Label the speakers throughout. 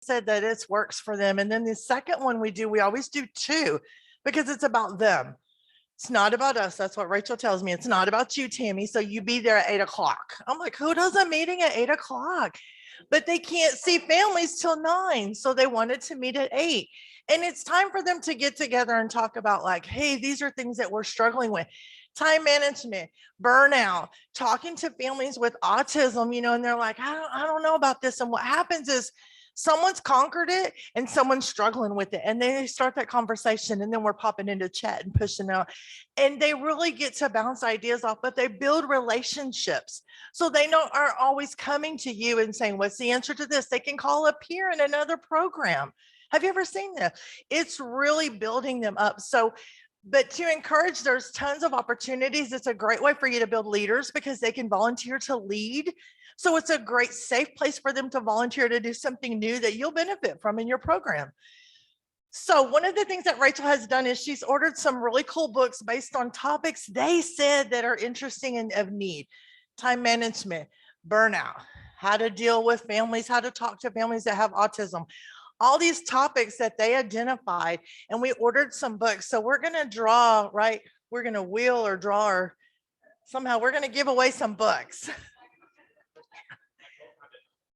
Speaker 1: said that it works for them. And then the second one we always do 2 because it's about them. It's not about us. That's what Rachel tells me. It's not about you, Tammy. So you be there at 8 o'clock. I'm like, who does a meeting at 8 o'clock? But they can't see families till 9. So they wanted to meet at 8. And it's time for them to get together and talk about like, hey, these are things that we're struggling with. Time management, burnout, talking to families with autism, and they're like, I don't know about this. And what happens is someone's conquered it and someone's struggling with it. And they start that conversation and then we're popping into chat and pushing out. And they really get to bounce ideas off, but they build relationships. So they aren't always coming to you and saying, what's the answer to this? They can call a peer in another program. Have you ever seen that? It's really building them up. So, but to encourage, there's tons of opportunities. It's a great way for you to build leaders because they can volunteer to lead. So it's a great safe place for them to volunteer to do something new that you'll benefit from in your program. So one of the things that Rachel has done is she's ordered some really cool books based on topics they said that are interesting and of need. Time management, burnout, how to deal with families, how to talk to families that have autism, all these topics that they identified, and we ordered some books. So we're going to draw, right? We're going to wheel or draw, or somehow we're going to give away some books.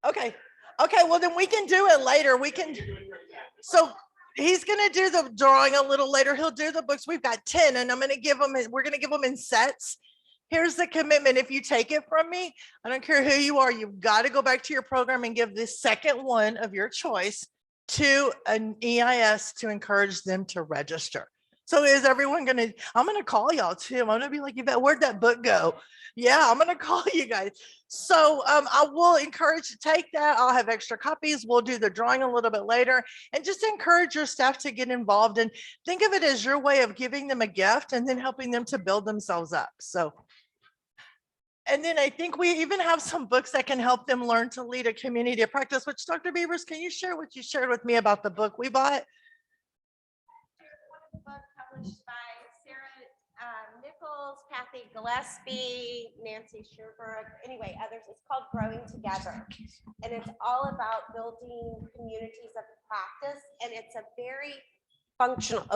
Speaker 1: Okay. Well, then we can do it later. We can. So he's going to do the drawing a little later. He'll do the books. We've got 10 and we're going to give them in sets. Here's the commitment. If you take it from me, I don't care who you are, you've got to go back to your program and give the second one of your choice to an EIS to encourage them to register. So is everyone going to, I'm going to call y'all too. I'm going to be like, Yvette, where'd that book go? Yeah, I'm going to call you guys. So I will encourage you to take that. I'll have extra copies. We'll do the drawing a little bit later and just encourage your staff to get involved and think of it as your way of giving them a gift and then helping them to build themselves up. So, and then I think we even have some books that can help them learn to lead a community of practice, which Dr. Beavers, can you share what you shared with me about the book we bought?
Speaker 2: One book published by Sarah Nichols, Kathy Gillespie, Nancy Sherbrooke, anyway, others. It's called Growing Together. And it's all about building communities of practice. And it's a very functional,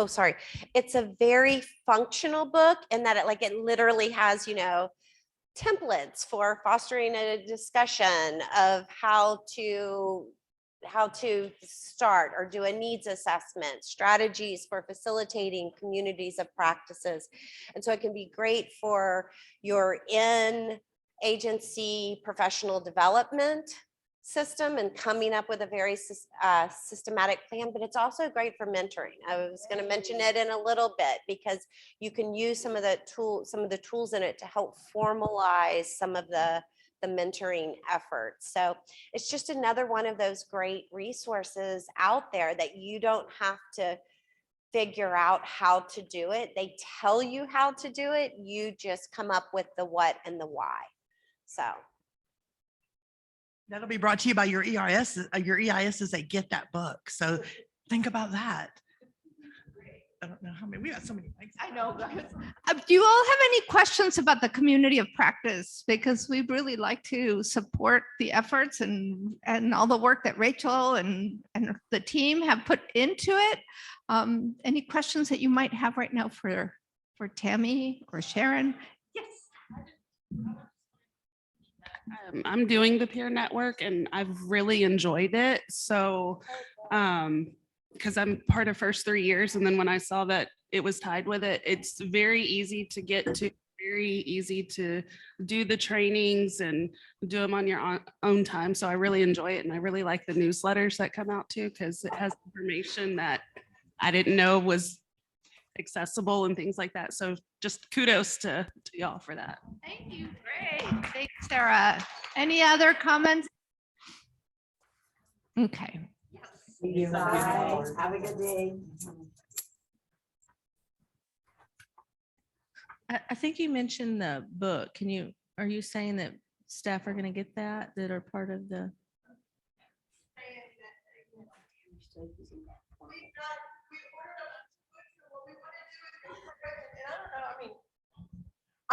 Speaker 2: it's a very functional book in that it literally has, templates for fostering a discussion of how to start or do a needs assessment, strategies for facilitating communities of practices. And so it can be great for your in-agency professional development system and coming up with a very systematic plan, but it's also great for mentoring. I was going to mention it in a little bit because you can use some of the tools in it to help formalize some of the mentoring efforts. So it's just another one of those great resources out there that you don't have to figure out how to do it. They tell you how to do it. You just come up with the what and the why. So
Speaker 1: that'll be brought to you by your EIS. Your EIS is they get that book. So think about that. I don't know how many, we got so many things.
Speaker 3: I know. Do you all have any questions about the community of practice? Because we really like to support the efforts and all the work that Rachel and the team have put into it. Any questions that you might have right now for Tammy or Sharon? Yes.
Speaker 4: I'm doing the peer network and I've really enjoyed it. So, because I'm part of first 3 years. And then when I saw that it was tied with it, it's very easy to get to, very easy to do the trainings and do them on your own time. So I really enjoy it. And I really like the newsletters that come out too, because it has information that I didn't know was accessible and things like that. So just kudos to y'all for that.
Speaker 3: Thank you. Great. Thanks, Sarah. Any other comments? Okay.
Speaker 5: Bye. Have a good day.
Speaker 6: I think you mentioned the book. Are you saying that staff are going to get that are part of the?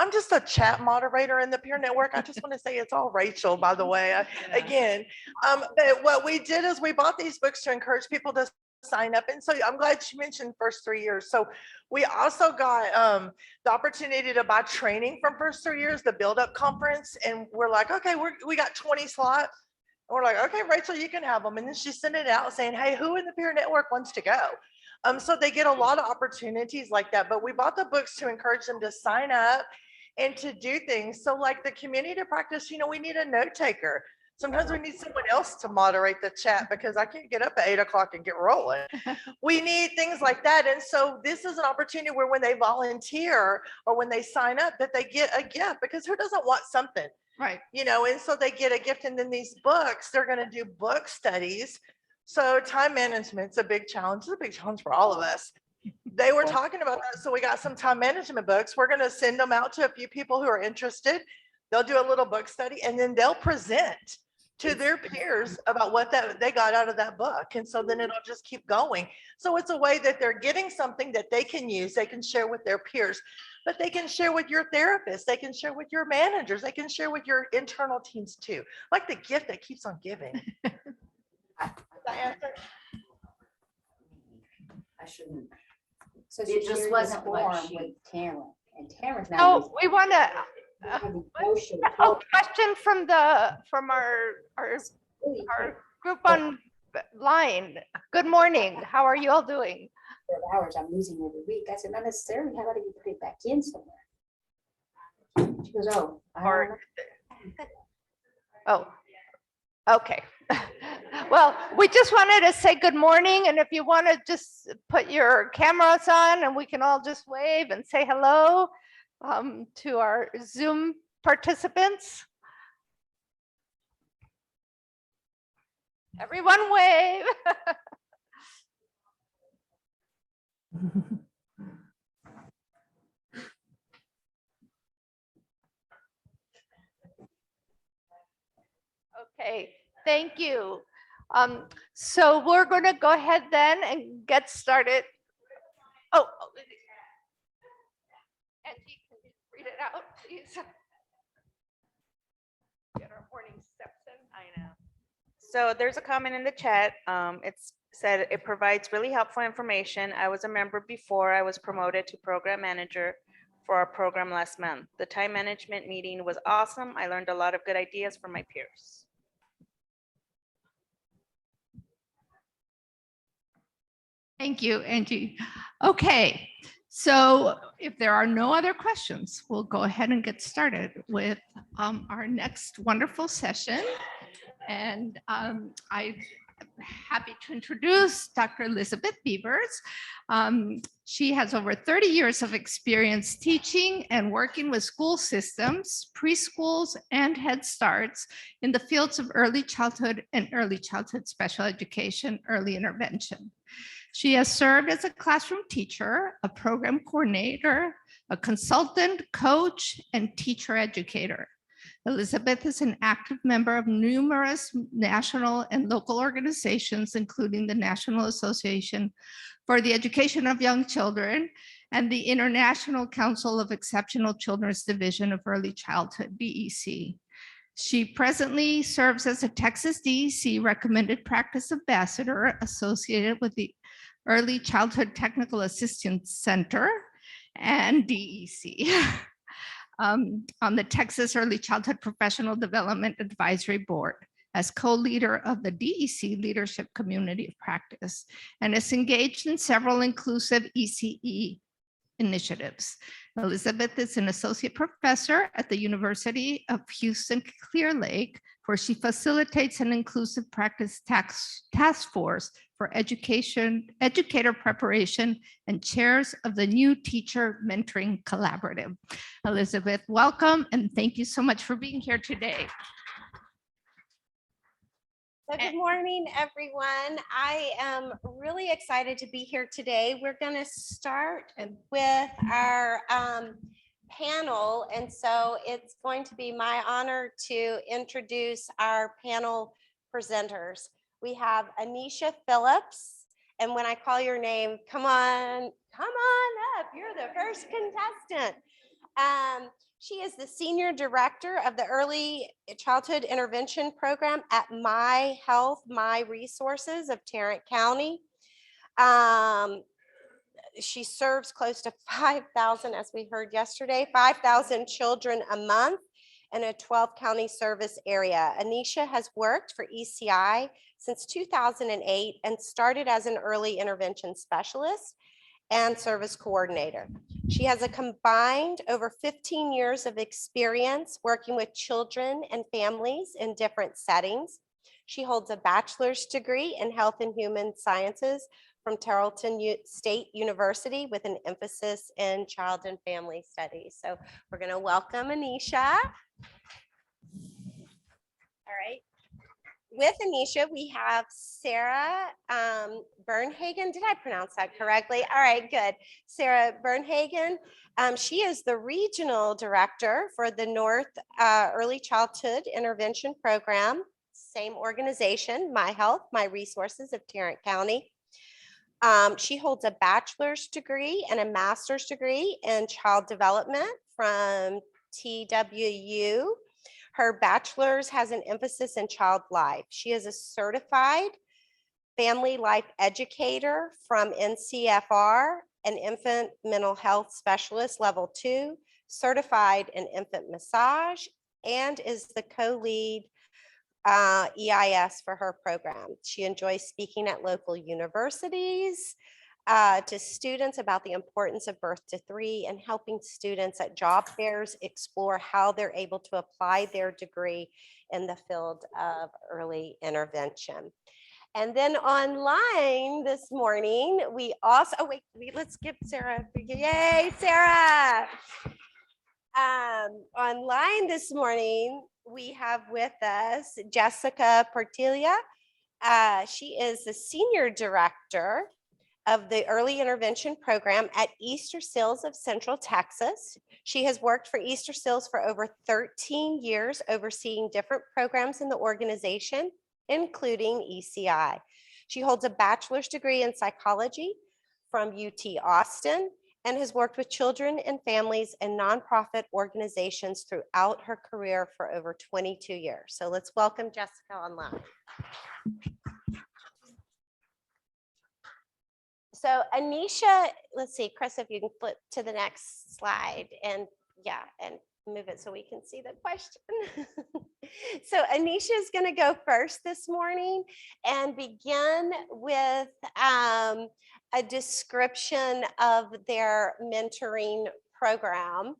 Speaker 1: I'm just a chat moderator in the peer network. I just want to say it's all Rachel, by the way. Again, but what we did is we bought these books to encourage people to sign up. And so I'm glad you mentioned first 3 years. So we also got the opportunity to buy training from first 3 years, the build up conference. And we're like, okay, we got 20 slots. And we're like, okay, Rachel, you can have them. And then she sent it out saying, hey, who in the peer network wants to go? So they get a lot of opportunities like that. But we bought the books to encourage them to sign up and to do things. So like the community practice, we need a note taker. Sometimes we need someone else to moderate the chat because I can't get up at 8 o'clock and get rolling. We need things like that. And so this is an opportunity where when they volunteer or when they sign up that they get a gift, because who doesn't want something?
Speaker 3: Right.
Speaker 1: And so they get a gift. And then these books, they're going to do book studies. So time management's a big challenge. It's a big challenge for all of us. They were talking about that. So we got some time management books. We're going to send them out to a few people who are interested. They'll do a little book study and then they'll present to their peers about what they got out of that book. And so then it'll just keep going. So it's a way that they're getting something that they can use, they can share with their peers, but they can share with your therapist, they can share with your managers, they can share with your internal teams too. Like the gift that keeps on giving. Does that answer?
Speaker 5: I shouldn't.
Speaker 7: So
Speaker 5: It just
Speaker 7: just
Speaker 5: wasn't
Speaker 7: wasn't
Speaker 5: what
Speaker 7: warm
Speaker 5: she-
Speaker 7: with Tara, and Tara's not.
Speaker 8: Oh, we want to,
Speaker 7: Negotiate.
Speaker 8: a question from our group online. Good morning. How are you all doing?
Speaker 7: Hours I'm losing every week. I said, not necessarily. How about if you put it back in somewhere? She goes, oh. I don't know."
Speaker 8: Oh, okay. Well, we just wanted to say good morning, and if you want to just put your cameras on and we can all just wave and say hello to our Zoom participants. Everyone wave. Okay, thank you. So we're going to go ahead then and get started. Oh, Angie, can you read it out, please? Get our morning steps in.
Speaker 9: I know. So there's a comment in the chat. It's said it provides really helpful information. I was a member before I was promoted to program manager for our program last month. The time management meeting was awesome. I learned a lot of good ideas from my peers.
Speaker 3: Thank you, Angie. Okay, so if there are no other questions, we'll go ahead and get started with our next wonderful session. And I'm happy to introduce Dr. Elizabeth Beavers. She has over 30 years of experience teaching and working with school systems, preschools, and Head Starts in the fields of early childhood and early childhood special education, early intervention. She has served as a classroom teacher, a program coordinator, a consultant, coach, and teacher educator. Elizabeth is an active member of numerous national and local organizations, including the National Association for the Education of Young Children and the International Council of Exceptional Children's Division of Early Childhood, DEC. She presently serves as a Texas DEC Recommended Practice Ambassador associated with the Early Childhood Technical Assistance Center and DEC. On the Texas Early Childhood Professional Development Advisory Board as co-leader of the DEC Leadership Community of Practice, and is engaged in several inclusive ECE initiatives. Elizabeth is an associate professor at the University of Houston Clear Lake, where she facilitates an inclusive practice task force for educator preparation, and chairs of the New Teacher Mentoring Collaborative. Elizabeth, welcome, and thank you so much for being here today.
Speaker 2: So good morning, everyone. I am really excited to be here today. We're going to start with our panel. And so it's going to be my honor to introduce our panel presenters. We have Anisha Phillips. And when I call your name, come on up. You're the first contestant. She is the Senior Director of the Early Childhood Intervention Program at My Health, My Resources of Tarrant County. She serves close to 5,000, as we heard yesterday, 5,000 children a month in a 12-county service area. Anisha has worked for ECI since 2008 and started as an early intervention specialist and service coordinator. She has a combined over 15 years of experience working with children and families in different settings. She holds a bachelor's degree in health and human sciences from Tarleton State University with an emphasis in child and family studies. So we're going to welcome Anisha. All right. With Anisha, we have Sarah Bernhagen. Did I pronounce that correctly? All right, good. Sarah Bernhagen. She is the regional director for the North Early Childhood Intervention Program, same organization, My Health, My Resources of Tarrant County. She holds a bachelor's degree and a master's degree in child development from TWU. Her bachelor's has an emphasis in child life. She is a certified family life educator from NCFR, an infant mental health specialist level 2, certified in infant massage, and is the co-lead EIS for her program. She enjoys speaking at local universities to students about the importance of birth to 3 and helping students at job fairs explore how they're able to apply their degree in the field of early intervention. And then online this morning, we also, oh wait, let's give Sarah, yay, Sarah. Online this morning, we have with us Jessica Portilla. She is the Senior Director of the Early Intervention Program at Easter Seals of Central Texas. She has worked for Easter Seals for over 13 years, overseeing different programs in the organization, including ECI. She holds a bachelor's degree in psychology from UT Austin and has worked with children and families and nonprofit organizations throughout her career for over 22 years. So let's welcome Jessica online. So Anisha, let's see, Chris, if you can flip to the next slide and yeah, and move it so we can see the question. So Anisha is going to go first this morning and begin with a description of their mentoring program.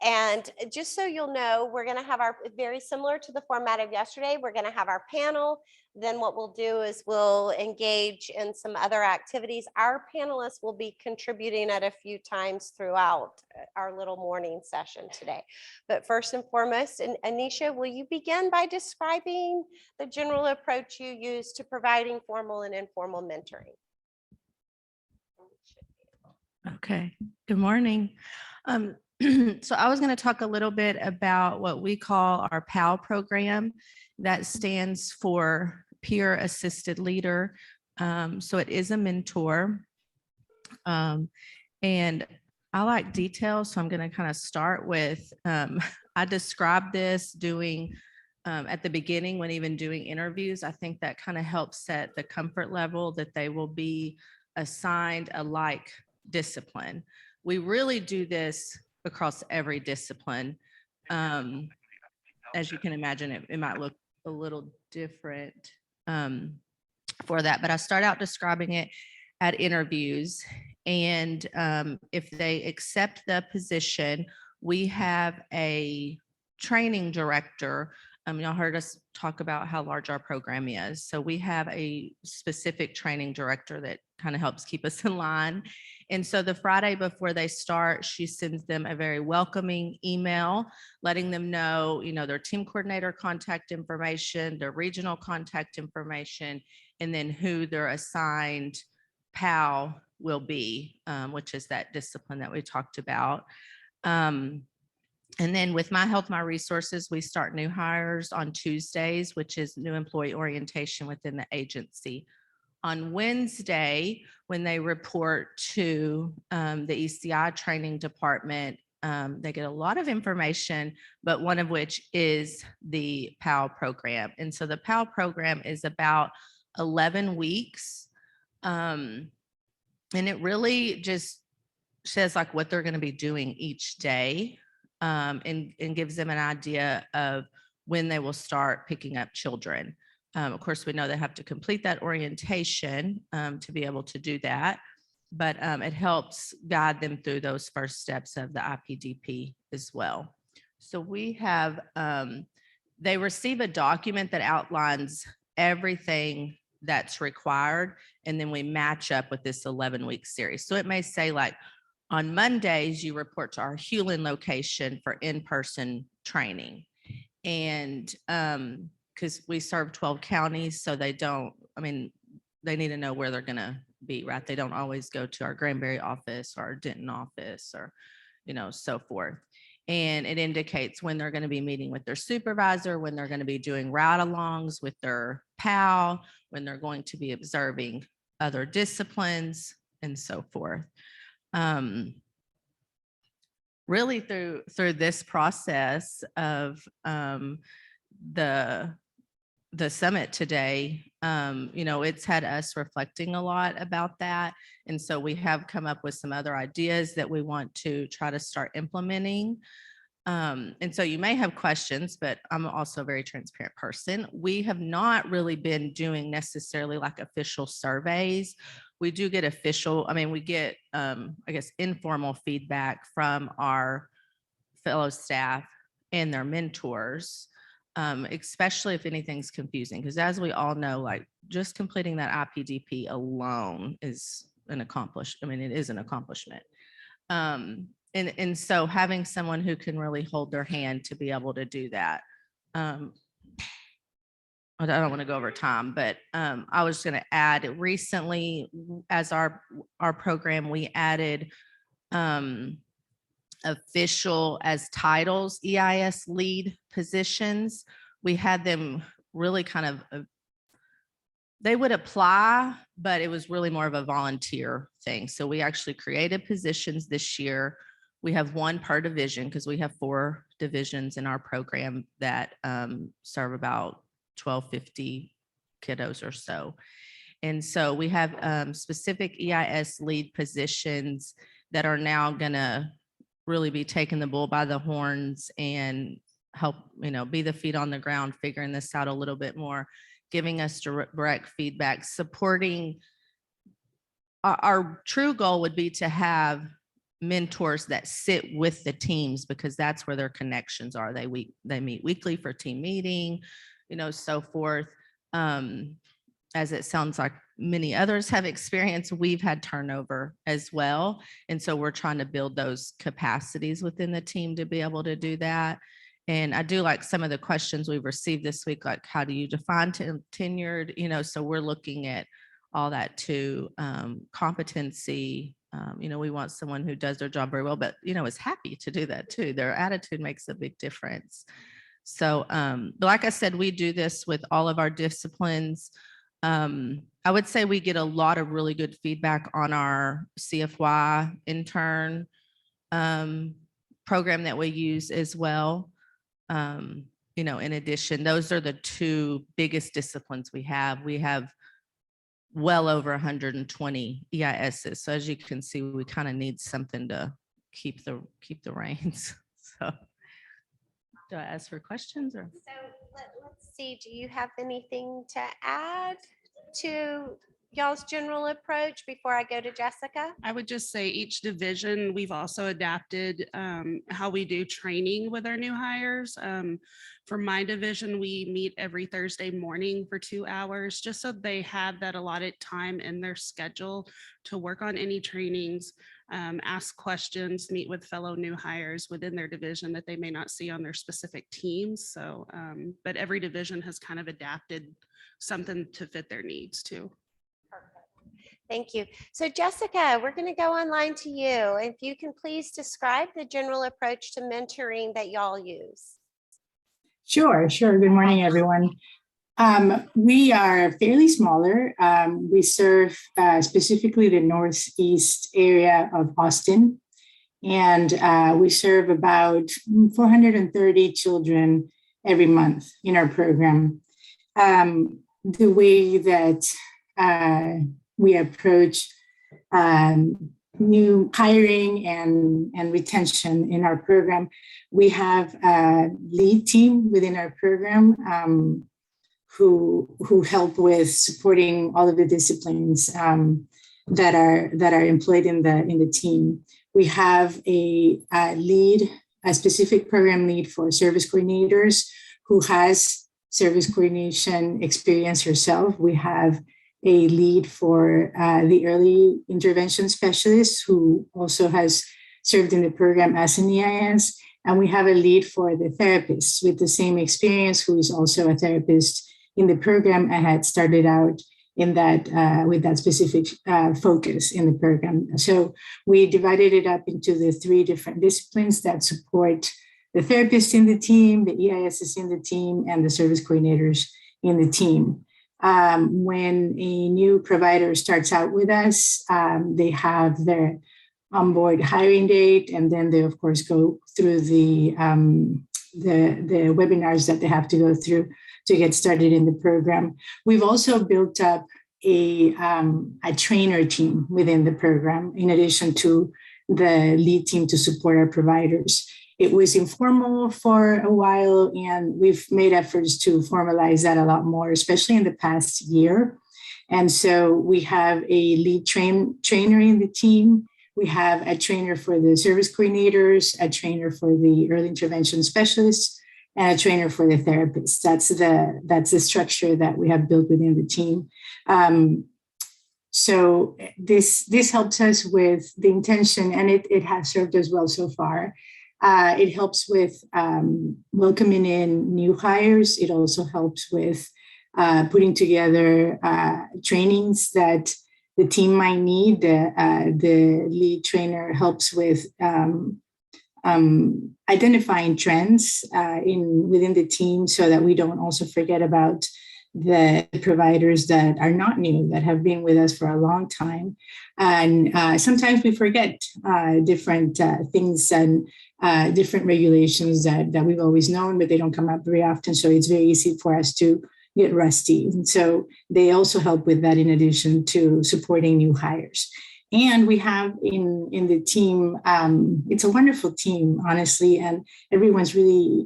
Speaker 2: And just so you'll know, we're going to have our, very similar to the format of yesterday, we're going to have our panel. Then what we'll do is we'll engage in some other activities. Our panelists will be contributing at a few times throughout our little morning session today. But first and foremost, and Anisha, will you begin by describing the general approach you use to providing formal and informal mentoring?
Speaker 6: Okay, good morning. So I was going to talk a little bit about what we call our PAL program. That stands for Peer Assisted Leader. So it is a mentor. And I like details, so I'm going to kind of start with, I described this doing at the beginning when even doing interviews. I think that kind of helps set the comfort level that they will be assigned a like discipline. We really do this across every discipline. As you can imagine, it might look a little different for that, but I start out describing it at interviews. And if they accept the position, we have a training director. Y'all heard us talk about how large our program is. So we have a specific training director that kind of helps keep us in line. And so the Friday before they start, she sends them a very welcoming email, letting them know, their team coordinator contact information, their regional contact information, and then who their assigned PAL will be, which is that discipline that we talked about. And then with My Health, My Resources, we start new hires on Tuesdays, which is new employee orientation within the agency. On Wednesday, when they report to the ECI training department, They get a lot of information, but one of which is the PAL program. And so the PAL program is about 11 weeks. And it really just says like what they're going to be doing each day, and gives them an idea of when they will start picking up children. Of course, we know they have to complete that orientation to be able to do that, but it helps guide them through those first steps of the IPDP as well. So we have, they receive a document that outlines everything that's required, and then we match up with this 11-week series. So it may say like, on Mondays, you report to our Hewlin location for in-person training. And because we serve 12 counties, so they don't, I mean, they need to know where they're going to be, right? They don't always go to our Granbury office or our Denton office or, you know, so forth. And it indicates when they're going to be meeting with their supervisor, when they're going to be doing ride-alongs with their PAL, when they're going to be observing other disciplines and so forth. Really through this process of the summit today, you know, it's had us reflecting a lot about that. And so we have come up with some other ideas that we want to try to start implementing. And so you may have questions, but I'm also a very transparent person. We have not really been doing necessarily like official surveys. We do get official, I mean, we get, I guess, informal feedback from our fellow staff and their mentors, especially if anything's confusing. Because as we all know, like just completing that IPDP alone is an accomplishment. I mean, it is an accomplishment. And so having someone who can really hold their hand to be able to do that. I don't want to go over time, but I was going to add recently as our program, we added official as titles, EIS lead positions. We had them really kind of, they would apply, but it was really more of a volunteer thing. So we actually created positions this year. We have one per division because we have 4 divisions in our program that serve about 1250 kiddos or so. And so we have specific EIS lead positions that are now gonna really be taking the bull by the horns and help, you know, be the feet on the ground, figuring this out a little bit more, giving us direct feedback, supporting. Our true goal would be to have mentors that sit with the teams because that's where their connections are. They meet weekly for team meeting, you know, so forth. As it sounds like many others have experienced, we've had turnover as well. And so we're trying to build those capacities within the team to be able to do that. And I do like some of the questions we've received this week, like how do you define tenured, you know, so we're looking at all that too. Competency, you know, we want someone who does their job very well, but, you know, is happy to do that too. Their attitude makes a big difference. So, but like I said, we do this with all of our disciplines. I would say we get a lot of really good feedback on our CFY intern program that we use as well. You know, in addition, those are the 2 biggest disciplines we have. We have well over 120 EISs. So as you can see, we kind of need something to keep the reins. So do I ask for questions or?
Speaker 2: So let's see, do you have anything to add to y'all's general approach before I go to Jessica?
Speaker 4: I would just say each division, we've also adapted how we do training with our new hires. For my division, we meet every Thursday morning for 2 hours, just so they have that allotted time in their schedule to work on any trainings, ask questions, meet with fellow new hires within their division that they may not see on their specific teams. So, but every division has kind of adapted something to fit their needs too.
Speaker 2: Thank you. So Jessica, we're going to go online to you. If you can please describe the general approach to mentoring that y'all use.
Speaker 10: Sure. Good morning, everyone. We are fairly smaller. We serve specifically the northeast area of Austin. And we serve about 430 children every month in our program. The way that we approach new hiring and retention in our program, we have a lead team within our program who help with supporting all of the disciplines that are employed in the team. We have a specific program lead for service coordinators who has service coordination experience herself. We have a lead for the early intervention specialist who also has served in the program as an EIS. And we have a lead for the therapist with the same experience who is also a therapist in the program and had started out in that with that specific focus in the program. So we divided it up into the 3 different disciplines that support the therapists in the team, the EISs in the team, and the service coordinators in the team. When a new provider starts out with us, they have their onboard hiring date, and then they of course go through the webinars that they have to go through to get started in the program. We've also built up a trainer team within the program, in addition to the lead team to support our providers. It was informal for a while, and we've made efforts to formalize that a lot more, especially in the past year. And so we have a lead trainer in the team. We have a trainer for the service coordinators, a trainer for the early intervention specialists, and a trainer for the therapists. That's the structure that we have built within the team. So this helps us with the intention, and it has served us well so far. It helps with welcoming in new hires. It also helps with putting together trainings that the team might need. The lead trainer helps with identifying trends within the team so that we don't also forget about the providers that are not new, that have been with us for a long time. And sometimes we forget different things and different regulations that we've always known, but they don't come up very often. So it's very easy for us to get rusty. And so they also help with that in addition to supporting new hires. And we have in the team, it's a wonderful team, honestly, and everyone's really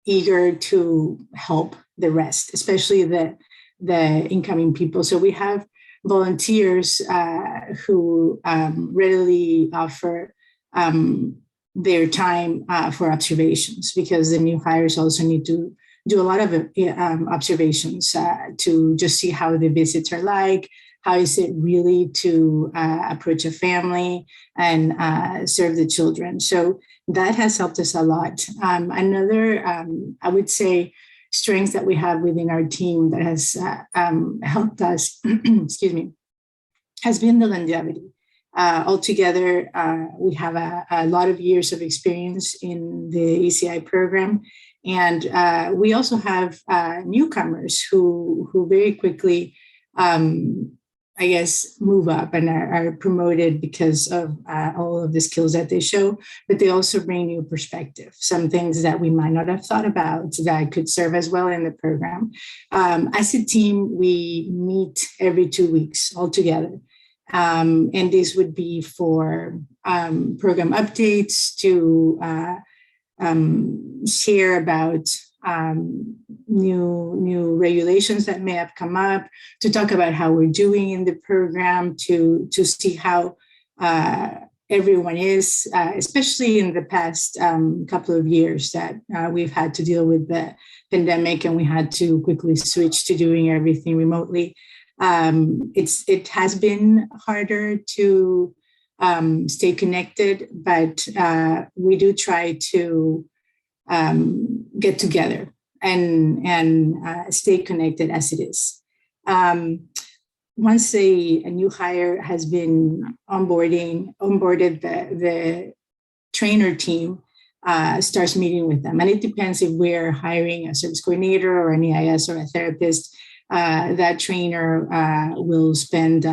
Speaker 10: eager to help the rest, especially the incoming people. So we have volunteers who readily offer their time for observations, because the new hires also need to do a lot of observations to just see how the visits are like. How is it really to approach a family and serve the children? So that has helped us a lot. Another, I would say, strength that we have within our team that has helped us, excuse me, has been the longevity. Altogether, we have a lot of years of experience in the ECI program. And we also have newcomers who very quickly, I guess, move up and are promoted because of all of the skills that they show, but they also bring new perspective, some things that we might not have thought about that could serve as well in the program. As a team, we meet every 2 weeks all together. And this would be for program updates, to share about new regulations that may have come up, to talk about how we're doing in the program, to see how everyone is, especially in the past couple of years that we've had to deal with the pandemic and we had to quickly switch to doing everything remotely. It has been harder to stay connected, but we do try to get together and stay connected as it is. Once a new hire has been onboarded, the trainer team starts meeting with them. And it depends if we're hiring a service coordinator or an EIS or a therapist. that trainer will spend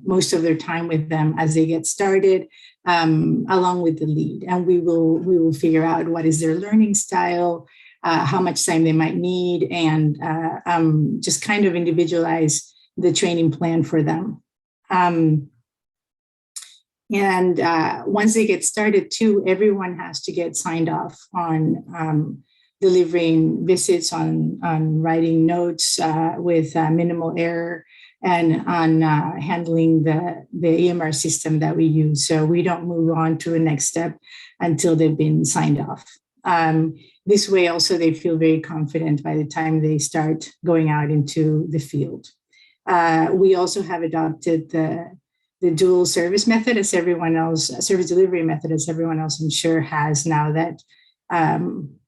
Speaker 10: most of their time with them as they get started, along with the lead. And we will figure out what is their learning style, how much time they might need, and just kind of individualize the training plan for them. And once they get started too, everyone has to get signed off on delivering visits, on writing notes with minimal error, and on handling the EMR system that we use. So we don't move on to the next step until they've been signed off. This way also they feel very confident by the time they start going out into the field. We also have adopted the dual service method as everyone else, service delivery method as everyone else I'm sure has now that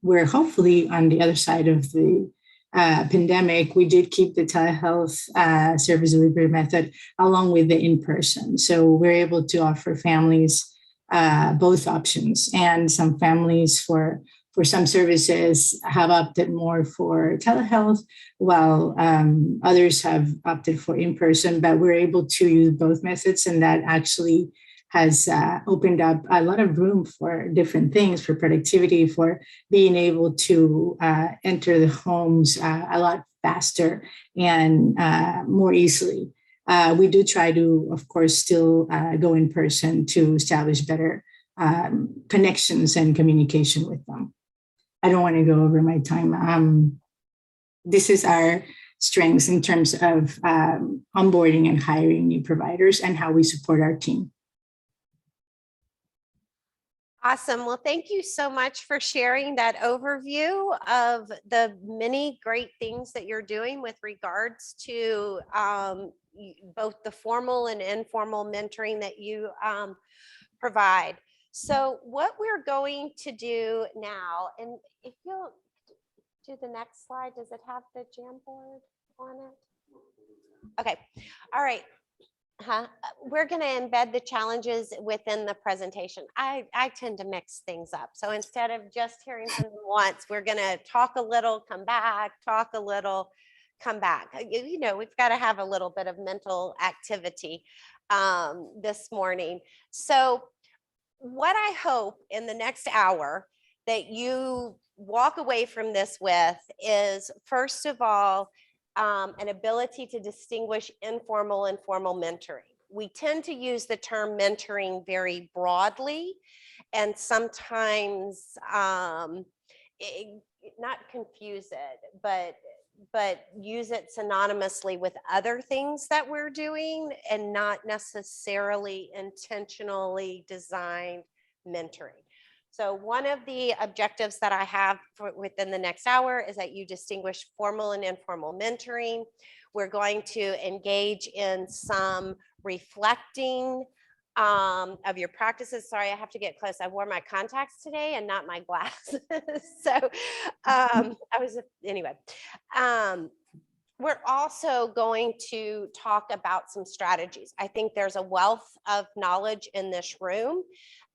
Speaker 10: we're hopefully on the other side of the pandemic. We did keep the telehealth service delivery method along with the in-person. So we're able to offer families both options, and some families for some services have opted more for telehealth, while others have opted for in-person, but we're able to use both methods, and that actually has opened up a lot of room for different things, for productivity, for being able to enter the homes a lot faster and more easily. We do try to, of course, still go in person to establish better connections and communication with them. I don't want to go over my time. This is our strengths in terms of onboarding and hiring new providers and how we support our team.
Speaker 2: Awesome. Well, thank you so much for sharing that overview of the many great things that you're doing with regards to both the formal and informal mentoring that you provide. So what we're going to do now, and if you'll do the next slide, does it have the Jamboard on it? Okay. All right. We're going to embed the challenges within the presentation. I tend to mix things up. So instead of just hearing from them once, we're going to talk a little, come back, talk a little, come back. You know, we've got to have a little bit of mental activity this morning. So what I hope in the next hour that you walk away from this with is, first of all, an ability to distinguish informal and formal mentoring. We tend to use the term mentoring very broadly, and sometimes not confuse it, but use it synonymously with other things that we're doing, and not necessarily intentionally designed mentoring. So one of the objectives that I have within the next hour is that you distinguish formal and informal mentoring. We're going to engage in some reflecting of your practices. Sorry, I have to get close. I wore my contacts today and not my glasses. So anyway. We're also going to talk about some strategies. I think there's a wealth of knowledge in this room.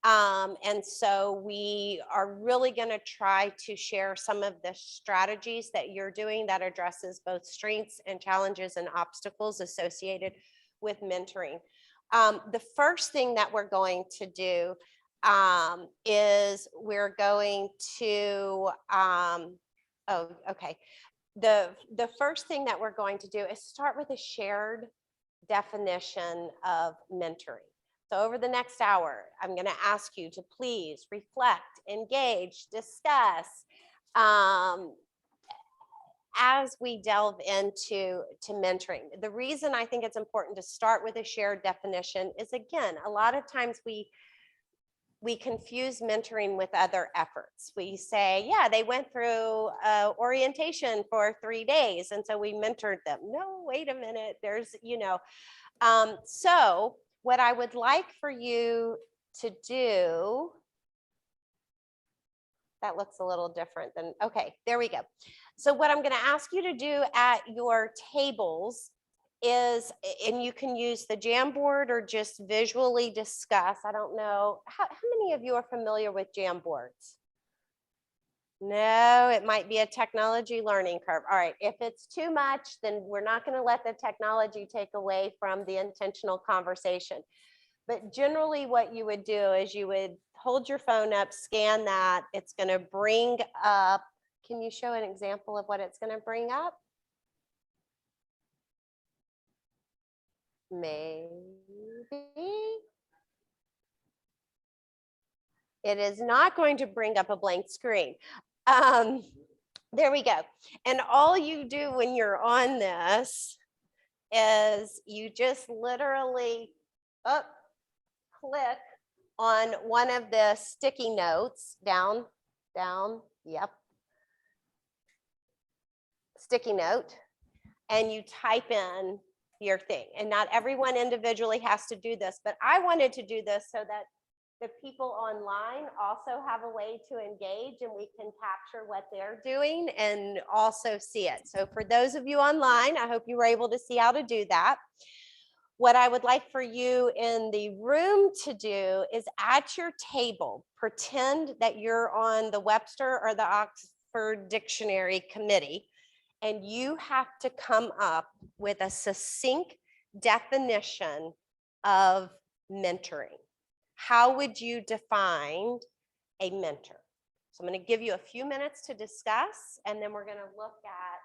Speaker 2: And so we are really going to try to share some of the strategies that you're doing that addresses both strengths and challenges and obstacles associated with mentoring. The first thing that we're going to do is we're going to, the first thing that we're going to do is start with a shared definition of mentoring. So over the next hour, I'm going to ask you to please reflect, engage, discuss as we delve into mentoring. The reason I think it's important to start with a shared definition is, again, a lot of times we confuse mentoring with other efforts. We say, yeah, they went through orientation for 3 days, and so we mentored them. No, wait a minute. There's, so what I would like for you to do, that looks a little different than, okay, there we go. So what I'm going to ask you to do at your tables is, and you can use the Jamboard or just visually discuss. I don't know, how many of you are familiar with Jamboards? No, it might be a technology learning curve. All right, if it's too much, then we're not going to let the technology take away from the intentional conversation. But generally what you would do is you would hold your phone up, scan that. It's going to bring up, can you show an example of what it's going to bring up? Maybe. It is not going to bring up a blank screen. There we go. And all you do when you're on this is you just literally click on one of the sticky notes, down, yep. Sticky note, and you type in your thing. And not everyone individually has to do this, but I wanted to do this so that the people online also have a way to engage and we can capture what they're doing and also see it. So for those of you online, I hope you were able to see how to do that. What I would like for you in the room to do is at your table, pretend that you're on the Webster or the Oxford Dictionary Committee, and you have to come up with a succinct definition of mentoring. How would you define a mentor? So I'm going to give you a few minutes to discuss, and then we're going to look at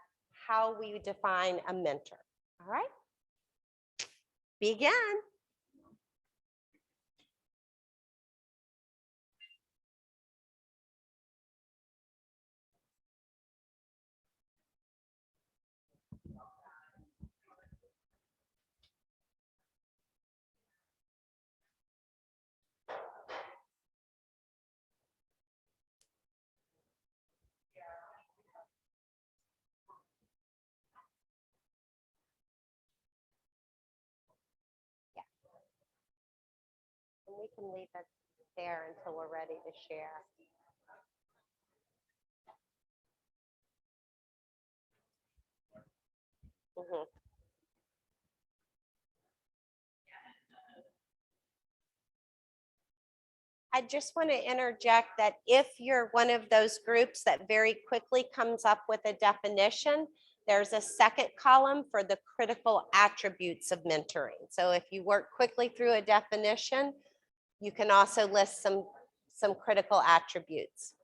Speaker 2: how we define a mentor. All right? Begin. And we can leave it there until we're ready to share. Mhm. I just want to interject that if you're one of those groups that very quickly comes up with a definition, there's a second column for the critical attributes of mentoring. So if you work quickly through a definition, you can also list some critical attributes.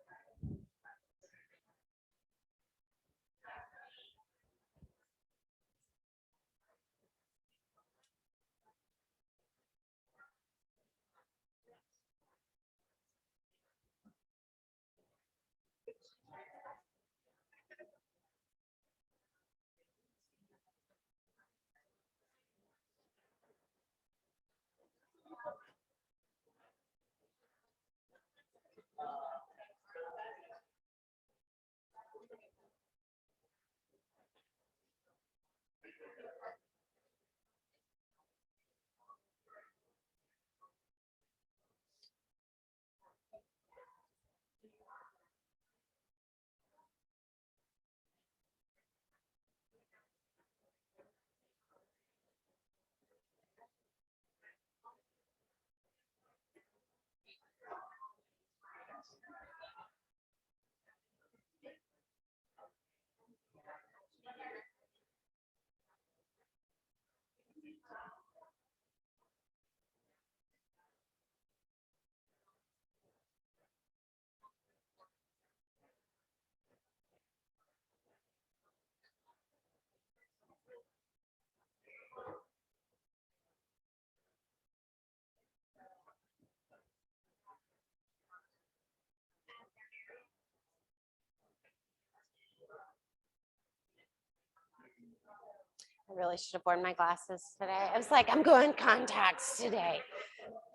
Speaker 2: I really should have worn my glasses today. I was like, I'm going contacts today.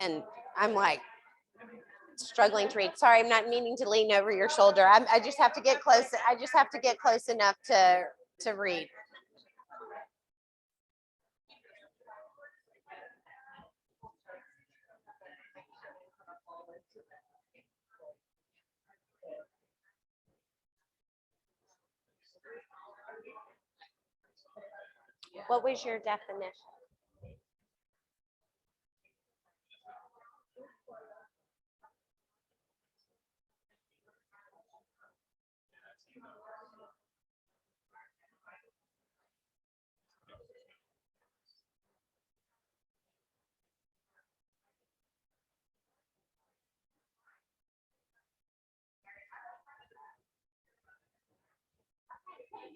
Speaker 2: And I'm like struggling to read. Sorry, I'm not meaning to lean over your shoulder. I just have to get close. I just have to get close enough to read. What was your definition? We're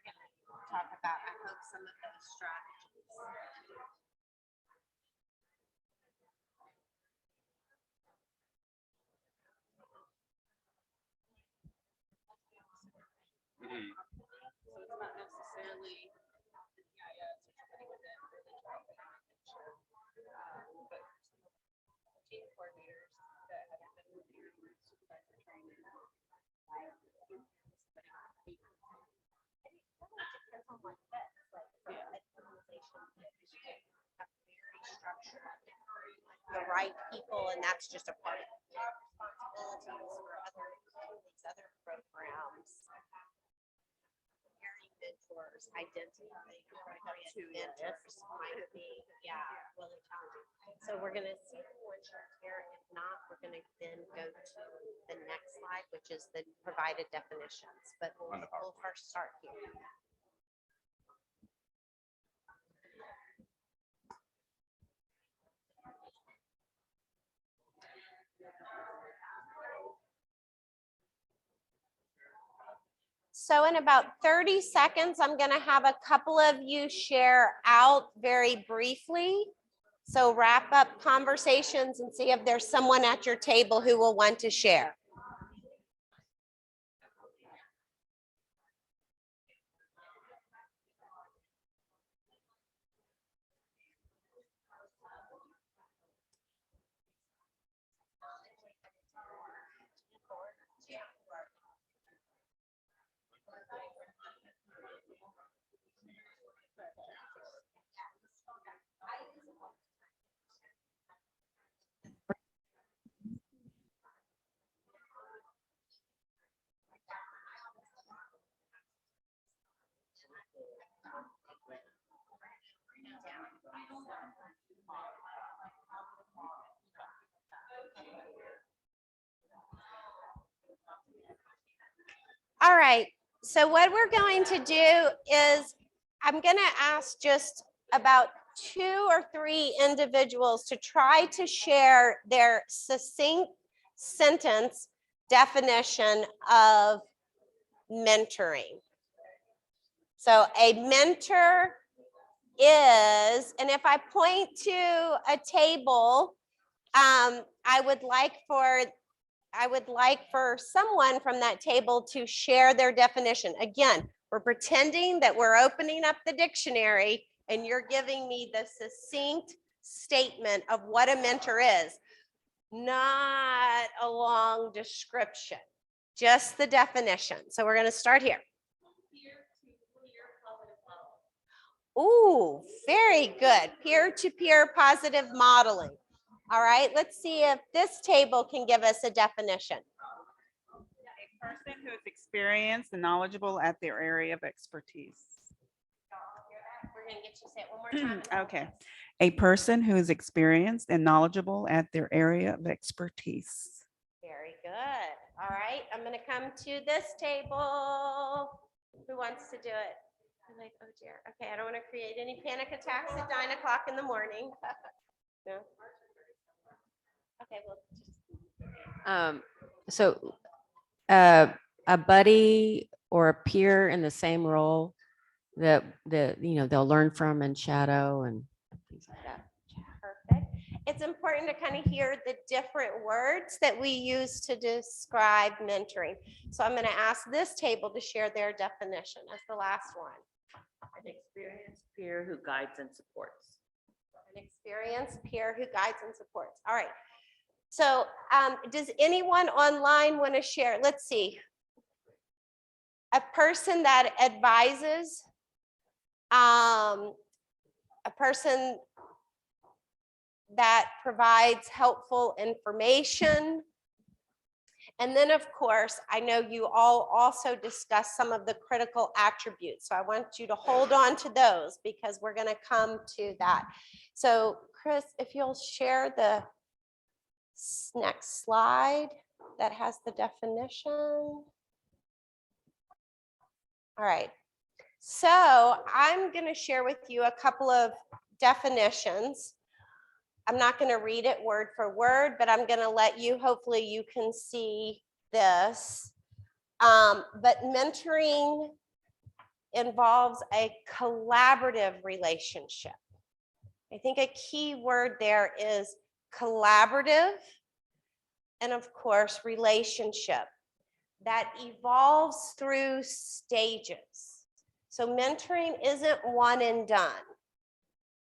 Speaker 2: going to talk about, I hope, some of those strategies.
Speaker 4: So it's not necessarily the GIS or somebody within the department, but team coordinators that have been with your supervisor training.
Speaker 2: The right people, and that's just a part of their responsibilities for these other programs. Preparing mentors, identifying appropriate mentors might be, really challenging. So we're gonna see the one chart here. If not, we're gonna then go to the next slide, which is the provided definitions, but we'll first start here. So in about 30 seconds, I'm going to have a couple of you share out very briefly. So wrap up conversations and see if there's someone at your table who will want to share. All right, so what we're going to do is I'm going to ask just about 2 or 3 individuals to try to share their succinct sentence definition of mentoring. So a mentor is, and if I point to a table, I would like for someone from that table to share their definition. Again, we're pretending that we're opening up the dictionary and you're giving me the succinct statement of what a mentor is, not a long description, just the definition. So we're going to start here. Ooh, very good. Peer-to-peer positive modeling. All right, let's see if this table can give us a definition.
Speaker 11: A person who is experienced and knowledgeable at their area of expertise.
Speaker 2: We're going to get you to say it one more time.
Speaker 11: Okay. A person who is experienced and knowledgeable at their area of expertise.
Speaker 2: Very good. All right, I'm going to come to this table. Who wants to do it? I'm like, oh dear. Okay, I don't want to create any panic attacks at 9 o'clock in the morning. No. Okay, well.
Speaker 12: So a buddy or a peer in the same role that they'll learn from and shadow and things like that.
Speaker 2: Perfect. It's important to kind of hear the different words that we use to describe mentoring. So I'm going to ask this table to share their definition as the last one.
Speaker 5: An experienced peer who guides and supports.
Speaker 2: An experienced peer who guides and supports. All right. So does anyone online want to share? Let's see. A person that advises, a person that provides helpful information. And then, of course, I know you all also discussed some of the critical attributes. So I want you to hold on to those because we're going to come to that. So Chris, if you'll share the next slide. that has the definition. All right. So I'm going to share with you a couple of definitions. I'm not going to read it word for word, but I'm going to let you, hopefully you can see this. But mentoring involves a collaborative relationship. I think a key word there is collaborative and of course relationship that evolves through stages. So mentoring isn't one and done.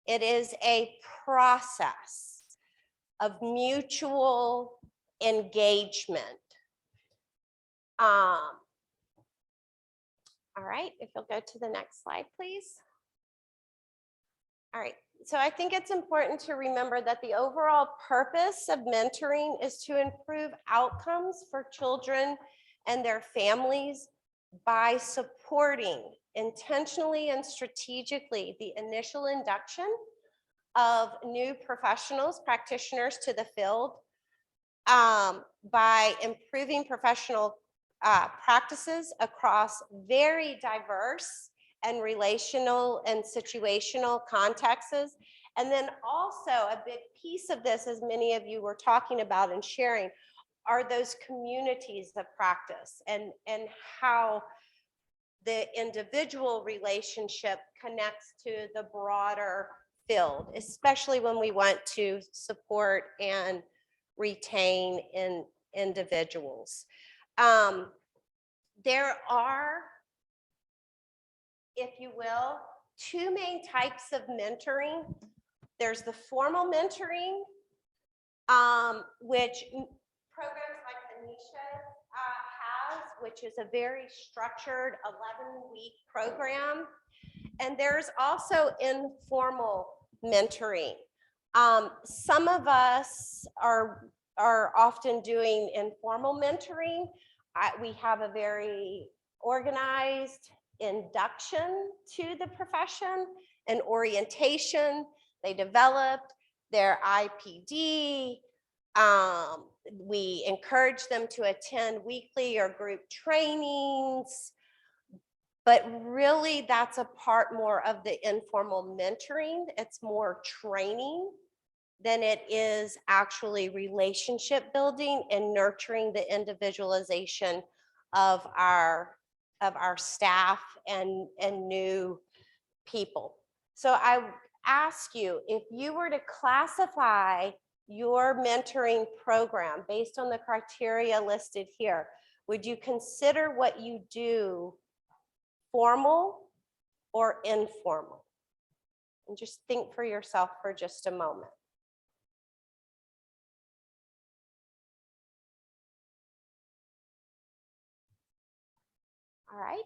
Speaker 2: It is a process of mutual engagement. All right, if you'll go to the next slide, please. All right, so I think it's important to remember that the overall purpose of mentoring is to improve outcomes for children and their families by supporting intentionally and strategically the initial induction of new professionals, practitioners to the field, by improving professional practices across very diverse and relational and situational contexts. And then also a big piece of this, as many of you were talking about and sharing, are those communities of practice and how the individual relationship connects to the broader field, especially when we want to support and retain in individuals. There are, if you will, two main types of mentoring. There's the formal mentoring, which programs like Anisha has, which is a very structured 11-week program. And there's also informal mentoring. Some of us are often doing informal mentoring. We have a very organized induction to the profession and orientation. They developed their IPD. We encourage them to attend weekly or group trainings. But really, that's a part more of the informal mentoring. It's more training than it is actually relationship building and nurturing the individualization of our staff and new people. So I ask you, if you were to classify your mentoring program based on the criteria listed here, would you consider what you do formal or informal? And just think for yourself for just a moment. All right.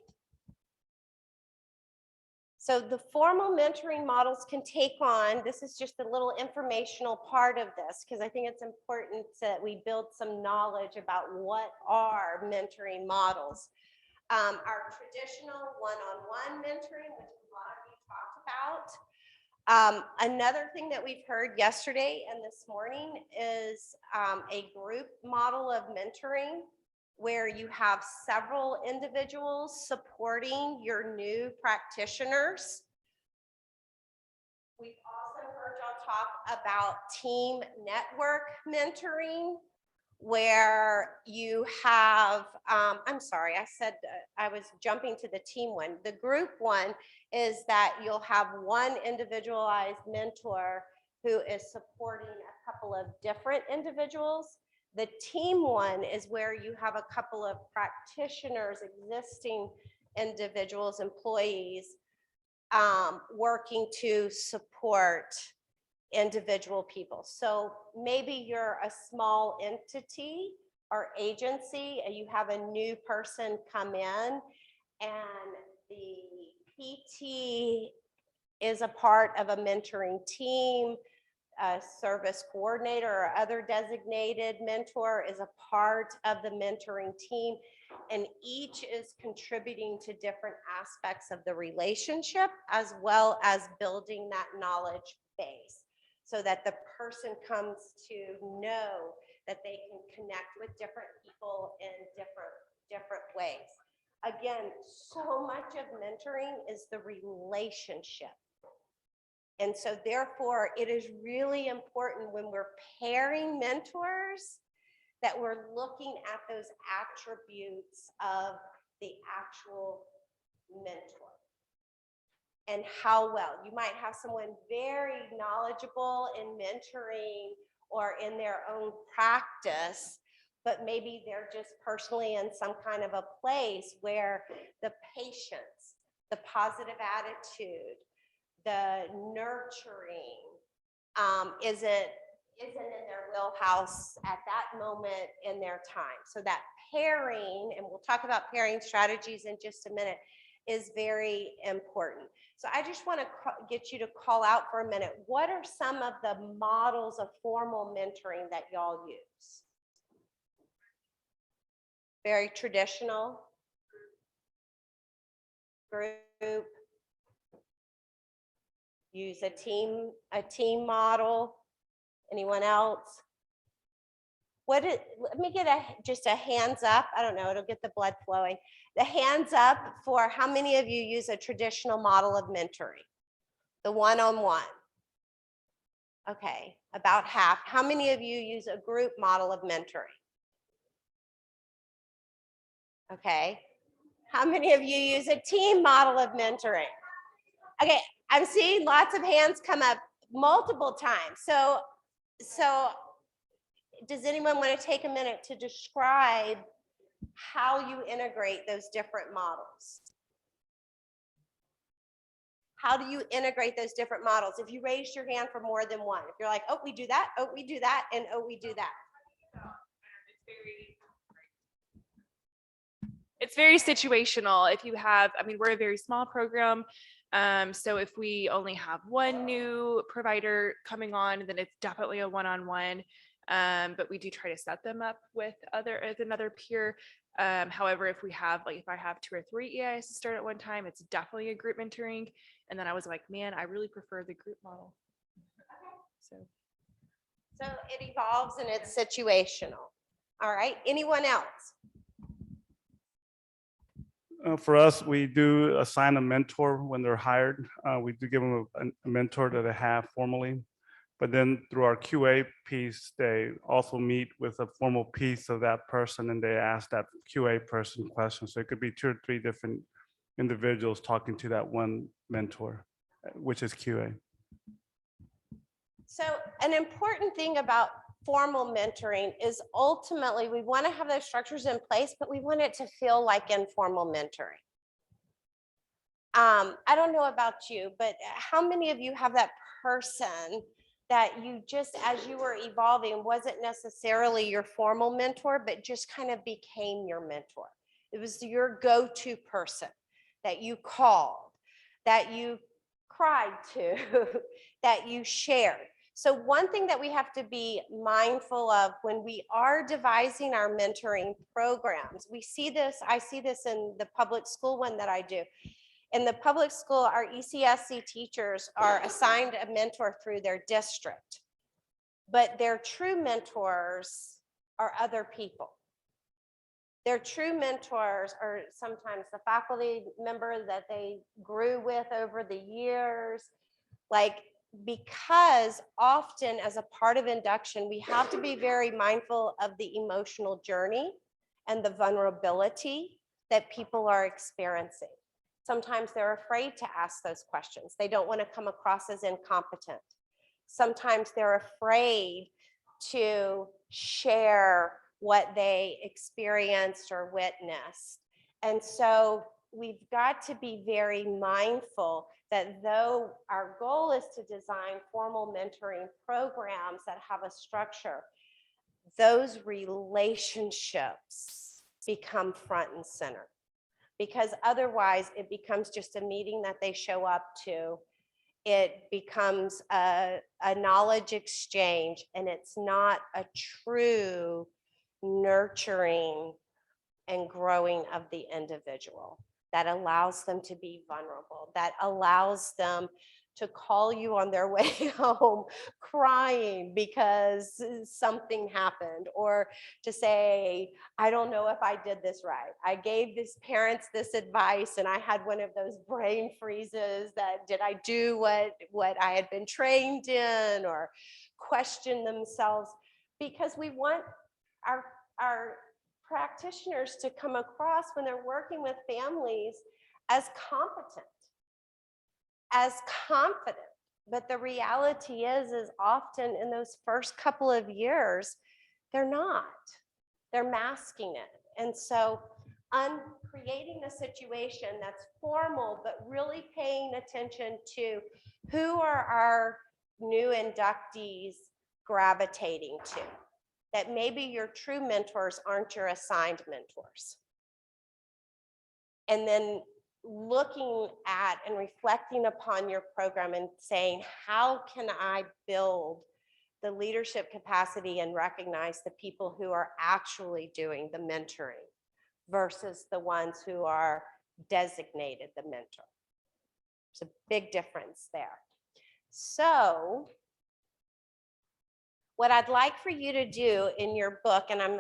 Speaker 2: So the formal mentoring models can take on, this is just a little informational part of this, because I think it's important that we build some knowledge about what are mentoring models. Our traditional one-on-one mentoring, which a lot of you talked about. Another thing that we've heard yesterday and this morning is a group model of mentoring, where you have several individuals supporting your new practitioners. We've also heard y'all talk about team network mentoring, where you have, I'm sorry, I said I was jumping to the team one. The group one is that you'll have one individualized mentor who is supporting a couple of different individuals. The team one is where you have a couple of practitioners, existing individuals, employees, working to support individual people. So maybe you're a small entity or agency and you have a new person come in, and the PT is a part of a mentoring team. A service coordinator or other designated mentor is a part of the mentoring team, and each is contributing to different aspects of the relationship as well as building that knowledge base. so that the person comes to know that they can connect with different people in different ways. Again, so much of mentoring is the relationship. And so therefore, it is really important when we're pairing mentors that we're looking at those attributes of the actual mentor and how well. You might have someone very knowledgeable in mentoring or in their own practice, but maybe they're just personally in some kind of a place where the patience, the positive attitude, the nurturing isn't in their wheelhouse at that moment in their time. So that pairing, and we'll talk about pairing strategies in just a minute, is very important. So I just want to get you to call out for a minute. What are some of the models of formal mentoring that y'all use? Very traditional group. Use a team model. Anyone else? Let me get just a hands up. I don't know, it'll get the blood flowing. The hands up for how many of you use a traditional model of mentoring? The one-on-one. Okay, about half. How many of you use a group model of mentoring? Okay. How many of you use a team model of mentoring? Okay, I'm seeing lots of hands come up multiple times. So does anyone want to take a minute to describe how you integrate those different models? How do you integrate those different models? If you raised your hand for more than one, if you're like, oh, we do that, oh, we do that, and oh, we do that.
Speaker 13: It's very situational. If you have, I mean, we're a very small program. So if we only have one new provider coming on, then it's definitely a one-on-one. But we do try to set them up with another peer. However, if I have 2 or 3 EIs to start at one time, it's definitely a group mentoring. And then I was like, man, I really prefer the group model. So
Speaker 2: it evolves and it's situational. All right, anyone else?
Speaker 14: For us, we do assign a mentor when they're hired. We do give them a mentor that they have formally. But then through our QA piece, they also meet with a formal piece of that person and they ask that QA person questions. So it could be 2 or 3 different individuals talking to that one mentor, which is QA.
Speaker 2: So an important thing about formal mentoring is ultimately we want to have those structures in place, but we want it to feel like informal mentoring. I don't know about you, but how many of you have that person that you just, as you were evolving, wasn't necessarily your formal mentor, but just kind of became your mentor? It was your go-to person that you called, that you cried to, that you shared. So one thing that we have to be mindful of when we are devising our mentoring programs, I see this in the public school one that I do. In the public school, our ECSC teachers are assigned a mentor through their district, but their true mentors are other people. Their true mentors are sometimes the faculty member that they grew with over the years, because often as a part of induction, we have to be very mindful of the emotional journey and the vulnerability that people are experiencing. Sometimes they're afraid to ask those questions. They don't want to come across as incompetent. Sometimes they're afraid to share what they experienced or witnessed. And so we've got to be very mindful that though our goal is to design formal mentoring programs that have a structure, those relationships become front and center, because otherwise it becomes just a meeting that they show up to. It becomes a knowledge exchange, and it's not a true nurturing and growing of the individual that allows them to be vulnerable, that allows them to call you on their way home crying because something happened, or to say, I don't know if I did this right. I gave these parents this advice and I had one of those brain freezes that did I do what I had been trained in, or question themselves, because we want our practitioners to come across when they're working with families as competent, as confident. But the reality is often in those first couple of years, they're not. They're masking it. And so creating a situation that's formal, but really paying attention to who are our new inductees gravitating to, that maybe your true mentors aren't your assigned mentors. And then looking at and reflecting upon your program and saying, how can I build the leadership capacity and recognize the people who are actually doing the mentoring versus the ones who are designated the mentor? There's a big difference there. So what I'd like for you to do in your book, and I'm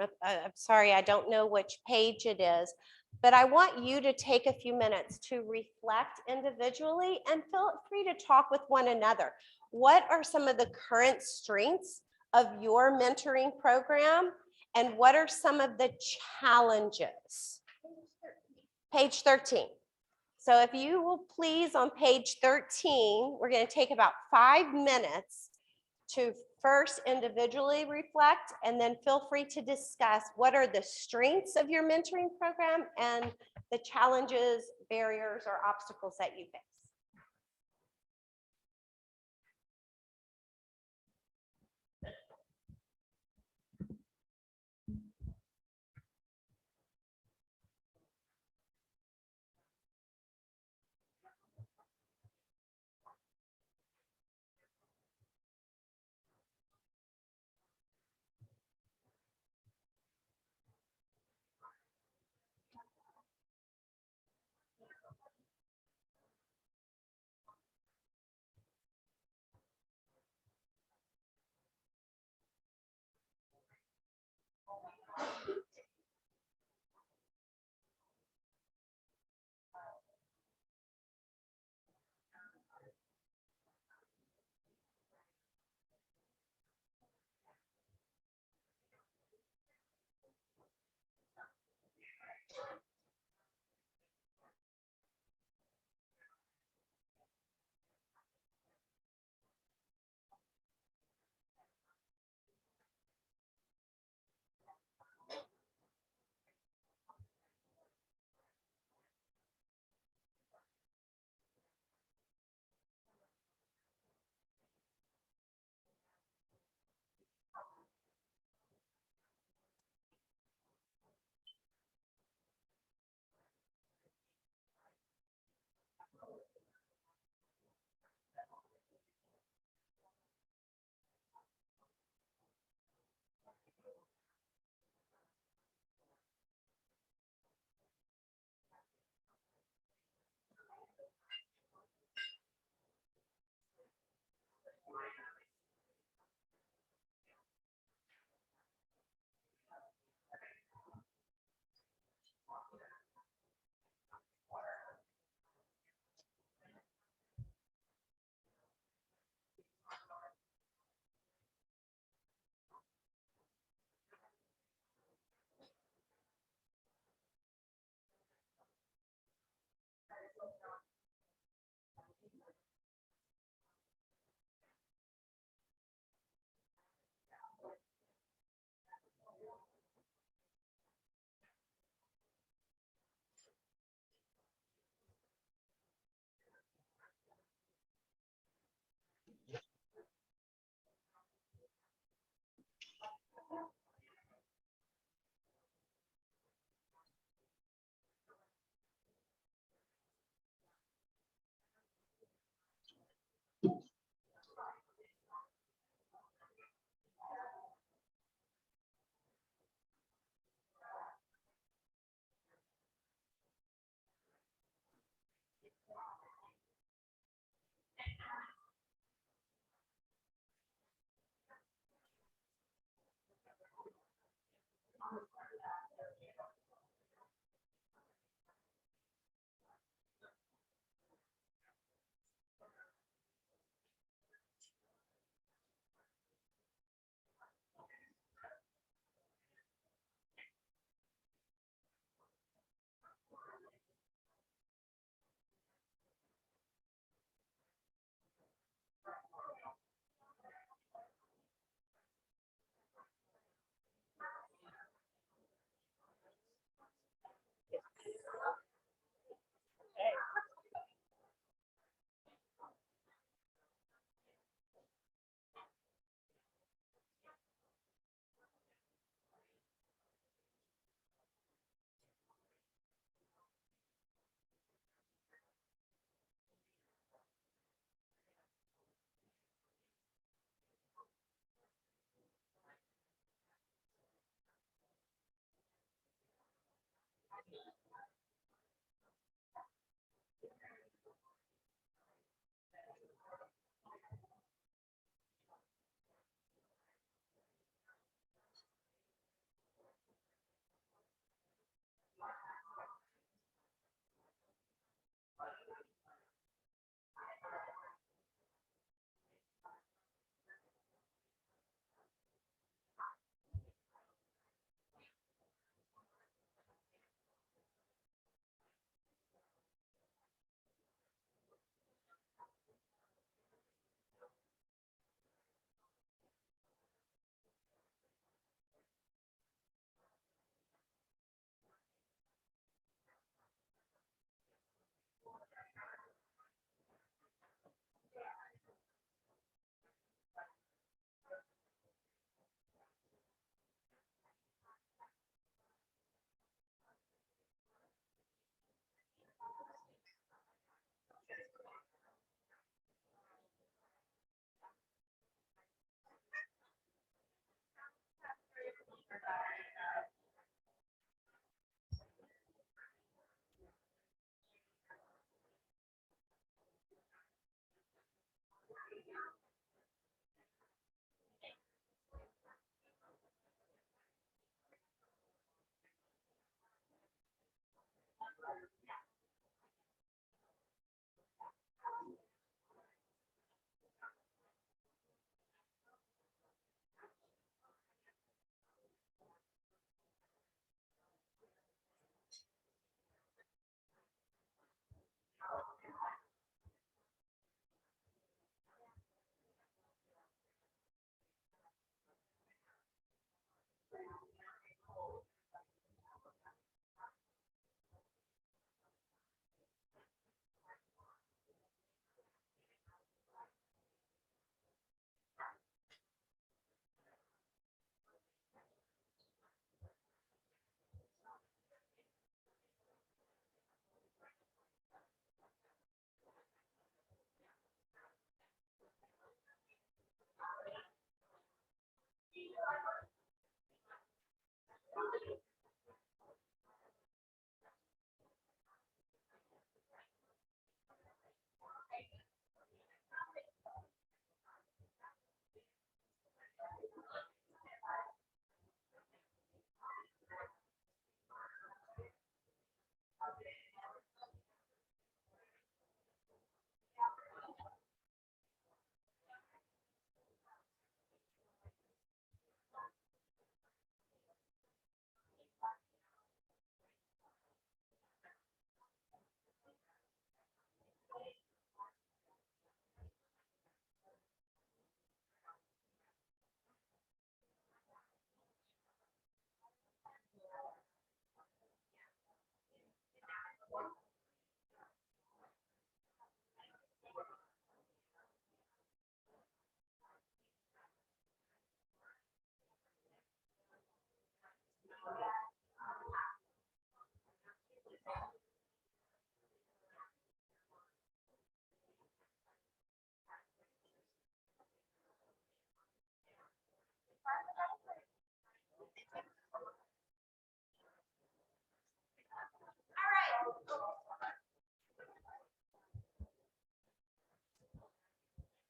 Speaker 2: sorry, I don't know which page it is, but I want you to take a few minutes to reflect individually and feel free to talk with one another. What are some of the current strengths of your mentoring program? And what are some of the challenges? Page 13. So if you will please, on page 13, we're going to take about 5 minutes to first individually reflect, and then feel free to discuss what are the strengths of your mentoring program and the challenges, barriers, or obstacles that you face.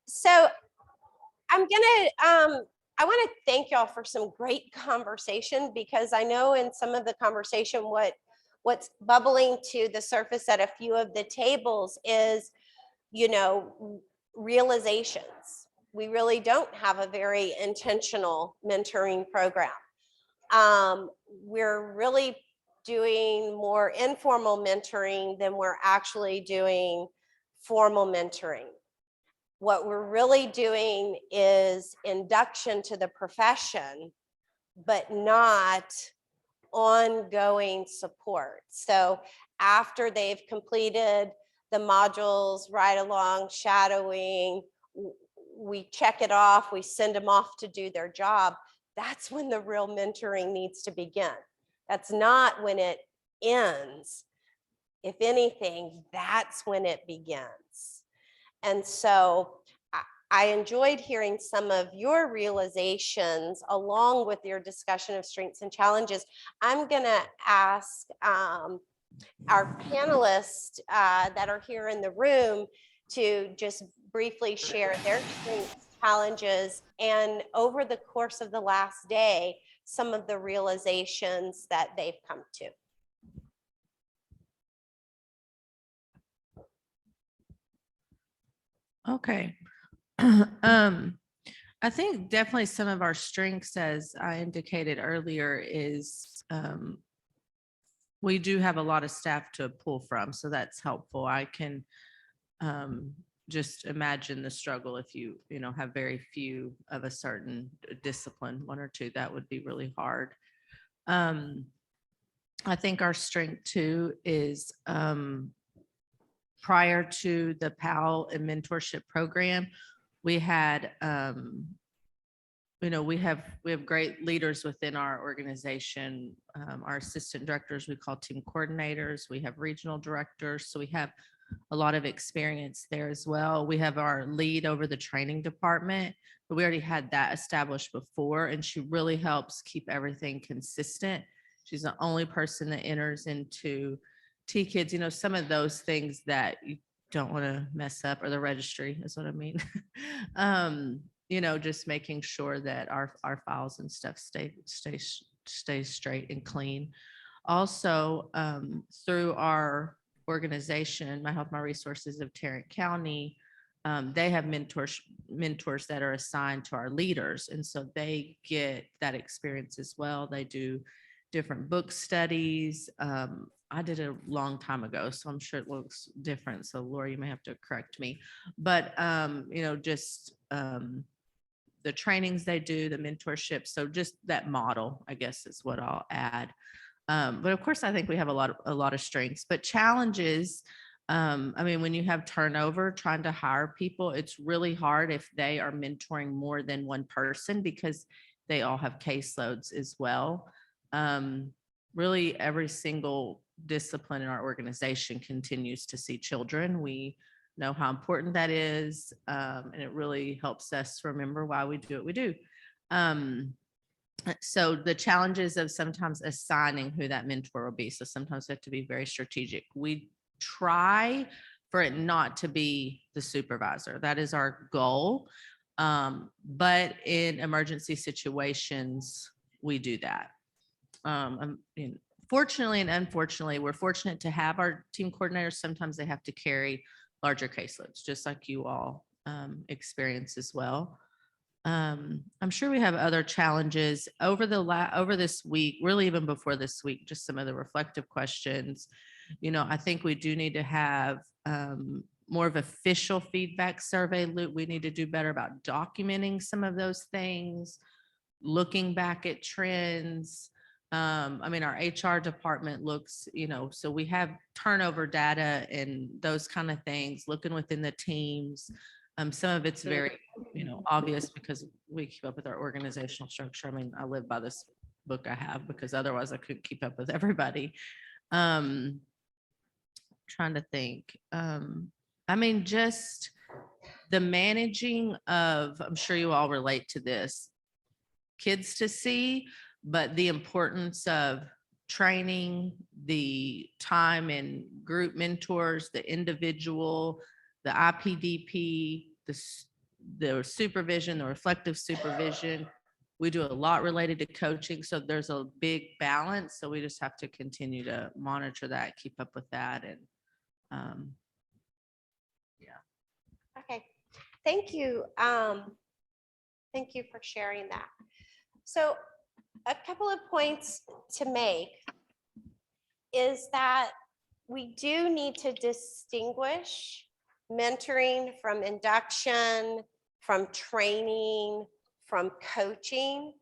Speaker 2: So I want to thank y'all for some great conversation, because I know in some of the conversation, what's bubbling to the surface at a few of the tables is, realizations. We really don't have a very intentional mentoring program. We're really doing more informal mentoring than we're actually doing formal mentoring. What we're really doing is induction to the profession, but not ongoing support. So after they've completed the modules, right along shadowing, we check it off, we send them off to do their job. That's when the real mentoring needs to begin. That's not when it ends. If anything, that's when it begins. And so I enjoyed hearing some of your realizations along with your discussion of strengths and challenges. I'm going to ask our panelists that are here in the room to just briefly share their strengths, challenges, and over the course of the last day, some of the realizations that they've come to.
Speaker 6: Okay. I think definitely some of our strengths, as I indicated earlier, is we do have a lot of staff to pull from, so that's helpful. I can just imagine the struggle if you have very few of a certain discipline, one or two, that would be really hard. I think our strength too is prior to the PAL and mentorship program, we had, we have great leaders within our organization. Our assistant directors, we call team coordinators. We have regional directors. So we have a lot of experience there as well. We have our lead over the training department, but we already had that established before, and she really helps keep everything consistent. She's the only person that enters into T-Kids, some of those things that you don't want to mess up, or the registry is what I mean. Just making sure that our files and stuff stay straight and clean. Also, through our organization, My Health, My Resources of Tarrant County, they have mentors that are assigned to our leaders. And so they get that experience as well. They do different book studies. I did it a long time ago, so I'm sure it looks different. So Laura, you may have to correct me, but the trainings they do, the mentorship. So just that model, I guess, is what I'll add. But of course, I think we have a lot of strengths, but challenges. When you have turnover, trying to hire people, it's really hard if they are mentoring more than one person, because they all have caseloads as well. Really, every single discipline in our organization continues to see children. We know how important that is, and it really helps us remember why we do what we do. So the challenges of sometimes assigning who that mentor will be. So sometimes we have to be very strategic. We try for it not to be the supervisor. That is our goal. But in emergency situations, we do that. Fortunately and unfortunately, we're fortunate to have our team coordinators. Sometimes they have to carry larger caseloads, just like you all experience as well. I'm sure we have other challenges over this week, really even before this week, just some of the reflective questions. I think we do need to have more of official feedback survey loop. We need to do better about documenting some of those things, looking back at trends, I mean, our HR department looks, so we have turnover data and those kind of things, looking within the teams. Some of it's very, obvious because we keep up with our organizational structure. I mean, I live by this book I have because otherwise I couldn't keep up with everybody. Trying to think. I mean, just the managing of, I'm sure you all relate to this, kids to see, but the importance of training, the time and group mentors, the individual, the IPDP, the supervision, the reflective supervision. We do a lot related to coaching, so there's a big balance. So we just have to continue to monitor that, keep up with that, and
Speaker 2: Okay, thank you. Thank you for sharing that. So a couple of points to make is that we do need to distinguish mentoring from induction, from training, from coaching.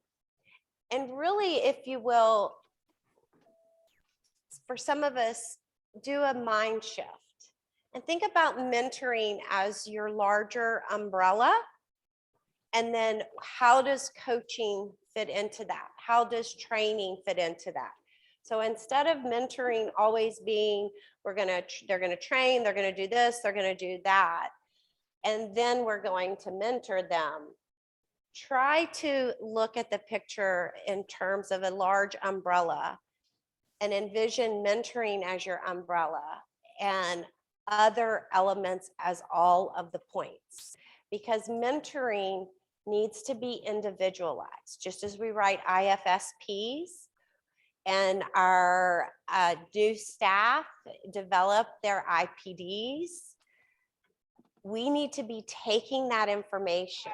Speaker 2: And really, if you will, for some of us, do a mind shift and think about mentoring as your larger umbrella. And then how does coaching fit into that? How does training fit into that? So instead of mentoring always being, they're gonna train, they're gonna do this, they're gonna do that, and then we're going to mentor them, try to look at the picture in terms of a large umbrella and envision mentoring as your umbrella and other elements as all of the points. Because mentoring needs to be individualized, just as we write IFSPs and our new staff develop their IPDs. We need to be taking that information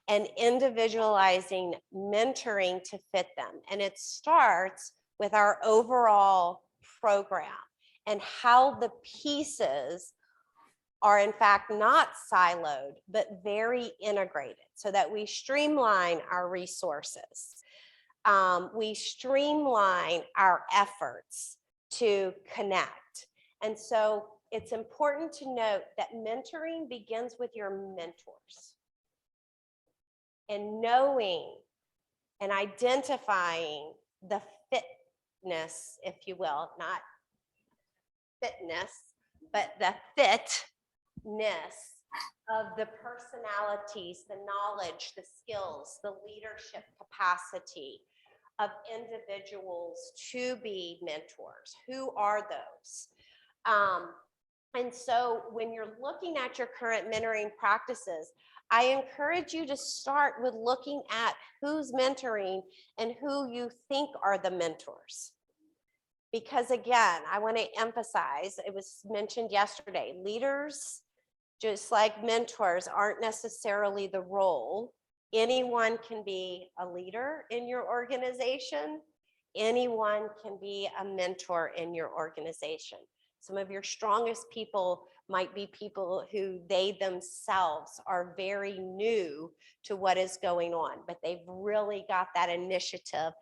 Speaker 2: and individualizing mentoring to fit them. And it starts with our overall program and how the pieces are in fact not siloed, but very integrated so that we streamline our resources. We streamline our efforts to connect. And so it's important to note that mentoring begins with your mentors and knowing and identifying the fitness, if you will, not fitness, but the fitness of the personalities, the knowledge, the skills, the leadership capacity of individuals to be mentors. Who are those? And so when you're looking at your current mentoring practices, I encourage you to start with looking at who's mentoring and who you think are the mentors. Because again, I want to emphasize, it was mentioned yesterday, leaders, just like mentors, aren't necessarily the role. Anyone can be a leader in your organization. Anyone can be a mentor in your organization. Some of your strongest people might be people who they themselves are very new to what is going on, but they've really got that initiative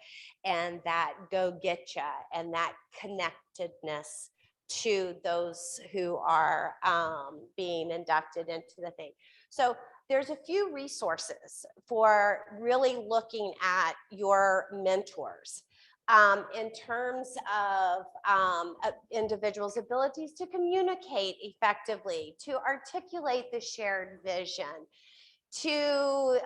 Speaker 2: and that go get ya and that connectedness to those who are being inducted into the thing. So there's a few resources for really looking at your mentors. In terms of individuals' abilities to communicate effectively, to articulate the shared vision, to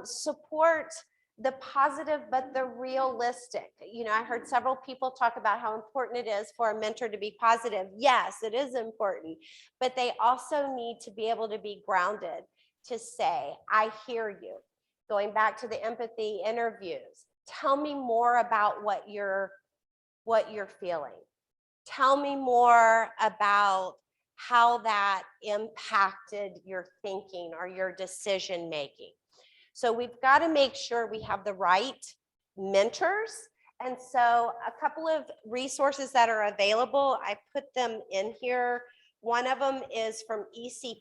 Speaker 2: support the positive but the realistic. You know, I heard several people talk about how important it is for a mentor to be positive. Yes, it is important, but they also need to be able to be grounded to say, I hear you. Going back to the empathy interviews, tell me more about what you're feeling. Tell me more about how that impacted your thinking or your decision making. So we've got to make sure we have the right mentors. And so a couple of resources that are available, I put them in here. One of them is from Eci.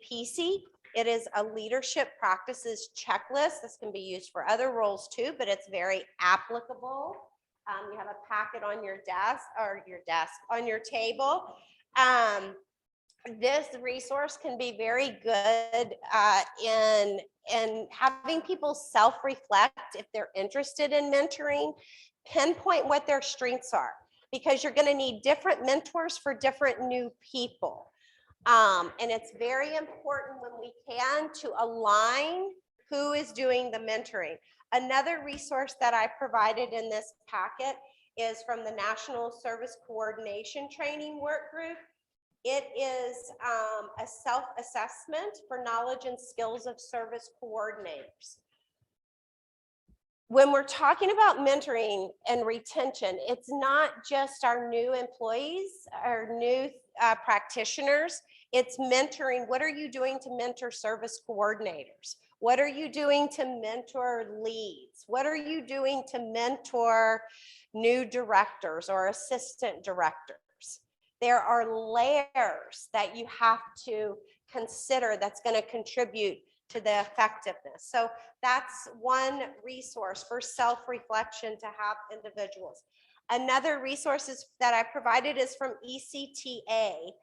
Speaker 2: It is a leadership practices checklist. This can be used for other roles too, but it's very applicable You have a packet on your desk on your table. This resource can be very good in having people self-reflect if they're interested in mentoring, pinpoint what their strengths are, because you're going to need different mentors for different new people. And it's very important when we can to align who is doing the mentoring. Another resource that I provided in this packet is from the National Service Coordination Training Work Group. It is a self-assessment for knowledge and skills of service coordinators. When we're talking about mentoring and retention, it's not just our new employees, our new practitioners. It's mentoring. What are you doing to mentor service coordinators? What are you doing to mentor leads? What are you doing to mentor new directors or assistant directors? There are layers that you have to consider that's going to contribute to the effectiveness. So that's one resource for self-reflection to have individuals. Another resources that I provided is from ECTA,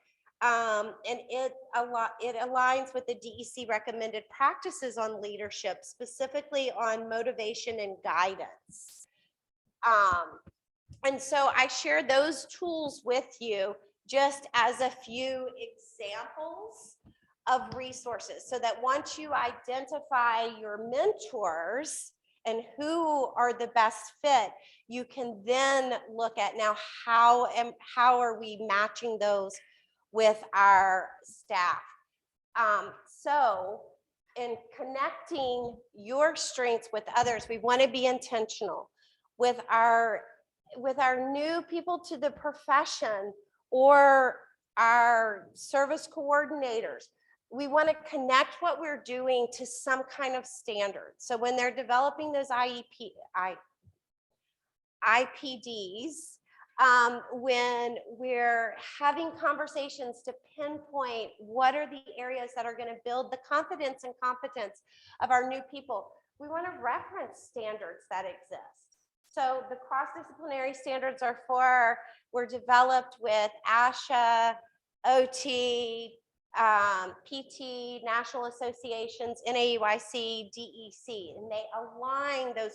Speaker 2: and it aligns with the DEC recommended practices on leadership, specifically on motivation and guidance. And so I share those tools with you just as a few examples of resources, so that once you identify your mentors and who are the best fit, you can then look at now how are we matching those with our staff. So in connecting your strengths with others, we want to be intentional with our new people to the profession or our service coordinators. We want to connect what we're doing to some kind of standard. So when they're developing those IPDs, when we're having conversations to pinpoint what are the areas that are going to build the confidence and competence of our new people, we want to reference standards that exist. So the cross-disciplinary standards were developed with ASHA, OT, PT, national associations, NAUIC, DEC, and they align those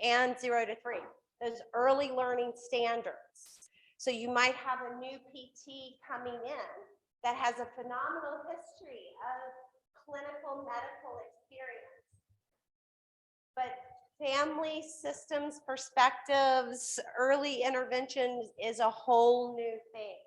Speaker 2: and 0 to 3, those early learning standards. So you might have a new PT coming in that has a phenomenal history of clinical medical experience, but family systems, perspectives, early intervention is a whole new thing.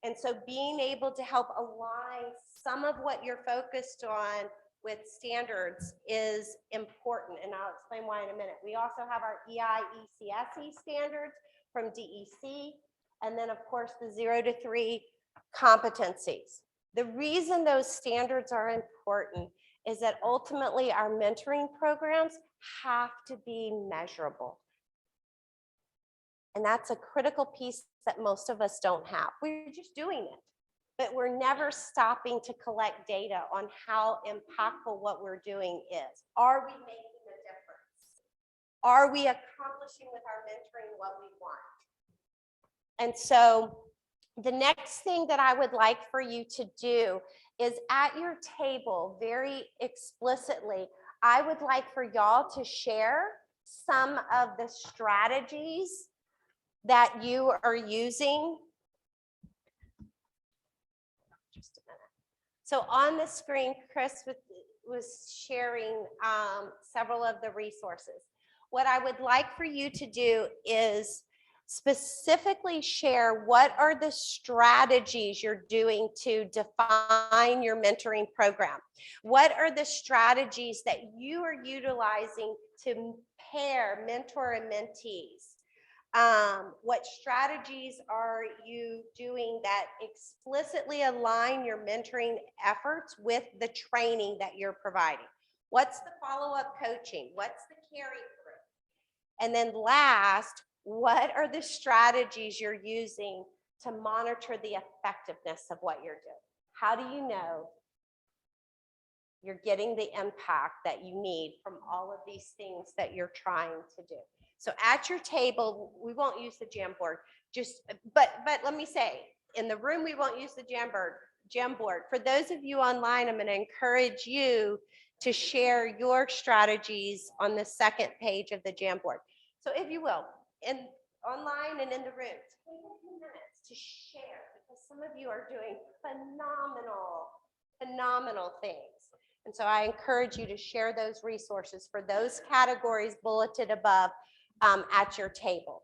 Speaker 2: And so being able to help align some of what you're focused on with standards is important. And I'll explain why in a minute. We also have our EIECSE standards from DEC. And then of course the 0 to 3 competencies. The reason those standards are important is that ultimately our mentoring programs have to be measurable. And that's a critical piece that most of us don't have. We're just doing it, but we're never stopping to collect data on how impactful what we're doing is. Are we making a difference? Are we accomplishing with our mentoring what we want? And so the next thing that I would like for you to do is at your table, very explicitly, I would like for y'all to share some of the strategies that you are using. Just a minute. So on the screen, Chris was sharing several of the resources. What I would like for you to do is specifically share what are the strategies you're doing to define your mentoring program. What are the strategies that you are utilizing to pair mentor and mentees? What strategies are you doing that explicitly align your mentoring efforts with the training that you're providing? What's the follow-up coaching? What's the carry through? And then last, what are the strategies you're using to monitor the effectiveness of what you're doing? How do you know you're getting the impact that you need from all of these things that you're trying to do? So at your table, we won't use the Jamboard, but let me say, in the room, we won't use the Jamboard. For those of you online, I'm going to encourage you to share your strategies on the second page of the Jamboard. So if you will, online and in the room, take a few minutes to share, because some of you are doing phenomenal things. And so I encourage you to share those resources for those categories bulleted above at your table.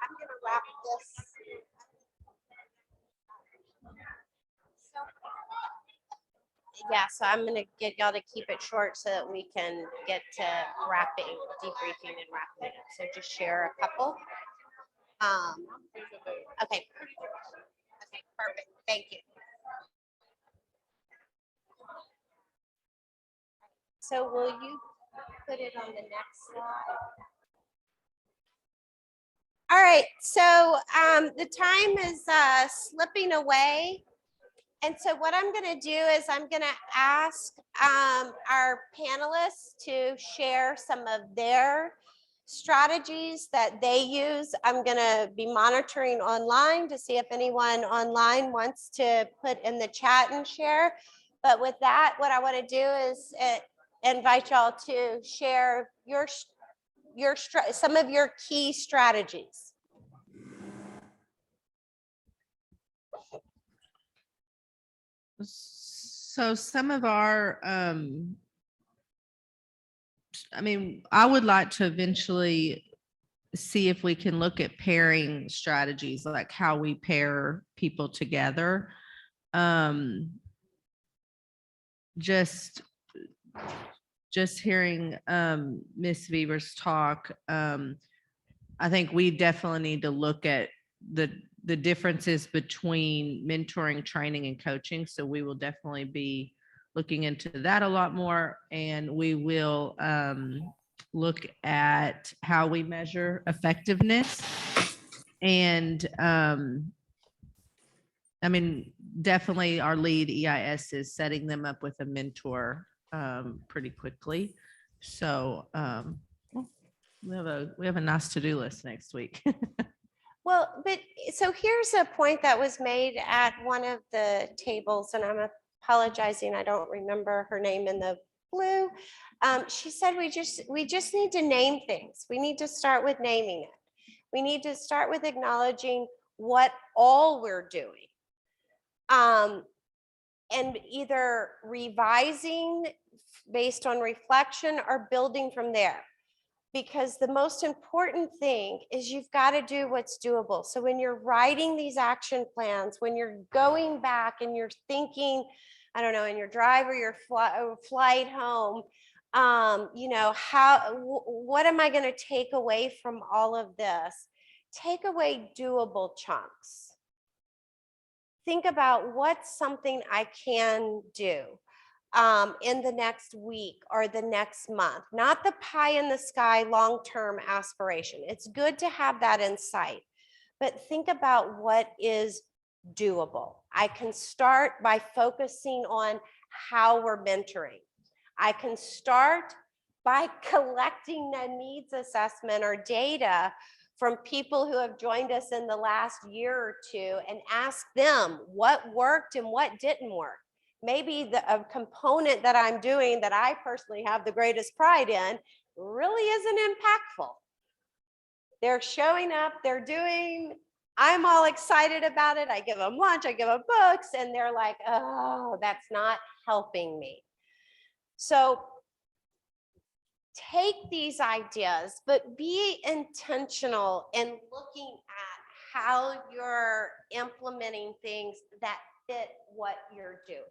Speaker 2: I'm gonna wrap this. Yeah, so I'm gonna get y'all to keep it short so that we can get to wrapping, debriefing and wrapping it up. So just share a couple. Okay. Okay, perfect. Thank you. So will you put it on the next slide? All right, so the time is slipping away. And so what I'm going to do is I'm going to ask our panelists to share some of their strategies that they use. I'm going to be monitoring online to see if anyone online wants to put in the chat and share. But with that, what I want to do is invite y'all to share some of your key strategies.
Speaker 6: So some of our, I mean, I would like to eventually see if we can look at pairing strategies, like how we pair people together. Just hearing Miss Weaver's talk, I think we definitely need to look at the differences between mentoring, training, and coaching. So we will definitely be looking into that a lot more, and we will look at how we measure effectiveness. And I mean, definitely our lead EIS is setting them up with a mentor pretty quickly. So we have a nice to-do list next week.
Speaker 2: Well, but so here's a point that was made at one of the tables, and I'm apologizing, I don't remember her name in the blue. She said we just need to name things. We need to start with naming it. We need to start with acknowledging what all we're doing. And either revising based on reflection or building from there. Because the most important thing is you've got to do what's doable. So when you're writing these action plans, when you're going back and you're thinking, I don't know, in your drive or your flight home, you know, what am I going to take away from all of this? Take away doable chunks. Think about what's something I can do in the next week or the next month, not the pie in the sky long-term aspiration. It's good to have that in sight, but think about what is doable. I can start by focusing on how we're mentoring. I can start by collecting a needs assessment or data from people who have joined us in the last year or two and ask them what worked and what didn't work. Maybe a component that I'm doing that I personally have the greatest pride in really isn't impactful. They're showing up, they're doing, I'm all excited about it. I give them lunch, I give them books, and they're like, oh, that's not helping me. So take these ideas, but be intentional in looking at how you're implementing things that fit what you're doing.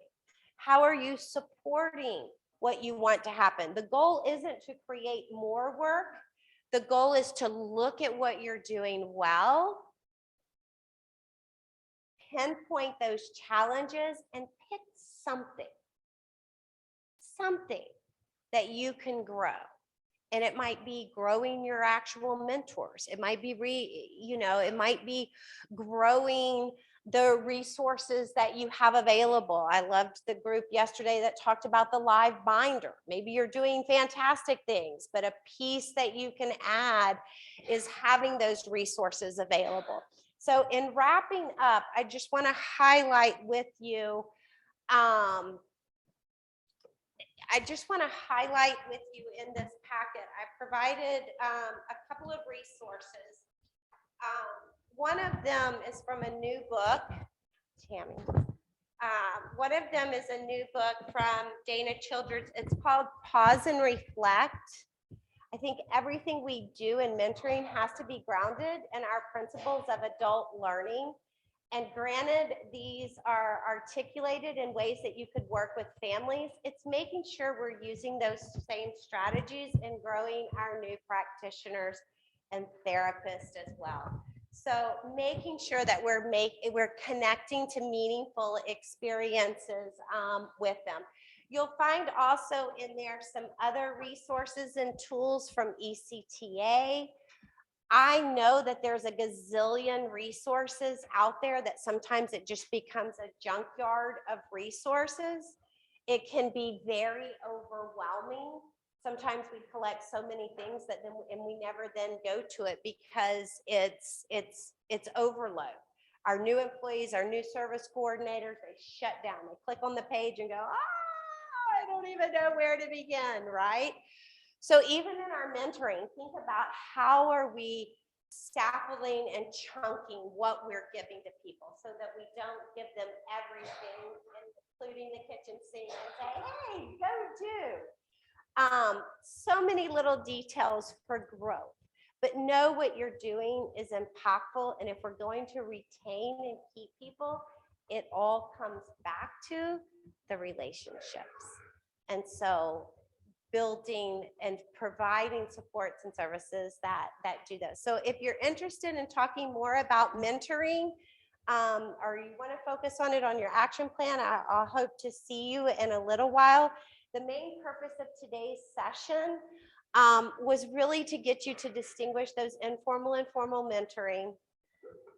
Speaker 2: How are you supporting what you want to happen? The goal isn't to create more work. The goal is to look at what you're doing well, pinpoint those challenges, and pick something that you can grow. And it might be growing your actual mentors. It might be it might be growing the resources that you have available. I loved the group yesterday that talked about the live binder. Maybe you're doing fantastic things, but a piece that you can add is having those resources available. So in wrapping up, I just want to highlight with you in this packet, I provided a couple of resources. One of them is from a new book, Tammy. One of them is a new book from Dana Childers. It's called Pause and Reflect. I think everything we do in mentoring has to be grounded in our principles of adult learning. And granted, these are articulated in ways that you could work with families. It's making sure we're using those same strategies and growing our new practitioners and therapists as well. So making sure that we're connecting to meaningful experiences with them. You'll find also in there some other resources and tools from ECTA. I know that there's a gazillion resources out there that sometimes it just becomes a junkyard of resources. It can be very overwhelming. Sometimes we collect so many things that then, and we never then go to it because it's overload. Our new employees, our new service coordinators, they shut down. They click on the page and go, I don't even know where to begin, right? So even in our mentoring, think about how are we scaffolding and chunking what we're giving to people so that we don't give them everything, including the kitchen sink, and say, hey, go do. So many little details for growth, but know what you're doing is impactful. And if we're going to retain and keep people, it all comes back to the relationships. And so building and providing supports and services that do those. So if you're interested in talking more about mentoring, or you want to focus on it on your action plan, I'll hope to see you in a little while. The main purpose of today's session was really to get you to distinguish those informal and formal mentoring,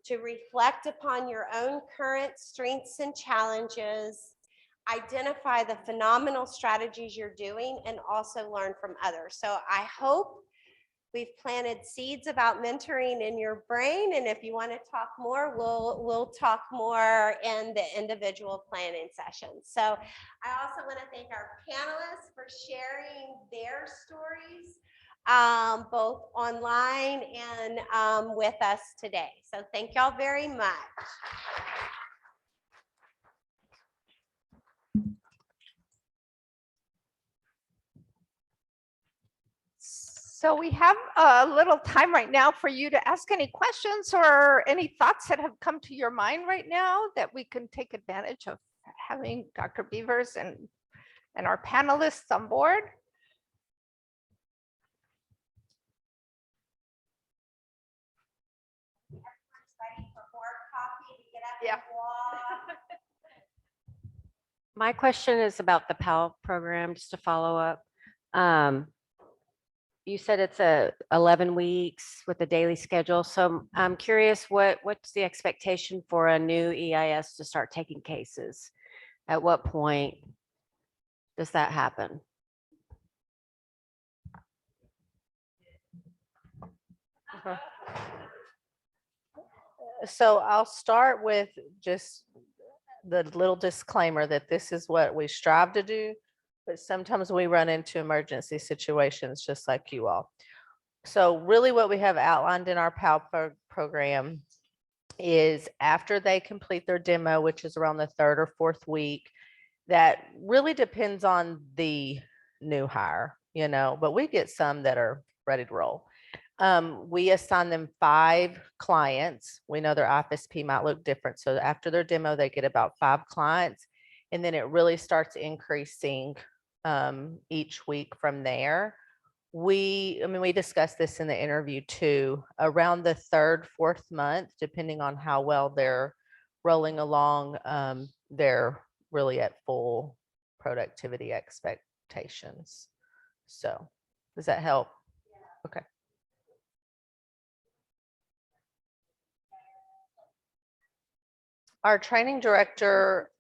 Speaker 2: to reflect upon your own current strengths and challenges, identify the phenomenal strategies you're doing, and also learn from others. So I hope we've planted seeds about mentoring in your brain. And if you want to talk more, we'll talk more in the individual planning sessions. So I also want to thank our panelists for sharing their stories, both online and with us today. So thank y'all very much.
Speaker 8: So we have a little time right now for you to ask any questions or any thoughts that have come to your mind right now that we can take advantage of having Dr. Beavers and our panelists on board. Yeah.
Speaker 12: My question is about the PAL program, just to follow up. You said it's 11 weeks with a daily schedule. So I'm curious, what's the expectation for a new EIS to start taking cases? At what point does that happen?
Speaker 15: So I'll start with just the little disclaimer that this is what we strive to do, but sometimes we run into emergency situations just like you all. So really what we have outlined in our PAL program is after they complete their demo, which is around the 3rd or 4th week, that really depends on the new hire, but we get some that are ready to roll. We assign them 5 clients. We know their IFSP might look different. So after their demo, they get about 5 clients, and then it really starts increasing each week from there. We discussed this in the interview too, around the 3rd, 4th month, depending on how well they're rolling along, they're really at full productivity expectations. So does that help? Okay. Our training director,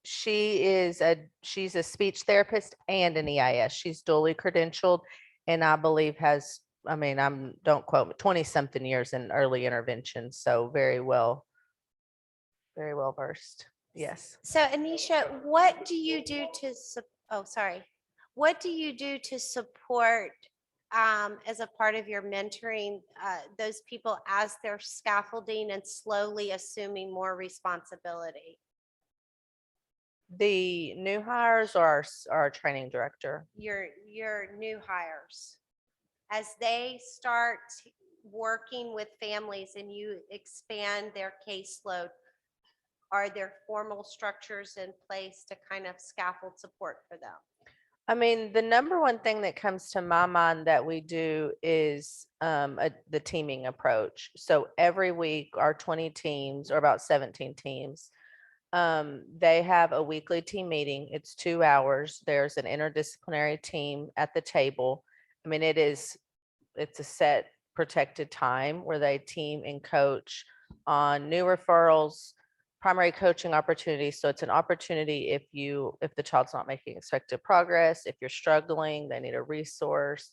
Speaker 15: she's a speech therapist and an EIS. She's dually credentialed, and I believe has, don't quote me, 20-something years in early intervention. So very well versed. Yes.
Speaker 2: So Anisha, what do you do to, what do you do to support as a part of your mentoring those people as they're scaffolding and slowly assuming more responsibility?
Speaker 15: The new hires or our training director?
Speaker 2: Your new hires. as they start working with families and you expand their caseload, are there formal structures in place to kind of scaffold support for them?
Speaker 15: I mean, the number one thing that comes to my mind that we do is the teaming approach. So every week, our 20 teams, or about 17 teams, they have a weekly team meeting. It's 2 hours. There's an interdisciplinary team at the table. I mean, it's a set protected time where they team and coach on new referrals, primary coaching opportunities. So it's an opportunity if the child's not making expected progress, if you're struggling, they need a resource.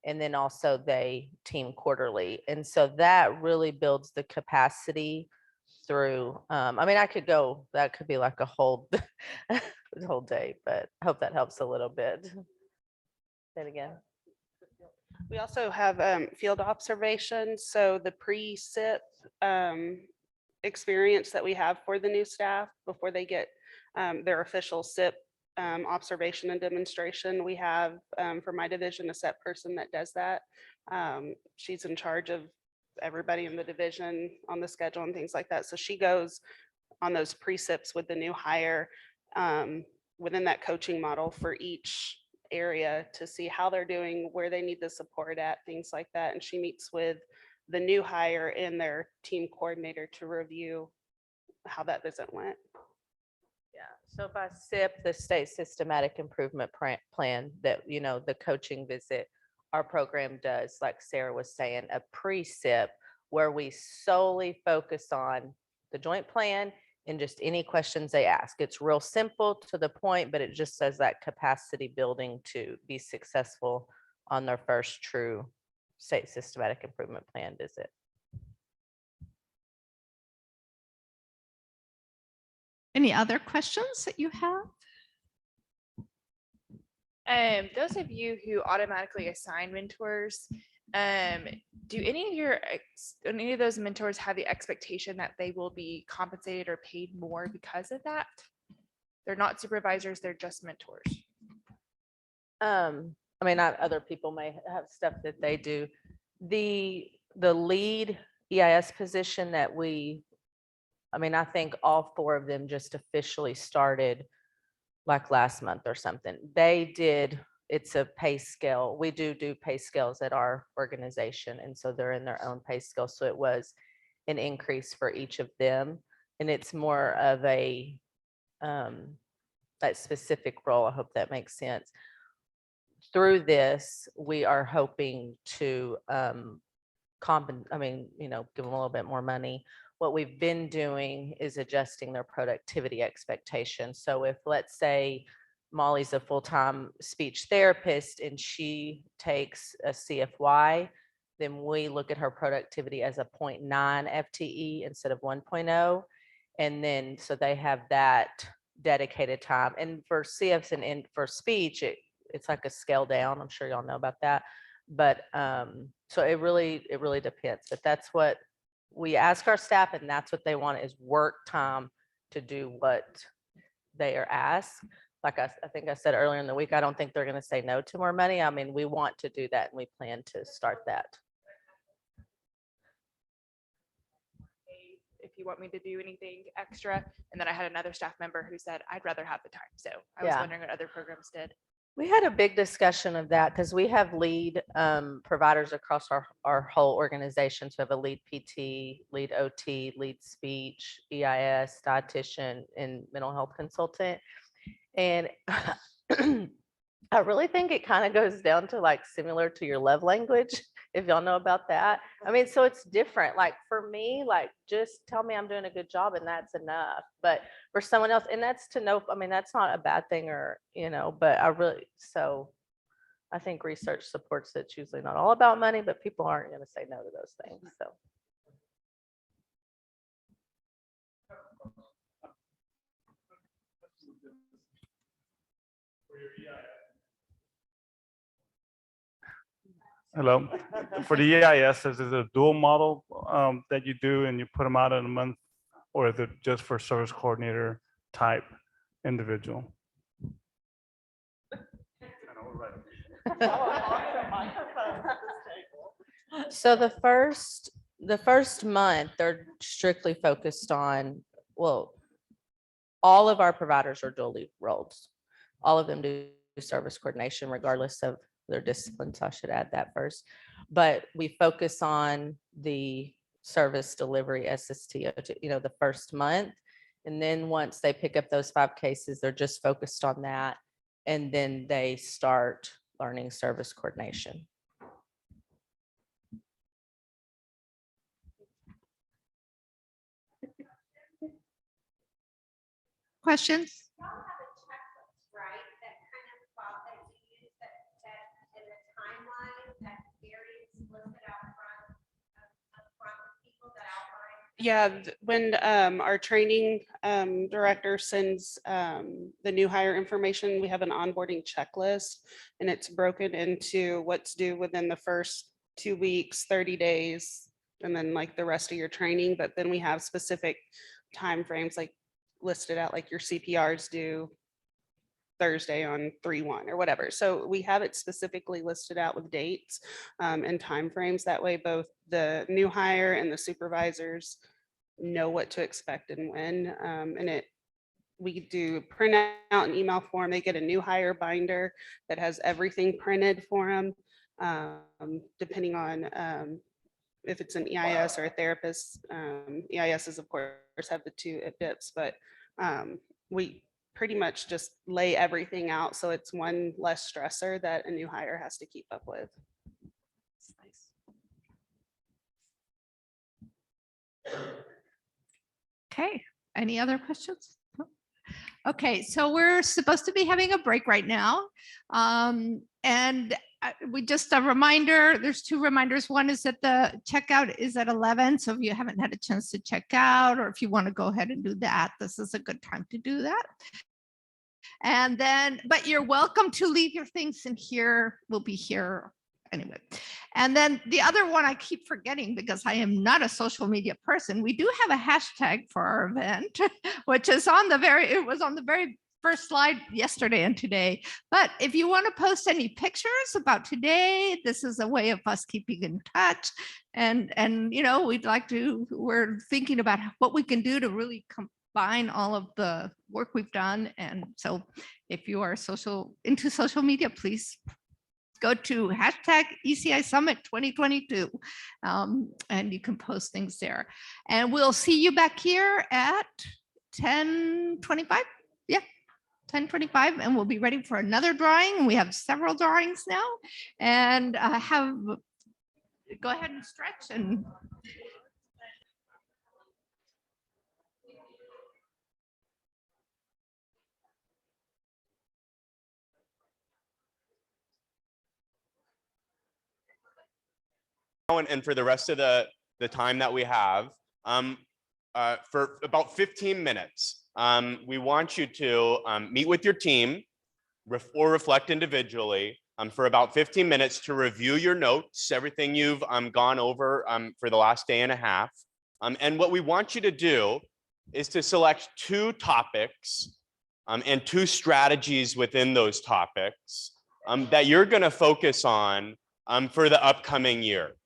Speaker 15: And then also they team quarterly. And so that really builds the capacity through, I mean, that could be like a whole, the whole day, but I hope that helps a little bit. Say it again.
Speaker 4: We also have field observations. So the pre-SIP experience that we have for the new staff before they get their official SIP observation and demonstration. We have for my division a set person that does that. She's in charge of everybody in the division on the schedule and things like that. So she goes on those pre-SIPs with the new hire within that coaching model for each area to see how they're doing, where they need the support at, things like that. And she meets with the new hire and their team coordinator to review how that visit went.
Speaker 15: Yeah, so by SIP, the state systematic improvement plan that, the coaching visit, our program does, like Sarah was saying, a pre-SIP where we solely focus on the joint plan and just any questions they ask. It's real simple to the point, but it just says that capacity building to be successful on their first true state systematic improvement plan visit.
Speaker 3: Any other questions that you have?
Speaker 13: Those of you who automatically assign mentors, do any of those mentors have the expectation that they will be compensated or paid more because of that? They're not supervisors, they're just mentors.
Speaker 15: I mean, other people may have stuff that they do. The lead EIS position that I think all 4 of them just officially started like last month or something. It's a pay scale. We do pay scales at our organization. And so they're in their own pay scale. So it was an increase for each of them. And it's more of a that specific role. I hope that makes sense. Through this, we are hoping to give them a little bit more money. What we've been doing is adjusting their productivity expectations. So if, let's say, Molly's a full-time speech therapist and she takes a CFY, then we look at her productivity as a 0.9 FTE instead of 1.0. And then, so they have that dedicated time. And for CFs and for speech, it's like a scale down. I'm sure y'all know about that. But so it really depends. But that's what we ask our staff, and that's what they want, is work time to do what they are asked. Like I think I said earlier in the week, I don't think they're going to say no to more money. I mean, we want to do that and we plan to start that.
Speaker 13: If you want me to do anything extra. And then I had another staff member who said, I'd rather have the time. So I was wondering what other programs did.
Speaker 15: We had a big discussion of that because we have lead providers across our whole organization. So we have a lead PT, lead OT, lead speech, EIS, dietitian, and mental health consultant. And I really think it kind of goes down to like similar to your love language, if y'all know about that. I mean, so it's different. Like for me, like just tell me I'm doing a good job and that's enough. But for someone else, and that's to know, I mean, that's not a bad thing or, but so I think research supports that it's usually not all about money, but people aren't going to say no to those things. So.
Speaker 14: Hello. For the EIS, is it a dual model that you do and you put them out in a month, or is it just for service coordinator type individual?
Speaker 6: So the first month, they're strictly focused on, well, all of our providers are dually rolled. All of them do service coordination regardless of their disciplines. I should add that first. But we focus on the service delivery SSTO, the first month. And then once they pick up those 5 cases, they're just focused on that. And then they start learning service coordination.
Speaker 3: Questions?
Speaker 4: Yeah, when our training director sends the new hire information, we have an onboarding checklist, and it's broken into what's due within the first 2 weeks, 30 days, and then like the rest of your training. But then we have specific timeframes like listed out, like your CPRs due Thursday on 3/1 or whatever. So we have it specifically listed out with dates and timeframes. That way, both the new hire and the supervisors know what to expect and when. And we do print out an email form. They get a new hire binder that has everything printed for them, depending on if it's an EIS or a therapist. EISs, of course, have the 2 IPs, but we pretty much just lay everything out. So it's one less stressor that a new hire has to keep up with.
Speaker 3: Okay, any other questions? No? Okay, so we're supposed to be having a break right now. And we just a reminder, there's 2 reminders. One is that the checkout is at 11. So if you haven't had a chance to check out, or if you want to go ahead and do that, this is a good time to do that. And then, but you're welcome to leave your things in here. We'll be here anyway. And then the other one I keep forgetting because I am not a social media person. We do have a hashtag for our event, which is it was on the very first slide yesterday and today. But if you want to post any pictures about today, this is a way of us keeping in touch. And we're thinking about what we can do to really combine all of the work we've done. And so if you are into social media, please go to hashtag ECI Summit 2022, and you can post things there. And we'll see you back here at 10:25. Yeah, 10:25, and we'll be ready for another drawing. We have several drawings now, and go ahead and stretch and.
Speaker 16: And for the rest of the time that we have, for about 15 minutes, we want you to meet with your team or reflect individually for about 15 minutes to review your notes, everything you've gone over for the last day and a half. And what we want you to do is to select 2 topics and 2 strategies within those topics that you're going to focus on for the upcoming year.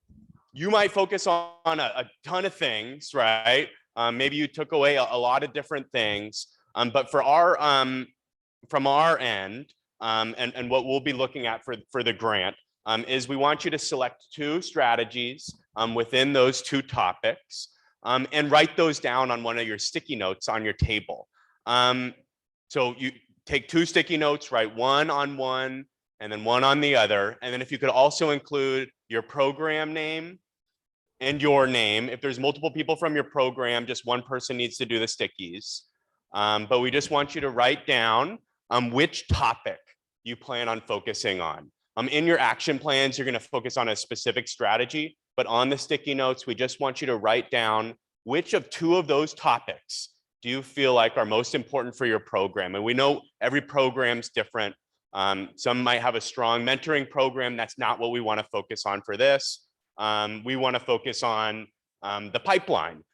Speaker 16: You might focus on a ton of things, right? Maybe you took away a lot of different things, but for from our end, and what we'll be looking at for the grant is we want you to select 2 strategies within those 2 topics and write those down on one of your sticky notes on your table. So you take 2 sticky notes, write one on one and then one on the other. And then if you could also include your program name and your name. If there's multiple people from your program, just one person needs to do the stickies. But we just want you to write down which topic you plan on focusing on. In your action plans, you're going to focus on a specific strategy, but on the sticky notes, we just want you to write down which of 2 of those topics do you feel like are most important for your program. And we know every program's different. Some might have a strong mentoring program. That's not what we want to focus on for this. We want to focus on the pipeline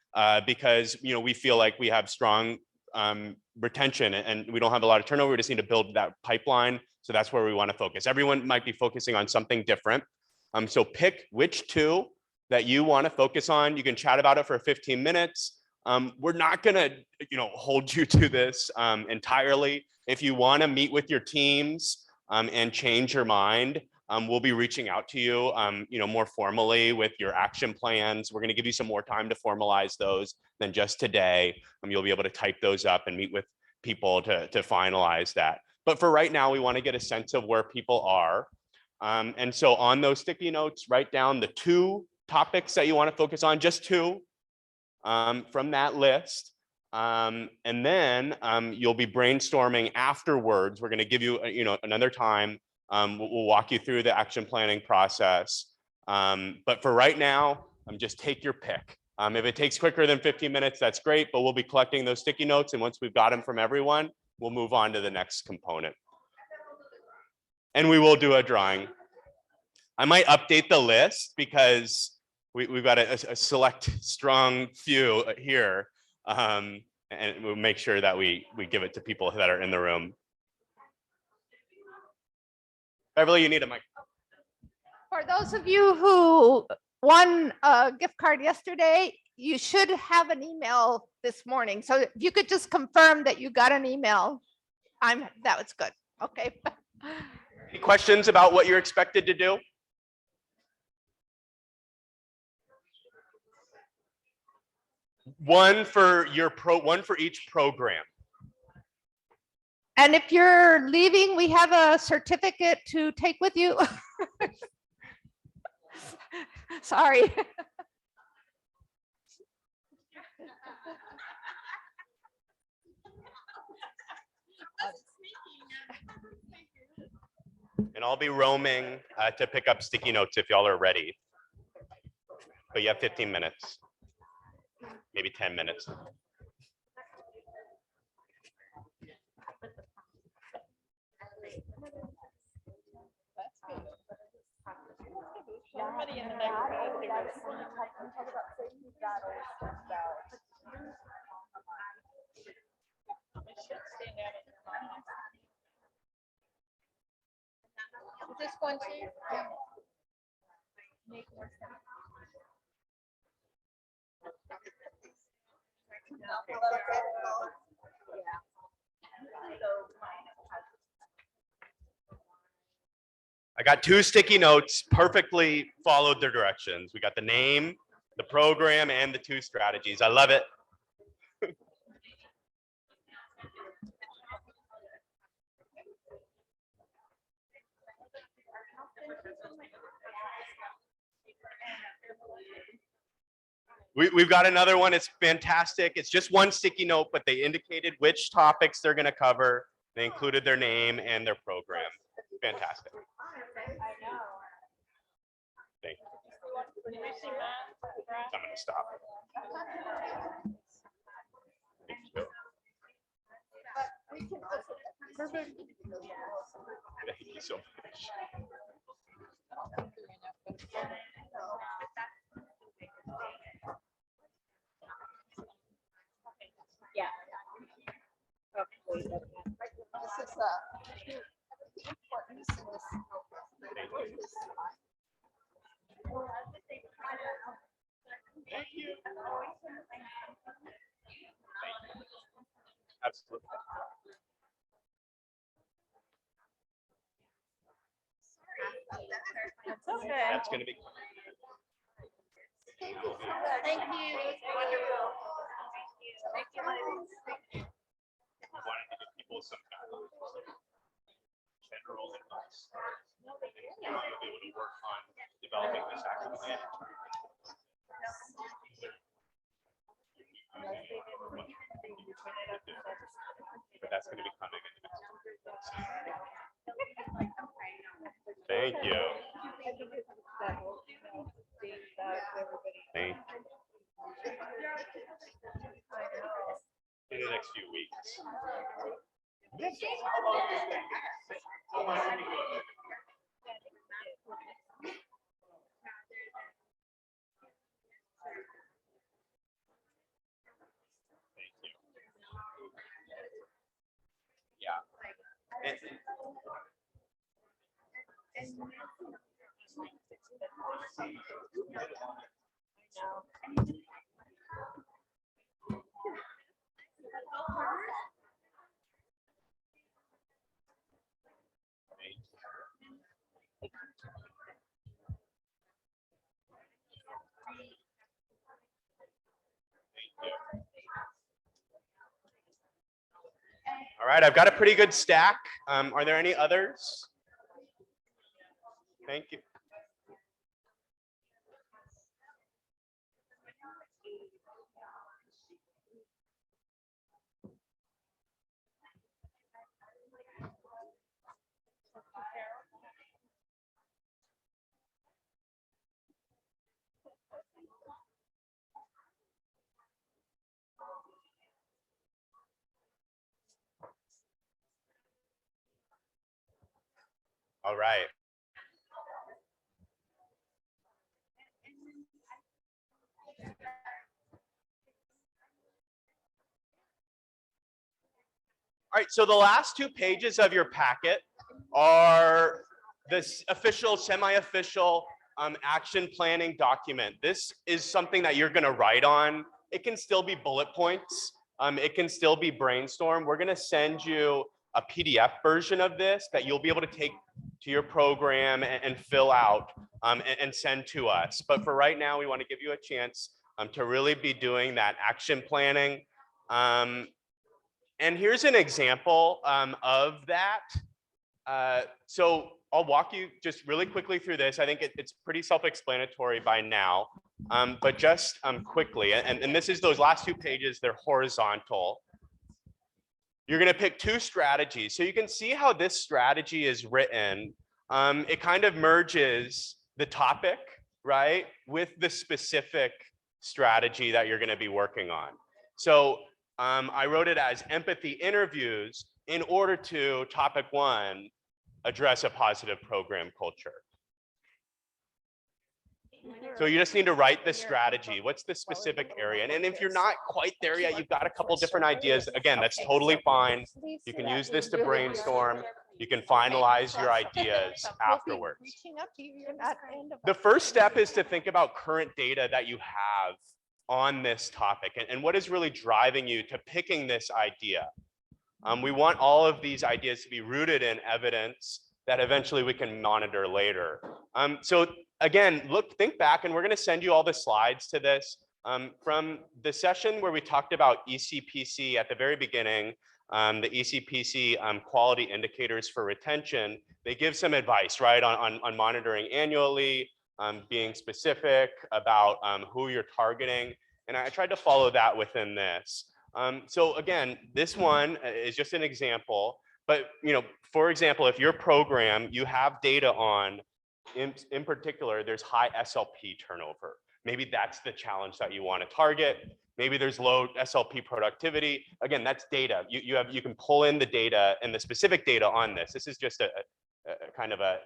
Speaker 16: because we feel like we have strong retention and we don't have a lot of turnover. We just need to build that pipeline. So that's where we want to focus. Everyone might be focusing on something different. So pick which two that you want to focus on. You can chat about it for 15 minutes. We're not going to, hold you to this entirely. If you want to meet with your teams and change your mind, we'll be reaching out to you, more formally with your action plans. We're going to give you some more time to formalize those than just today. You'll be able to type those up and meet with people to finalize that. But for right now, we want to get a sense of where people are. And so on those sticky notes, write down the 2 topics that you want to focus on, just 2 from that list. And then you'll be brainstorming afterwards. We're going to give you, another time. We'll walk you through the action planning process. But for right now, just take your pick. If it takes quicker than 15 minutes, that's great, but we'll be collecting those sticky notes. And once we've got them from everyone, we'll move on to the next component. And we will do a drawing. I might update the list because we've got a select strong few here. And we'll make sure that we give it to people that are in the room. Beverly, you need a mic.
Speaker 8: For those of you who won a gift card yesterday, you should have an email this morning. So if you could just confirm that you got an email, that was good. Okay.
Speaker 16: Any questions about what you're expected to do? One for each program.
Speaker 8: And if you're leaving, we have a certificate to take with you. Sorry.
Speaker 16: And I'll be roaming to pick up sticky notes if y'all are ready. But you have 15 minutes, maybe 10 minutes.
Speaker 8: Is this one too? Make more sense.
Speaker 16: I got 2 sticky notes, perfectly followed their directions. We got the name, the program, and the 2 strategies. I love it. We've got another one. It's fantastic. It's just 1 sticky note, but they indicated which topics they're going to cover. They included their name and their program. Fantastic. Thank you. I'm going to stop. Thank you. Perfect. Thank you so much.
Speaker 8: Yeah. This is importance in this.
Speaker 16: Thank you. Absolutely. That's going to be.
Speaker 8: Thank you. Thank you. Wonderful. Thank you.
Speaker 16: I wanted to give people some general advice. You'll be able to work on developing this action plan. But that's going to be coming in the next 2 weeks. Thank you. Thank you. In the next few weeks. Yeah. All right, I've got a pretty good stack. Are there any others? Thank you. All right. All right, so the last 2 pages of your packet are this official, semi-official action planning document. This is something that you're gonna write on. It can still be bullet points. It can still be brainstorm. We're gonna send you a PDF version of this that you'll be able to take to your program and fill out and send to us. But for right now, we wanna give you a chance to really be doing that action planning. And here's an example of that. So I'll walk you just really quickly through this. I think it's pretty self-explanatory by now, but just quickly, and this is those last 2 pages, they're horizontal. You're gonna pick 2 strategies. So you can see how this strategy is written. It kind of merges the topic, right, with the specific strategy that you're gonna be working on. So I wrote it as empathy interviews in order to, topic 1, address a positive program culture. So you just need to write the strategy. What's the specific area? And if you're not quite there yet, you've got a couple different ideas. Again, that's totally fine. You can use this to brainstorm. You can finalize your ideas afterwards. The first step is to think about current data that you have on this topic and what is really driving you to picking this idea. We want all of these ideas to be rooted in evidence that eventually we can monitor later. So again, think back, and we're going to send you all the slides to this from the session where we talked about ECPC at the very beginning, the ECPC quality indicators for retention. They give some advice, right, on monitoring annually, being specific about who you're targeting. And I tried to follow that within this. So again, this one is just an example, but for example, if your program, you have data on, in particular, there's high SLP turnover. Maybe that's the challenge that you want to target. Maybe there's low SLP productivity. Again, that's data. You can pull in the data and the specific data on this. This is just a kind of a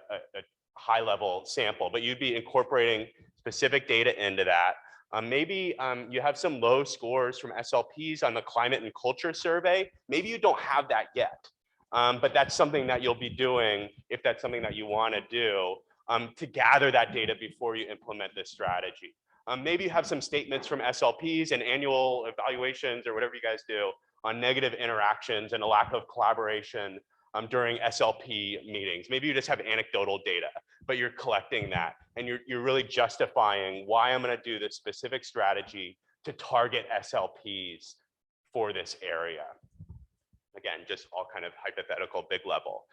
Speaker 16: high level sample, but you'd be incorporating specific data into that. Maybe you have some low scores from SLPs on the climate and culture survey. Maybe you don't have that yet, but that's something that you'll be doing if that's something that you want to do to gather that data before you implement this strategy. Maybe you have some statements from SLPs and annual evaluations or whatever you guys do on negative interactions and a lack of collaboration during SLP meetings. Maybe you just have anecdotal data, but you're collecting that and you're really justifying why I'm going to do this specific strategy to target SLPs for this area. Again, just all kind of hypothetical, big level.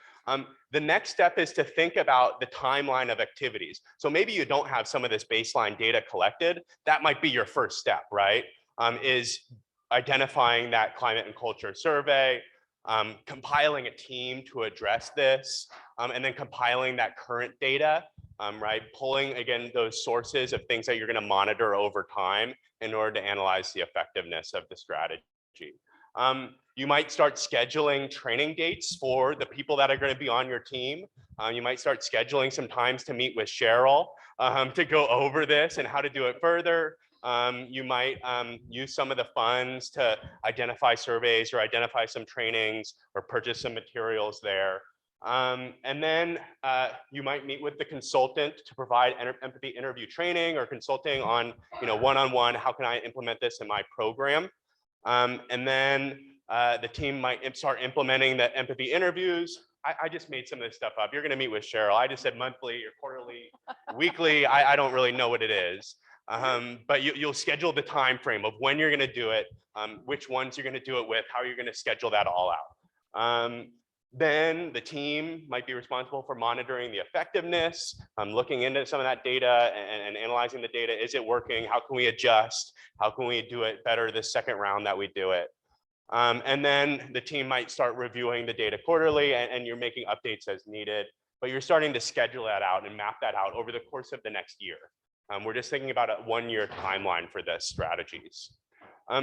Speaker 16: The next step is to think about the timeline of activities. So maybe you don't have some of this baseline data collected. That might be your first step, right? Is identifying that climate and culture survey, compiling a team to address this, and then compiling that current data, right? Pulling, again, those sources of things that you're going to monitor over time in order to analyze the effectiveness of the strategy. You might start scheduling training dates for the people that are going to be on your team. You might start scheduling some times to meet with Cheryl to go over this and how to do it further. You might use some of the funds to identify surveys or identify some trainings or purchase some materials there. And then you might meet with the consultant to provide empathy interview training or consulting on, one-on-one, how can I implement this in my program? And then the team might start implementing the empathy interviews. I just made some of this stuff up. You're gonna meet with Cheryl. I just said monthly or quarterly, weekly. I don't really know what it is. But you'll schedule the time frame of when you're gonna do it, which ones you're gonna do it with, how you're gonna schedule that all out. Then the team might be responsible for monitoring the effectiveness, looking into some of that data and analyzing the data. Is it working? How can we adjust? How can we do it better this second round that we do it? And then the team might start reviewing the data quarterly and you're making updates as needed, but you're starting to schedule that out and map that out over the course of the next year. We're just thinking about a 1-year timeline for this strategies.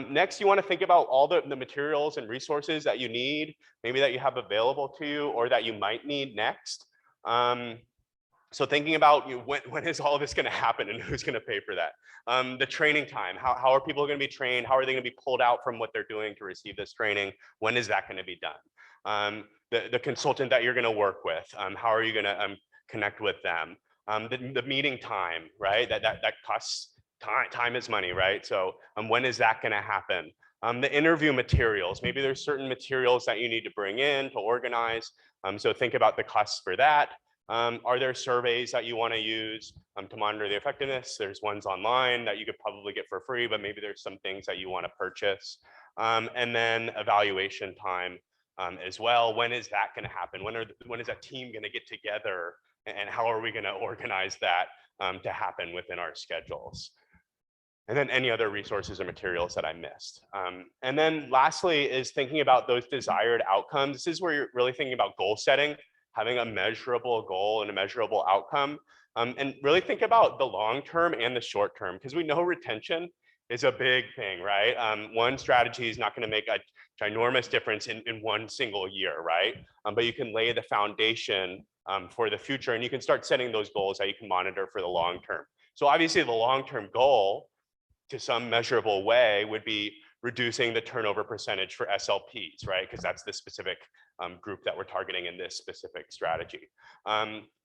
Speaker 16: Next, you want to think about all the materials and resources that you need, maybe that you have available to you or that you might need next. So thinking about when is all this going to happen and who's going to pay for that? The training time, how are people going to be trained? How are they going to be pulled out from what they're doing to receive this training? When is that going to be done? The consultant that you're going to work with, how are you going to connect with them? The meeting time, right? That costs time is money, right? So when is that going to happen? The interview materials, maybe there's certain materials that you need to bring in to organize. So think about the costs for that. Are there surveys that you want to use to monitor the effectiveness? There's ones online that you could probably get for free, but maybe there's some things that you want to purchase. And then evaluation time as well. When is that going to happen? When is that team going to get together? And how are we going to organize that to happen within our schedules? And then any other resources or materials that I missed. And then lastly is thinking about those desired outcomes. This is where you're really thinking about goal setting, having a measurable goal and a measurable outcome. And really think about the long term and the short term, because we know retention is a big thing, right? One strategy is not going to make a ginormous difference in one single year, right? But you can lay the foundation for the future, and you can start setting those goals that you can monitor for the long term. So obviously the long-term goal to some measurable way would be reducing the turnover percentage for SLPs, right? Because that's the specific group that we're targeting in this specific strategy.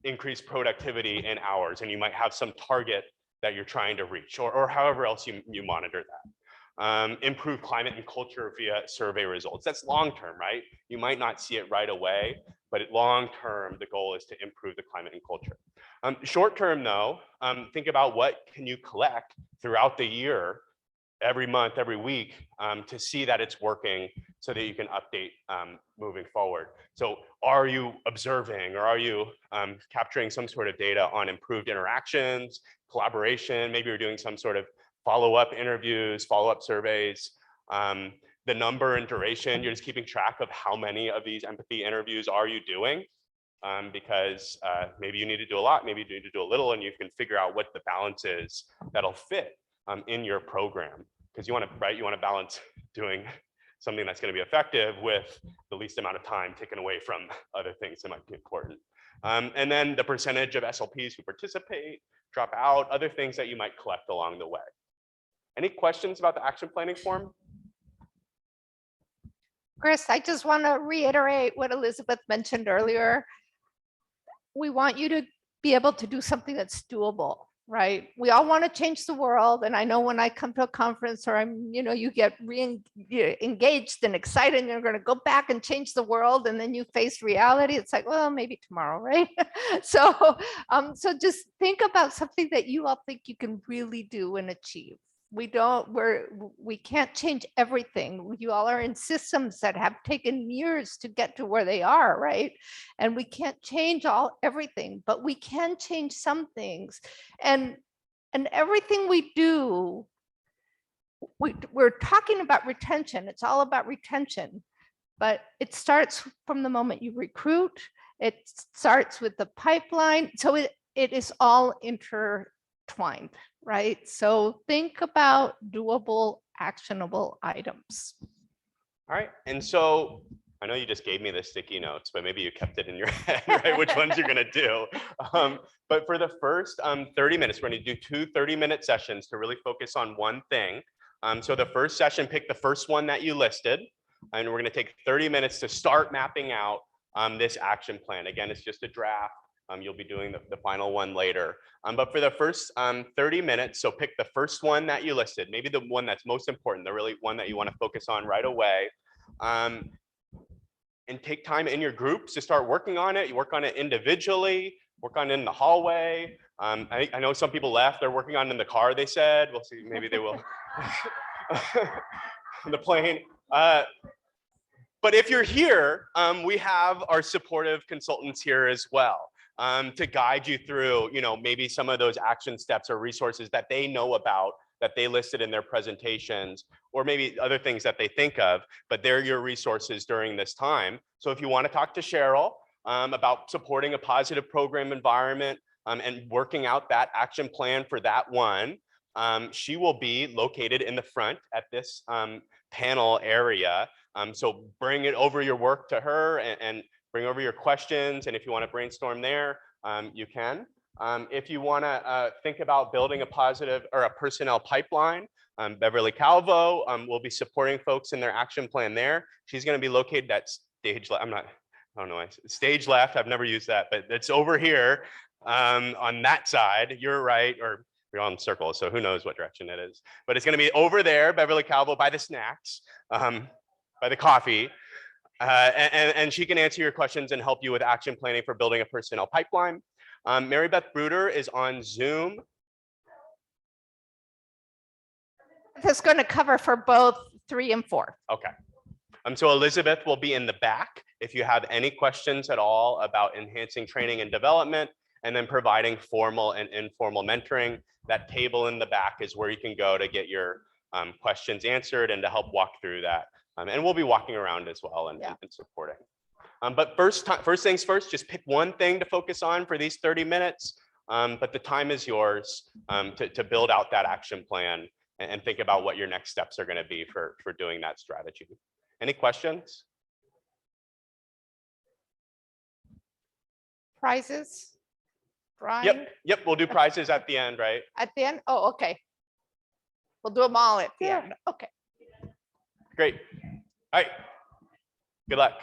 Speaker 16: Increase productivity in hours, and you might have some target that you're trying to reach, or however else you monitor that. Improve climate and culture via survey results. That's long-term, right? You might not see it right away, but long-term, the goal is to improve the climate and culture. Short-term though, think about what can you collect throughout the year, every month, every week, to see that it's working so that you can update moving forward. So are you observing, or are you capturing some sort of data on improved interactions, collaboration? Maybe you're doing some sort of follow-up interviews, follow-up surveys. The number and duration, you're just keeping track of how many of these empathy interviews are you doing, because maybe you need to do a lot, maybe you need to do a little, and you can figure out what the balance is that'll fit in your program. Because you want to balance doing something that's going to be effective with the least amount of time taken away from other things that might be important. And then the percentage of SLPs who participate, drop out, other things that you might collect along the way. Any questions about the action planning form?
Speaker 8: Chris, I just want to reiterate what Elizabeth mentioned earlier. We want you to be able to do something that's doable, right? We all want to change the world. And I know when I come to a conference or you get engaged and excited and you're going to go back and change the world. And then you face reality. It's like, well, maybe tomorrow, right? So just think about something that you all think you can really do and achieve. We can't change everything. You all are in systems that have taken years to get to where they are, right? And we can't change everything, but we can change some things. And everything we do, we're talking about retention. It's all about retention, but it starts from the moment you recruit. It starts with the pipeline. So it is all intertwined. Right? So think about doable, actionable items.
Speaker 16: All right. And so I know you just gave me the sticky notes, but maybe you kept it in your head, right? Which ones you're going to do. But for the first 30 minutes, we're going to do 2 30-minute sessions to really focus on one thing. So the first session, pick the first one that you listed, and we're going to take 30 minutes to start mapping out this action plan. Again, it's just a draft. You'll be doing the final one later. But for the first 30 minutes, so pick the first one that you listed, maybe the one that's most important, the really one that you want to focus on right away. And take time in your groups to start working on it. You work on it individually, work on it in the hallway. I know some people left, they're working on it in the car, they said. We'll see, maybe they will. The plane. But if you're here, we have our supportive consultants here as well to guide you through, maybe some of those action steps or resources that they know about, that they listed in their presentations, or maybe other things that they think of, but they're your resources during this time. So if you want to talk to Cheryl about supporting a positive program environment and working out that action plan for that one, she will be located in the front at this panel area. So bring it over your work to her and bring over your questions. And if you want to brainstorm there, you can. If you want to think about building a positive or a personnel pipeline, Beverly Calvo will be supporting folks in their action plan there. She's going to be located at stage left. I don't know, stage left. I've never used that, but it's over here on that side. You're right, or you're on circles, so who knows what direction it is. But it's going to be over there, Beverly Calvo, by the snacks, by the coffee. And she can answer your questions and help you with action planning for building a personnel pipeline. Mary Beth Bruder is on Zoom.
Speaker 8: That's going to cover for both 3 and 4.
Speaker 16: Okay. So Elizabeth will be in the back if you have any questions at all about enhancing training and development, and then providing formal and informal mentoring. That table in the back is where you can go to get your questions answered and to help walk through that. And we'll be walking around as well and supporting. But first things first, just pick one thing to focus on for these 30 minutes. But the time is yours to build out that action plan and think about what your next steps are going to be for doing that strategy. Any questions?
Speaker 8: Prizes? Brian?
Speaker 16: Yep, we'll do prizes at the end, right?
Speaker 8: At the end? Oh, okay. We'll do them all at the end. Okay.
Speaker 16: Great. All right. Good luck.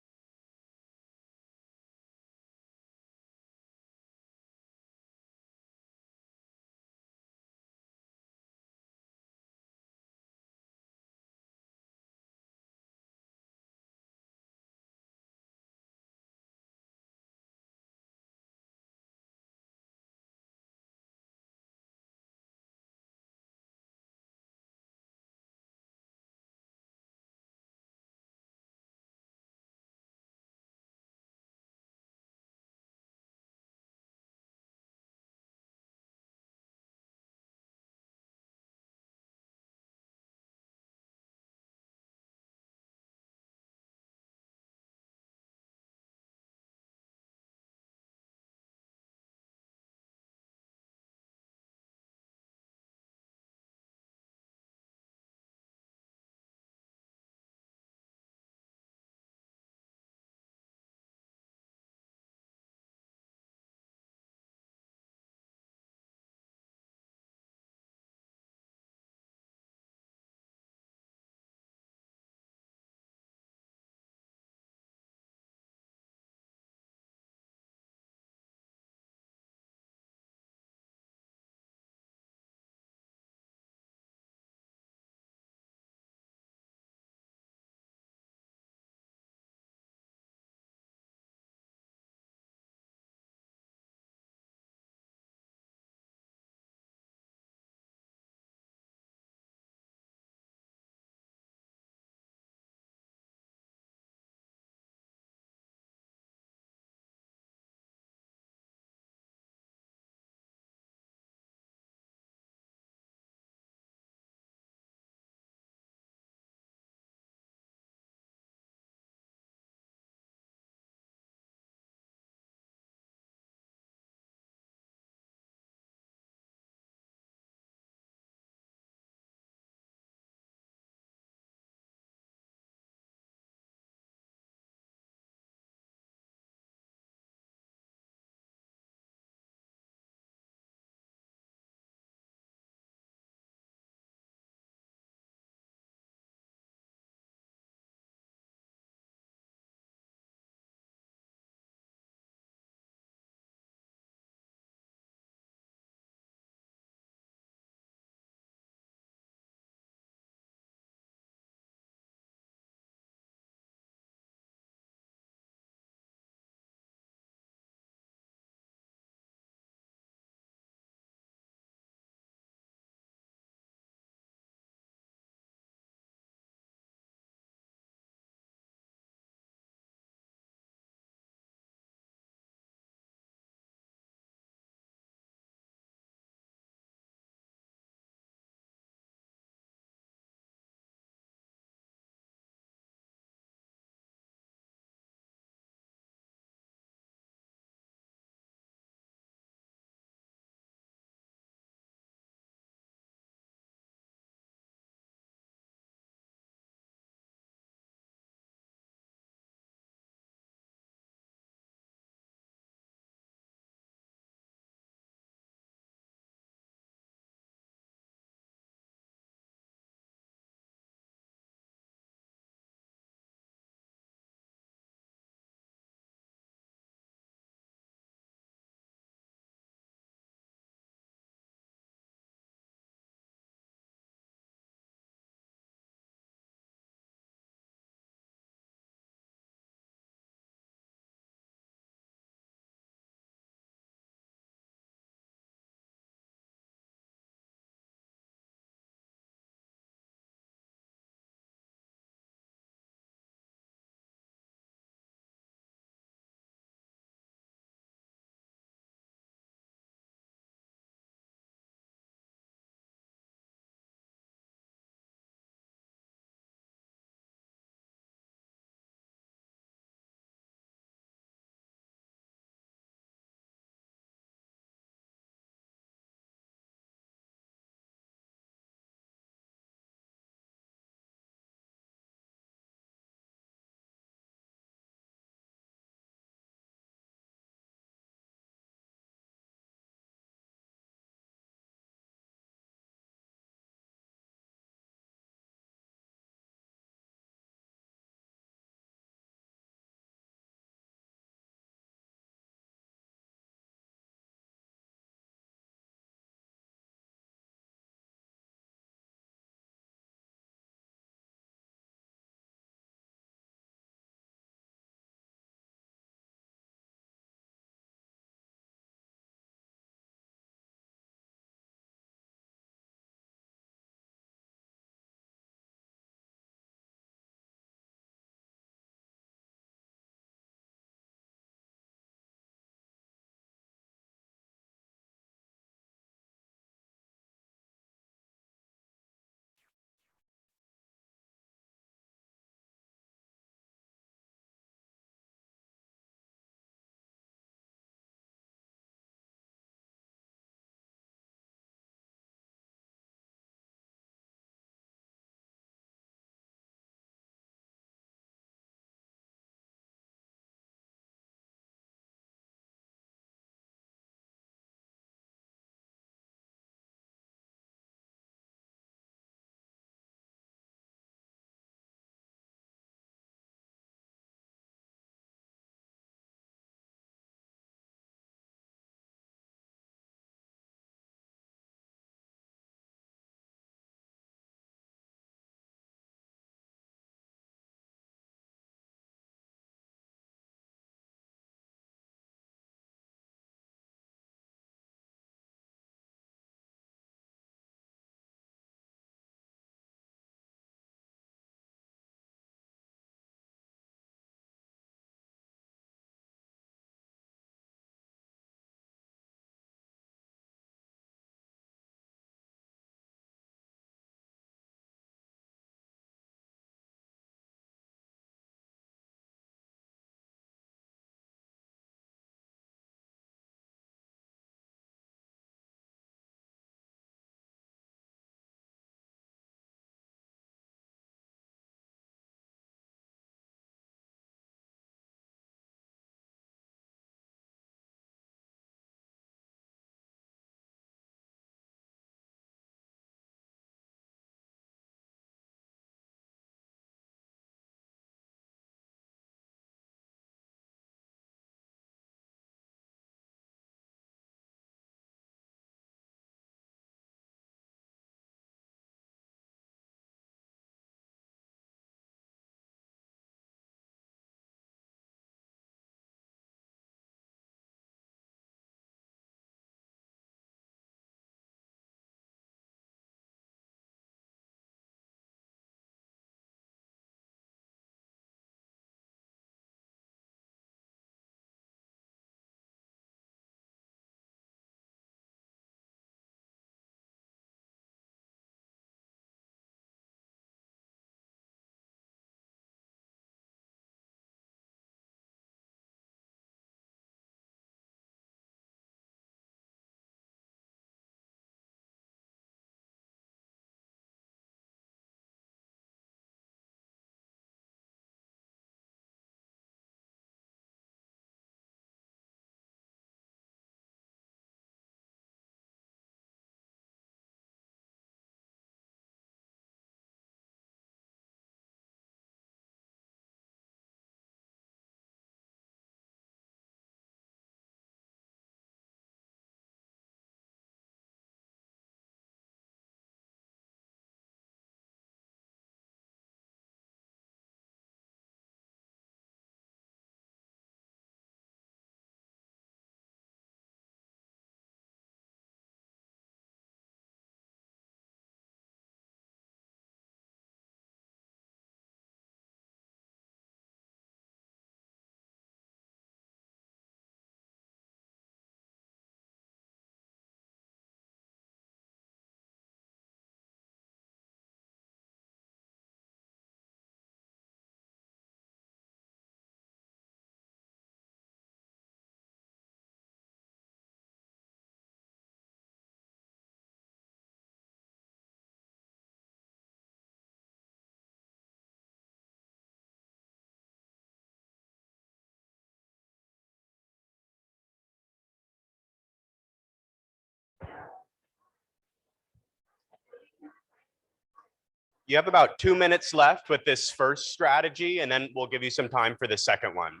Speaker 16: you have about 2 minutes left with this first strategy, and then we'll give you some time for the second one.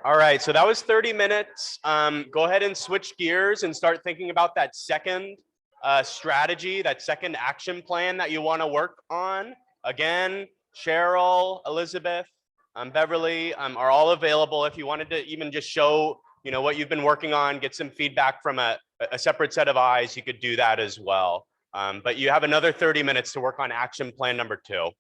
Speaker 16: All right, so that was 30 minutes. Go ahead and switch gears and start thinking about that second strategy, that second action plan that you want to work on. Again, Cheryl, Elizabeth, Beverly are all available. If you wanted to even just show, what you've been working on, get some feedback from a separate set of eyes, you could do that as well. But you have another 30 minutes to work on action plan number 2.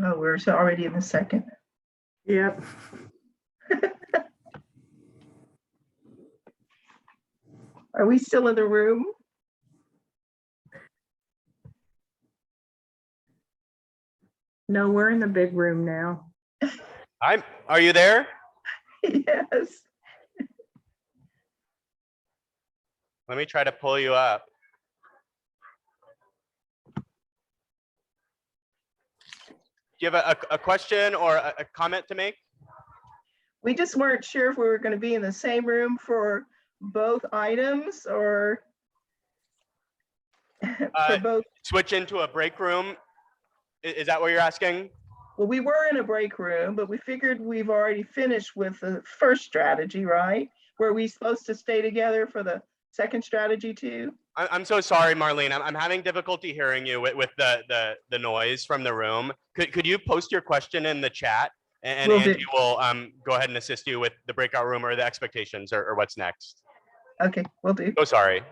Speaker 17: Oh, we're already in the second.
Speaker 18: Yep.
Speaker 17: Are we still in the room? No, we're in the big room now.
Speaker 16: Are you there?
Speaker 17: Yes.
Speaker 16: Let me try to pull you up. Do you have a question or a comment to make?
Speaker 17: We just weren't sure if we were going to be in the same room for both items or for both.
Speaker 16: Switch into a break room. Is that what you're asking?
Speaker 17: Well, we were in a break room, but we figured we've already finished with the first strategy, right? Were we supposed to stay together for the second strategy too?
Speaker 16: I'm so sorry, Marlene. I'm having difficulty hearing you with the noise from the room. Could you post your question in the chat? And
Speaker 17: Will do.
Speaker 16: Angie will go ahead and assist you with the breakout room or the expectations or what's next.
Speaker 17: Okay, will do.
Speaker 16: So sorry.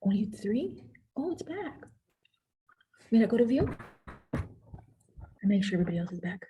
Speaker 18: Only 3? Oh, it's back. May I go to view? And make sure everybody else is back.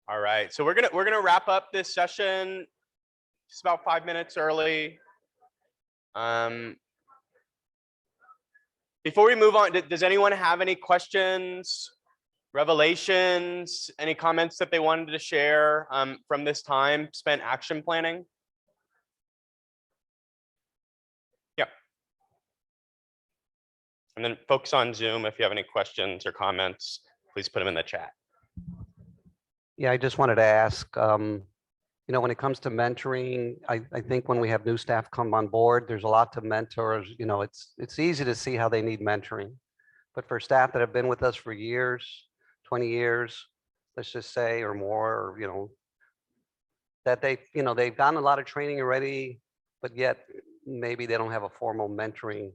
Speaker 16: All right, so we're gonna wrap up this session just about 5 minutes early. Before we move on, does anyone have any questions, revelations, any comments that they wanted to share from this time spent action planning? Yeah. And then folks on Zoom, if you have any questions or comments, please put them in the chat.
Speaker 19: Yeah, I just wanted to ask, you know, when it comes to mentoring, I think when we have new staff come on board, there's a lot to mentors. You know, it's easy to see how they need mentoring. But for staff that have been with us for years, 20 years, let's just say, or more, or, you know, that they've gotten a lot of training already, but yet maybe they don't have a formal mentoring.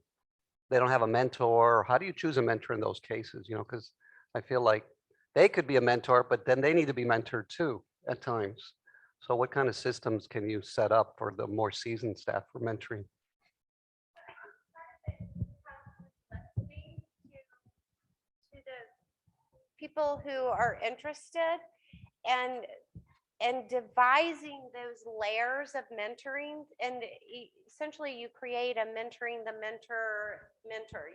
Speaker 19: They don't have a mentor. How do you choose a mentor in those cases? You know, because I feel like they could be a mentor, but then they need to be mentored too at times. So what kind of systems can you set up for the more seasoned staff for mentoring?
Speaker 2: To the people who are interested and devising those layers of mentoring, and essentially you create a mentoring the mentor.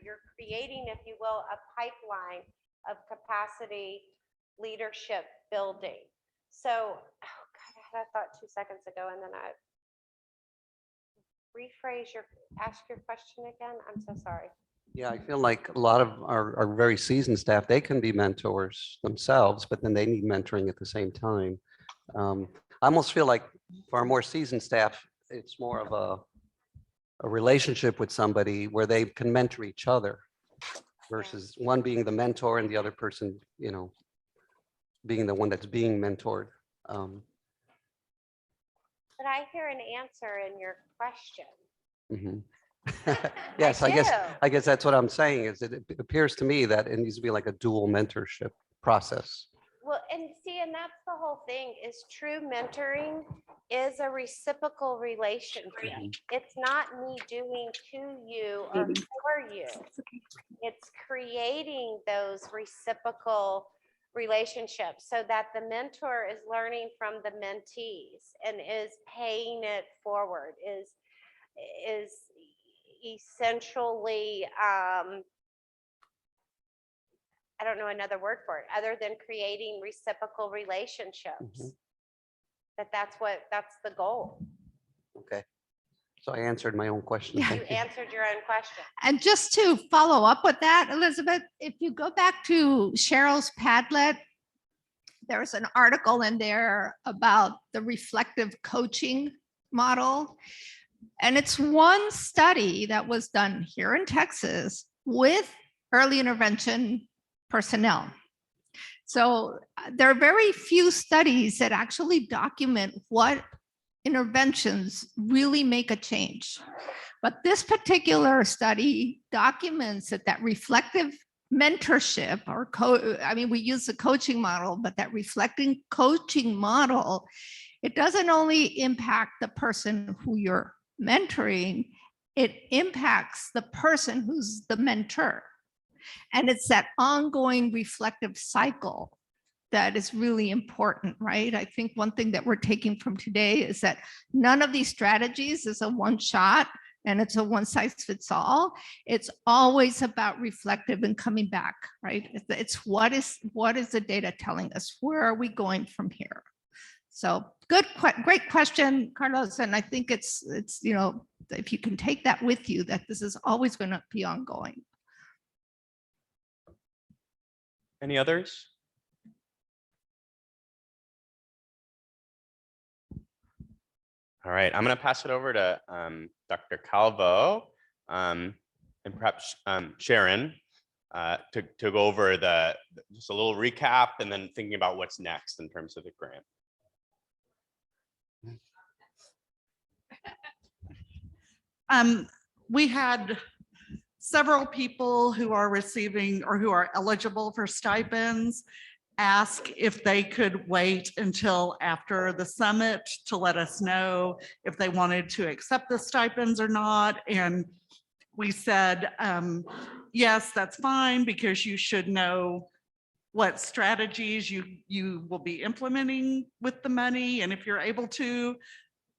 Speaker 2: You're creating, if you will, a pipeline of capacity leadership building. So, oh God, I had a thought 2 seconds ago, and then I ask your question again. I'm so sorry.
Speaker 19: Yeah, I feel like a lot of our very seasoned staff, they can be mentors themselves, but then they need mentoring at the same time. I almost feel like for our more seasoned staff, it's more of a relationship with somebody where they can mentor each other versus one being the mentor and the other person, you know, being the one that's being mentored.
Speaker 2: But I hear an answer in your question.
Speaker 19: Yes, I guess that's what I'm saying is that it appears to me that it needs to be like a dual mentorship process.
Speaker 2: Well, and see, and that's the whole thing is true mentoring is a reciprocal relationship. It's not me doing to you or for you. It's creating those reciprocal relationships so that the mentor is learning from the mentees and is paying it forward, is essentially I don't know another word for it other than creating reciprocal relationships. That's the goal.
Speaker 19: Okay. So I answered my own question.
Speaker 2: You answered your own question.
Speaker 3: And just to follow up with that, Elizabeth, if you go back to Cheryl's Padlet, there's an article in there about the reflective coaching model. And it's one study that was done here in Texas with early intervention personnel. So there are very few studies that actually document what interventions really make a change. But this particular study documents that reflective mentorship or we use the coaching model, but that reflecting coaching model, it doesn't only impact the person who you're mentoring, it impacts the person who's the mentor. And it's that ongoing reflective cycle that is really important, right? I think one thing that we're taking from today is that none of these strategies is a one shot and it's a one size fits all. It's always about reflective and coming back, right? It's what is the data telling us? Where are we going from here? So great question, Carlos. And I think it's, you know, if you can take that with you, that this is always going to be ongoing.
Speaker 16: Any others? All right, I'm going to pass it over to Dr. Calvo and perhaps Sharon to go over just a little recap and then thinking about what's next in terms of the grant.
Speaker 20: We had several people who are receiving or who are eligible for stipends ask if they could wait until after the summit to let us know if they wanted to accept the stipends or not. And we said, yes, that's fine, because you should know what strategies you will be implementing with the money, and if you're able to,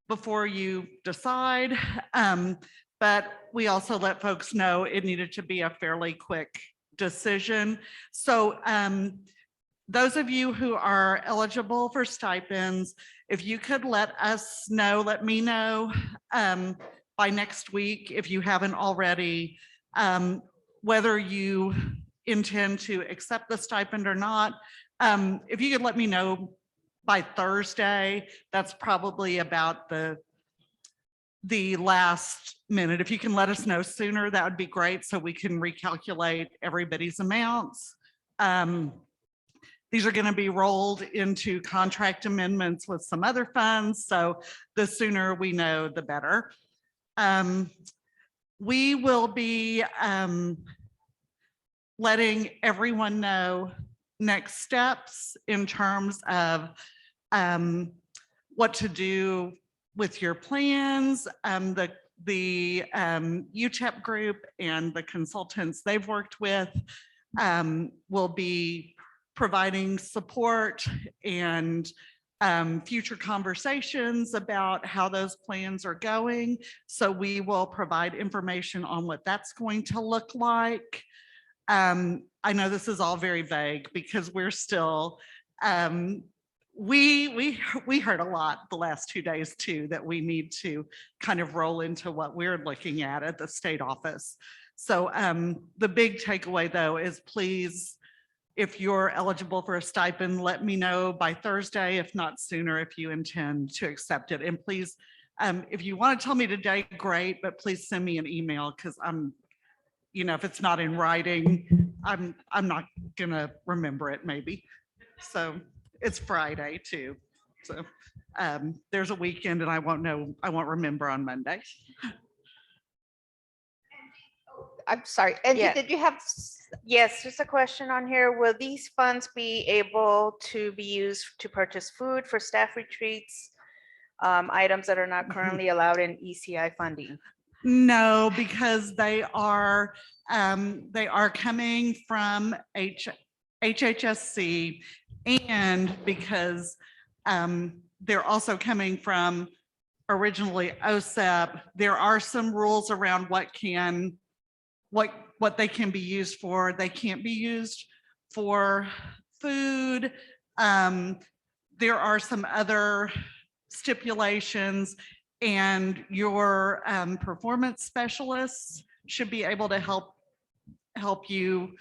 Speaker 20: before you decide. But we also let folks know it needed to be a fairly quick decision. So those of you who are eligible for stipends, if you could let me know by next week, if you haven't already, whether you intend to accept the stipend or not. If you could let me know by Thursday, that's probably about the last minute. If you can let us know sooner, that would be great, so we can recalculate everybody's amounts. These are going to be rolled into contract amendments with some other funds, so the sooner we know, the better. We will be letting everyone know next steps in terms of what to do with your plans. The UTEP group and the consultants they've worked with will be providing support and future conversations about how those plans are going. So we will provide information on what that's going to look like. I know this is all very vague because we're still, we heard a lot the last 2 days too, that we need to kind of roll into what we're looking at the state office. So the big takeaway though is, please, if you're eligible for a stipend, let me know by Thursday, if not sooner, if you intend to accept it. And please, if you want to tell me today, great, but please send me an email, because if it's not in writing, I'm not gonna remember it maybe. So it's Friday too. So there's a weekend and I won't remember on Monday.
Speaker 8: I'm sorry, Angie,
Speaker 9: Yeah.
Speaker 8: did you have?
Speaker 9: Yes, just a question on here. Will these funds be able to be used to purchase food for staff retreats, items that are not currently allowed in ECI funding?
Speaker 20: No, because they are coming from HHSC, and because they're also coming from originally OSEP. There are some rules around what they can be used for. They can't be used for food. There are some other stipulations, and your performance specialists should be able to help you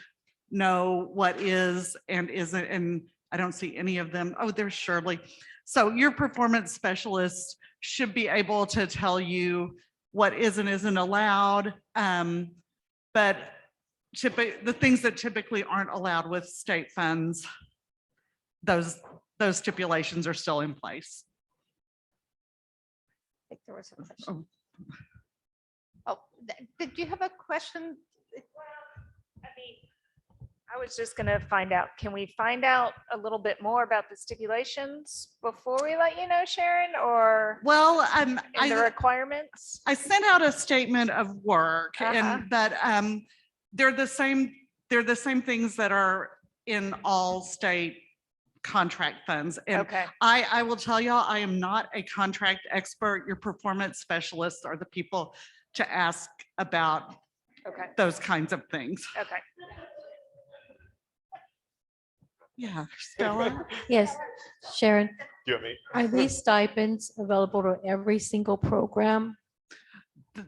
Speaker 20: know what is and isn't. And I don't see any of them. Oh, there's Shirley. So your performance specialist should be able to tell you what is and isn't allowed. But the things that typically aren't allowed with state funds those stipulations are still in place.
Speaker 8: I think there was a question. Oh, did you have a question?
Speaker 21: I mean, I was just gonna find out, can we find out a little bit more about the stipulations before we let you know, Sharon, or?
Speaker 20: Well,
Speaker 21: in the requirements?
Speaker 20: I sent out a statement of work,
Speaker 21: Uh-huh.
Speaker 20: but they're the same things that are in all state contract funds. And
Speaker 21: Okay.
Speaker 20: I will tell y'all, I am not a contract expert. Your performance specialists are the people to ask about
Speaker 21: Okay.
Speaker 20: those kinds of things.
Speaker 21: Okay.
Speaker 20: Yeah, Stella?
Speaker 22: Yes, Sharon,
Speaker 16: Do you have me?
Speaker 22: are these stipends available to every single program?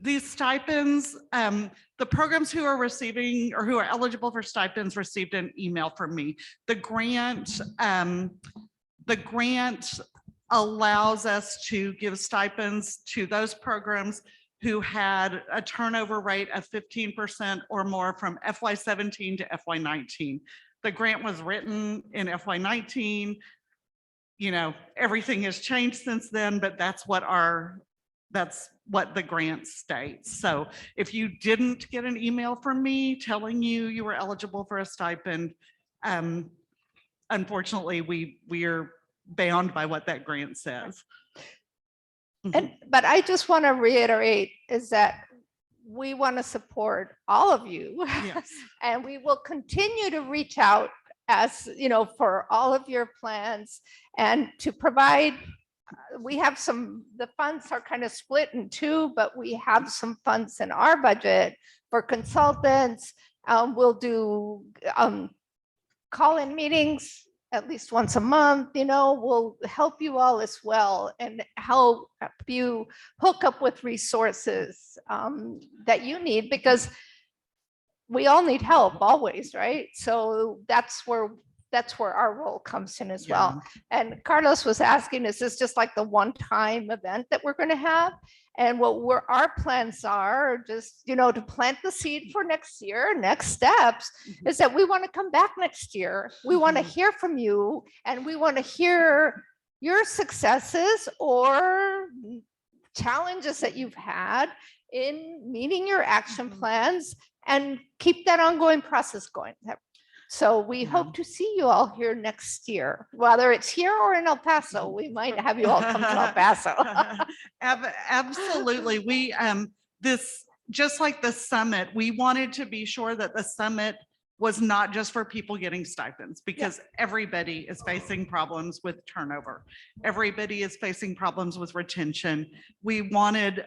Speaker 20: These stipends, the programs who are receiving or who are eligible for stipends received an email from me. The grant allows us to give stipends to those programs who had a turnover rate of 15% or more from FY17 to FY19. The grant was written in FY19. You know, everything has changed since then, but that's what the grant states. So if you didn't get an email from me telling you were eligible for a stipend, unfortunately, we are bound by what that grant says.
Speaker 8: But I just want to reiterate is that we want to support all of you.
Speaker 20: Yes.
Speaker 8: And we will continue to reach out as, you know, for all of your plans and to provide. We have the funds are kind of split in two, but we have some funds in our budget for consultants. We'll do call-in meetings at least once a month, you know, we'll help you all as well and help you hook up with resources that you need, because we all need help always, right? So that's where our role comes in as well. And Carlos was asking, is this just like the one-time event that we're going to have? And our plans are just, you know, to plant the seed for next year. Next steps is that we want to come back next year. We want to hear from you, and we want to hear your successes or challenges that you've had in meeting your action plans and keep that ongoing process going. So we hope to see you all here next year, whether it's here or in El Paso. We might have you all come to El Paso.
Speaker 20: Absolutely. We, just like the summit, we wanted to be sure that the summit was not just for people getting stipends, because everybody is facing problems with turnover. Everybody is facing problems with retention. We wanted,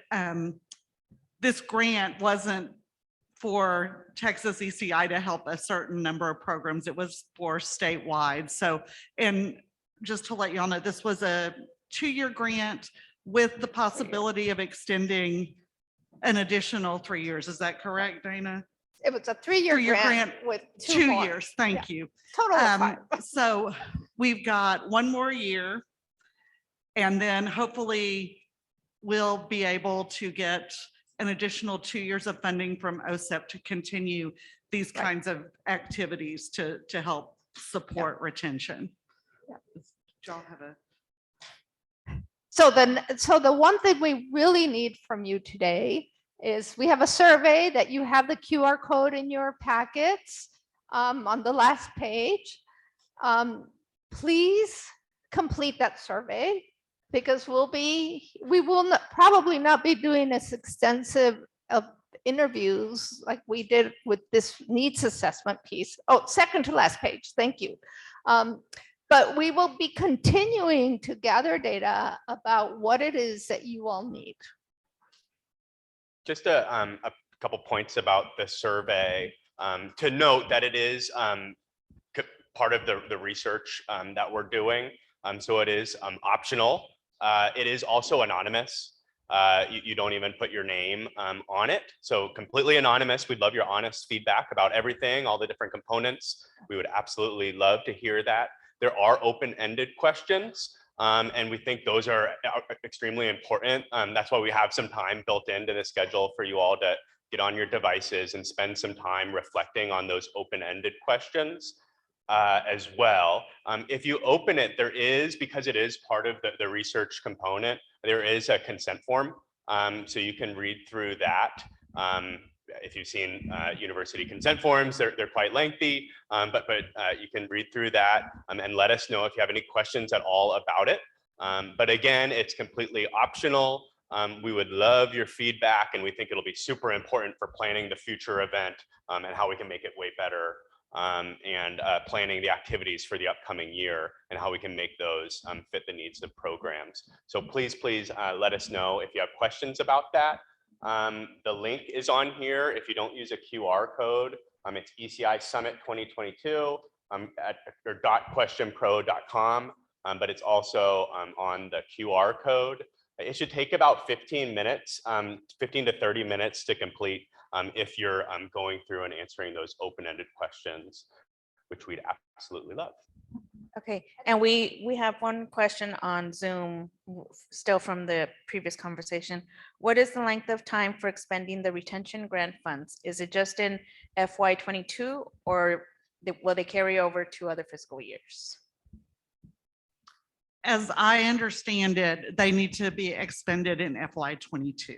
Speaker 20: this grant wasn't for Texas ECI to help a certain number of programs. It was for statewide. So, and just to let you all know, this was a 2-year grant with the possibility of extending an additional 3 years. Is that correct, Dana?
Speaker 8: It was a 3-year grant with
Speaker 20: 2
Speaker 8: more.
Speaker 20: years. Thank you.
Speaker 8: Total of 5.
Speaker 20: So we've got 1 more year, and then hopefully we'll be able to get an additional 2 years of funding from OSEP to continue these kinds of activities to help support retention. Do y'all have a?
Speaker 8: So the one thing we really need from you today is we have a survey that you have the QR code in your packets on the last page. Please complete that survey, because we will probably not be doing as extensive of interviews like we did with this needs assessment piece. Oh, second to last page. Thank you. But we will be continuing to gather data about what it is that you all need.
Speaker 16: Just a couple points about the survey. To note that it is part of the research that we're doing. So it is optional. It is also anonymous. You don't even put your name on it. So completely anonymous. We'd love your honest feedback about everything, all the different components. We would absolutely love to hear that. There are open-ended questions, and we think those are extremely important. That's why we have some time built into the schedule for you all to get on your devices and spend some time reflecting on those open-ended questions. as well. If you open it, there is, because it is part of the research component, there is a consent form. So you can read through that. If you've seen university consent forms, they're quite lengthy, but you can read through that and let us know if you have any questions at all about it. But again, it's completely optional. We would love your feedback, and we think it'll be super important for planning the future event and how we can make it way better, and planning the activities for the upcoming year and how we can make those fit the needs of programs. So please let us know if you have questions about that. The link is on here. If you don't use a QR code, it's Eci Summit 2022 at questionpro.com, but it's also on the QR code. It should take about 15 minutes, 15 to 30 minutes to complete if you're going through and answering those open-ended questions, which we'd absolutely love.
Speaker 9: Okay, and we have one question on Zoom, still from the previous conversation. What is the length of time for expending the retention grant funds? Is it just in FY22, or will they carry over to other fiscal years?
Speaker 20: As I understand it, they need to be expended in FY22.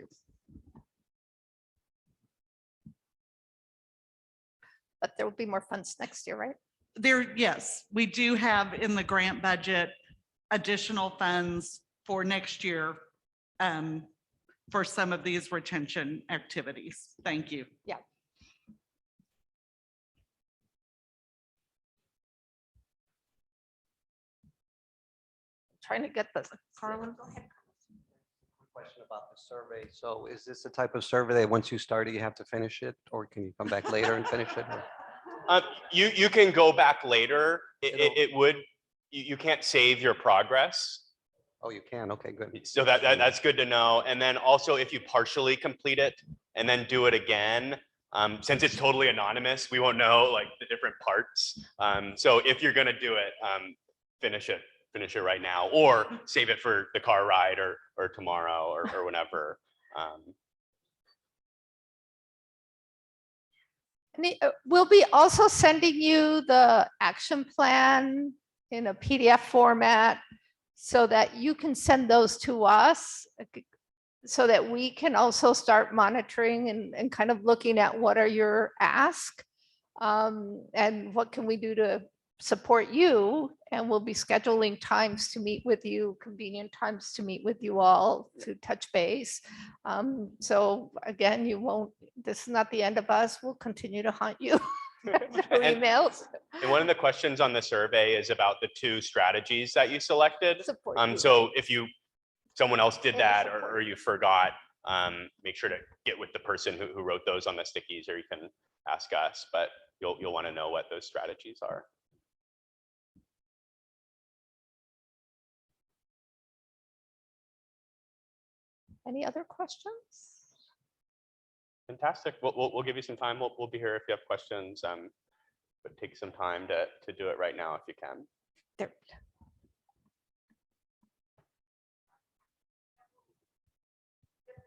Speaker 8: But there will be more funds next year, right?
Speaker 20: Yes, we do have in the grant budget additional funds for next year for some of these retention activities. Thank you.
Speaker 8: Yeah. Trying to get this. Carlin, go ahead.
Speaker 19: Question about the survey. So is this the type of survey that once you start it, you have to finish it, or can you come back later and finish it?
Speaker 16: You can go back later. You can't save your progress.
Speaker 19: Oh, you can. Okay, good.
Speaker 16: So that's good to know. And then also, if you partially complete it and then do it again, since it's totally anonymous, we won't know like the different parts. So if you're gonna do it, finish it right now, or save it for the car ride or tomorrow or whenever.
Speaker 8: We'll be also sending you the action plan in a PDF format so that you can send those to us so that we can also start monitoring and kind of looking at what are your asks and what can we do to support you. And we'll be scheduling times to meet with you, convenient times to meet with you all to touch base. So again, this is not the end of us. We'll continue to haunt you through emails.
Speaker 16: And one of the questions on the survey is about the 2 strategies that you selected. So if someone else did that or you forgot, make sure to get with the person who wrote those on the stickies, or you can ask us, but you'll want to know what those strategies are.
Speaker 8: Any other questions?
Speaker 16: Fantastic. We'll give you some time. We'll be here if you have questions. But take some time to do it right now if you can.
Speaker 8: There.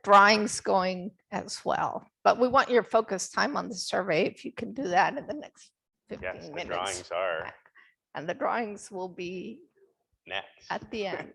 Speaker 8: Drawings going as well, but we want your focus time on the survey. If you can do that in the next 15
Speaker 16: yes,
Speaker 8: minutes.
Speaker 16: The drawings are.
Speaker 8: And the drawings will be
Speaker 16: next
Speaker 8: at the end.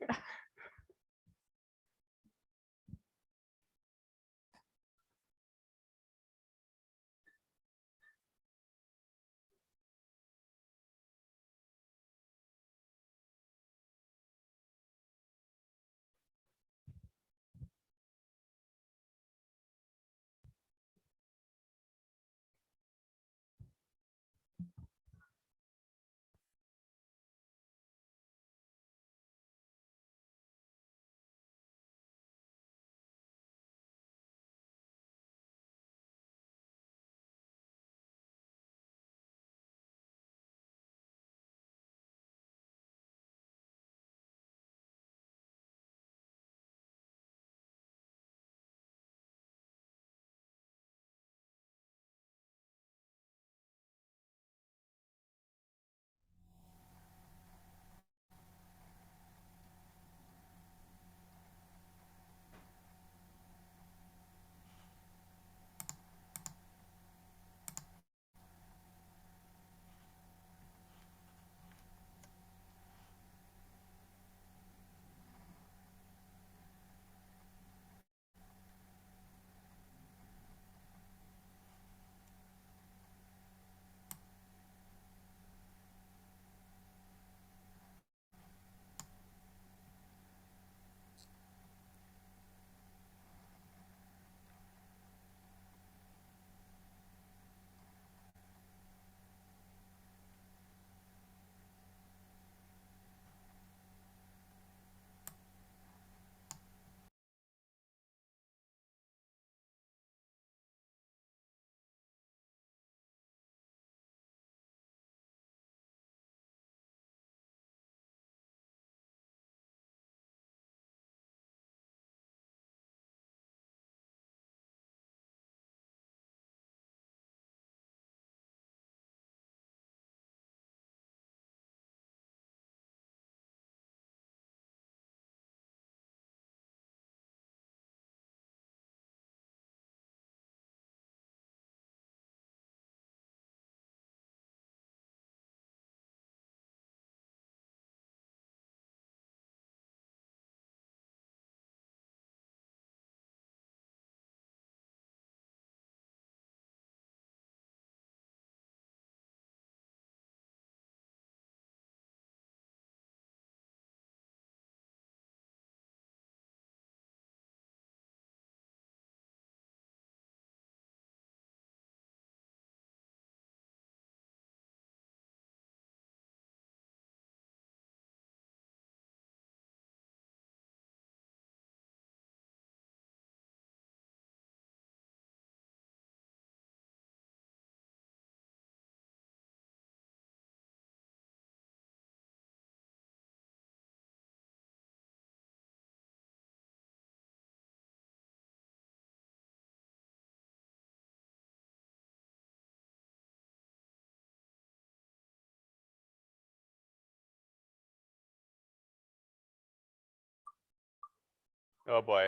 Speaker 16: Oh, boy.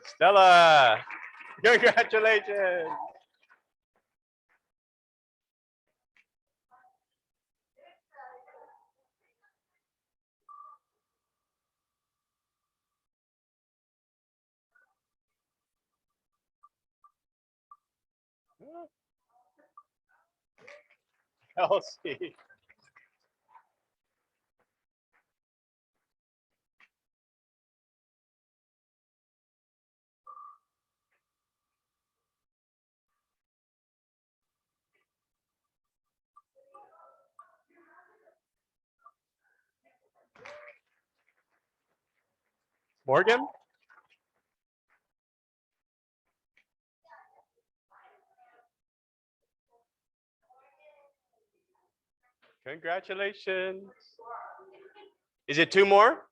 Speaker 16: Stella, congratulations. Kelsey. Morgan? Congratulations. Is it 2 more?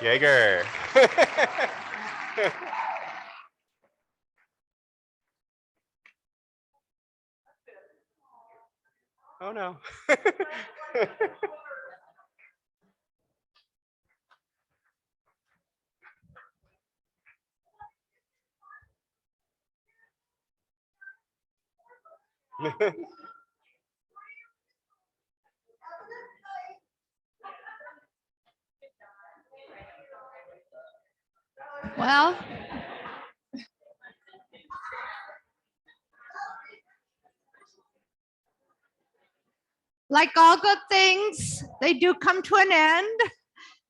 Speaker 16: Jaeger. Oh no.
Speaker 3: Well, like all good things, they do come to an end.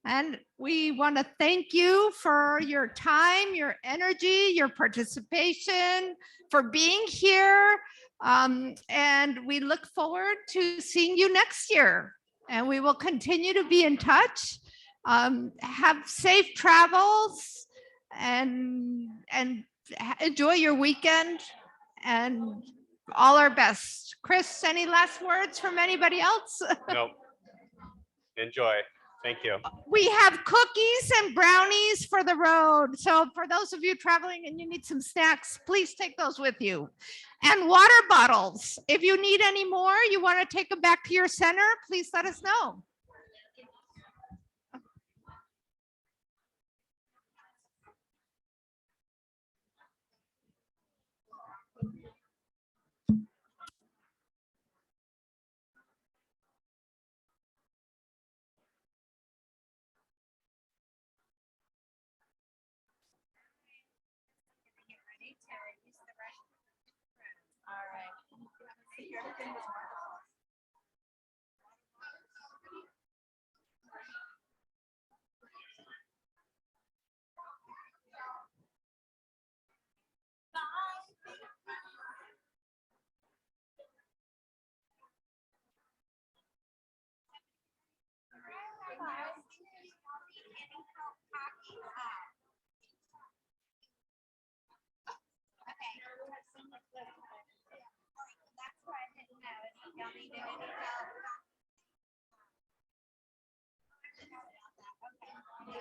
Speaker 3: And we want to thank you for your time, your energy, your participation, for being here. And we look forward to seeing you next year. And we will continue to be in touch. Have safe travels and enjoy your weekend and all our best. Chris, any last words from anybody else?
Speaker 16: Nope. Enjoy. Thank you.
Speaker 3: We have cookies and brownies for the road. So for those of you traveling and you need some snacks, please take those with you. And water bottles. If you need any more, you want to take them back to your center, please let us know.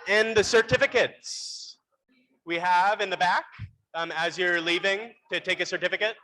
Speaker 16: And the certificates we have in the back as you're leaving to take a certificate.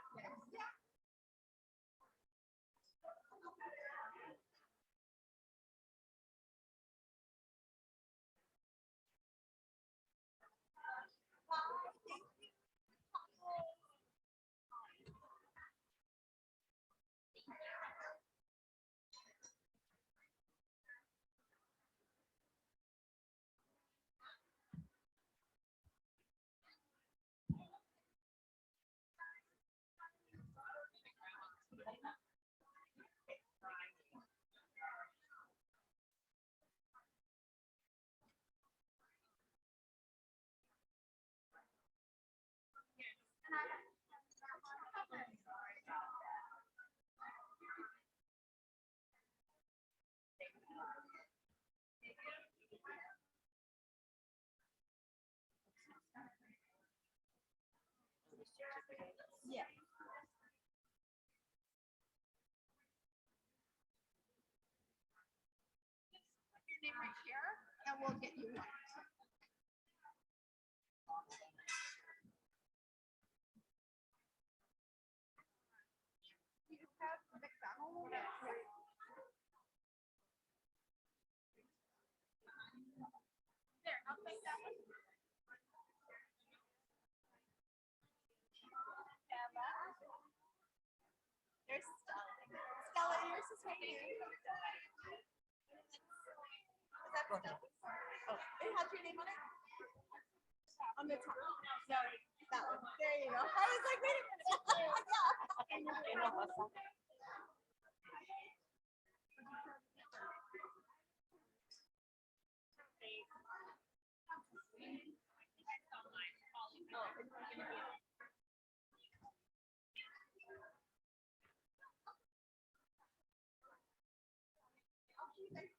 Speaker 3: Yeah. Your name right here, and we'll get you one.
Speaker 2: There's Stella. Stella, yours is right here. Is that Stella? Oh, it has your name on it? On the top. No, that one. There you go. I was like, wait a minute. Yeah.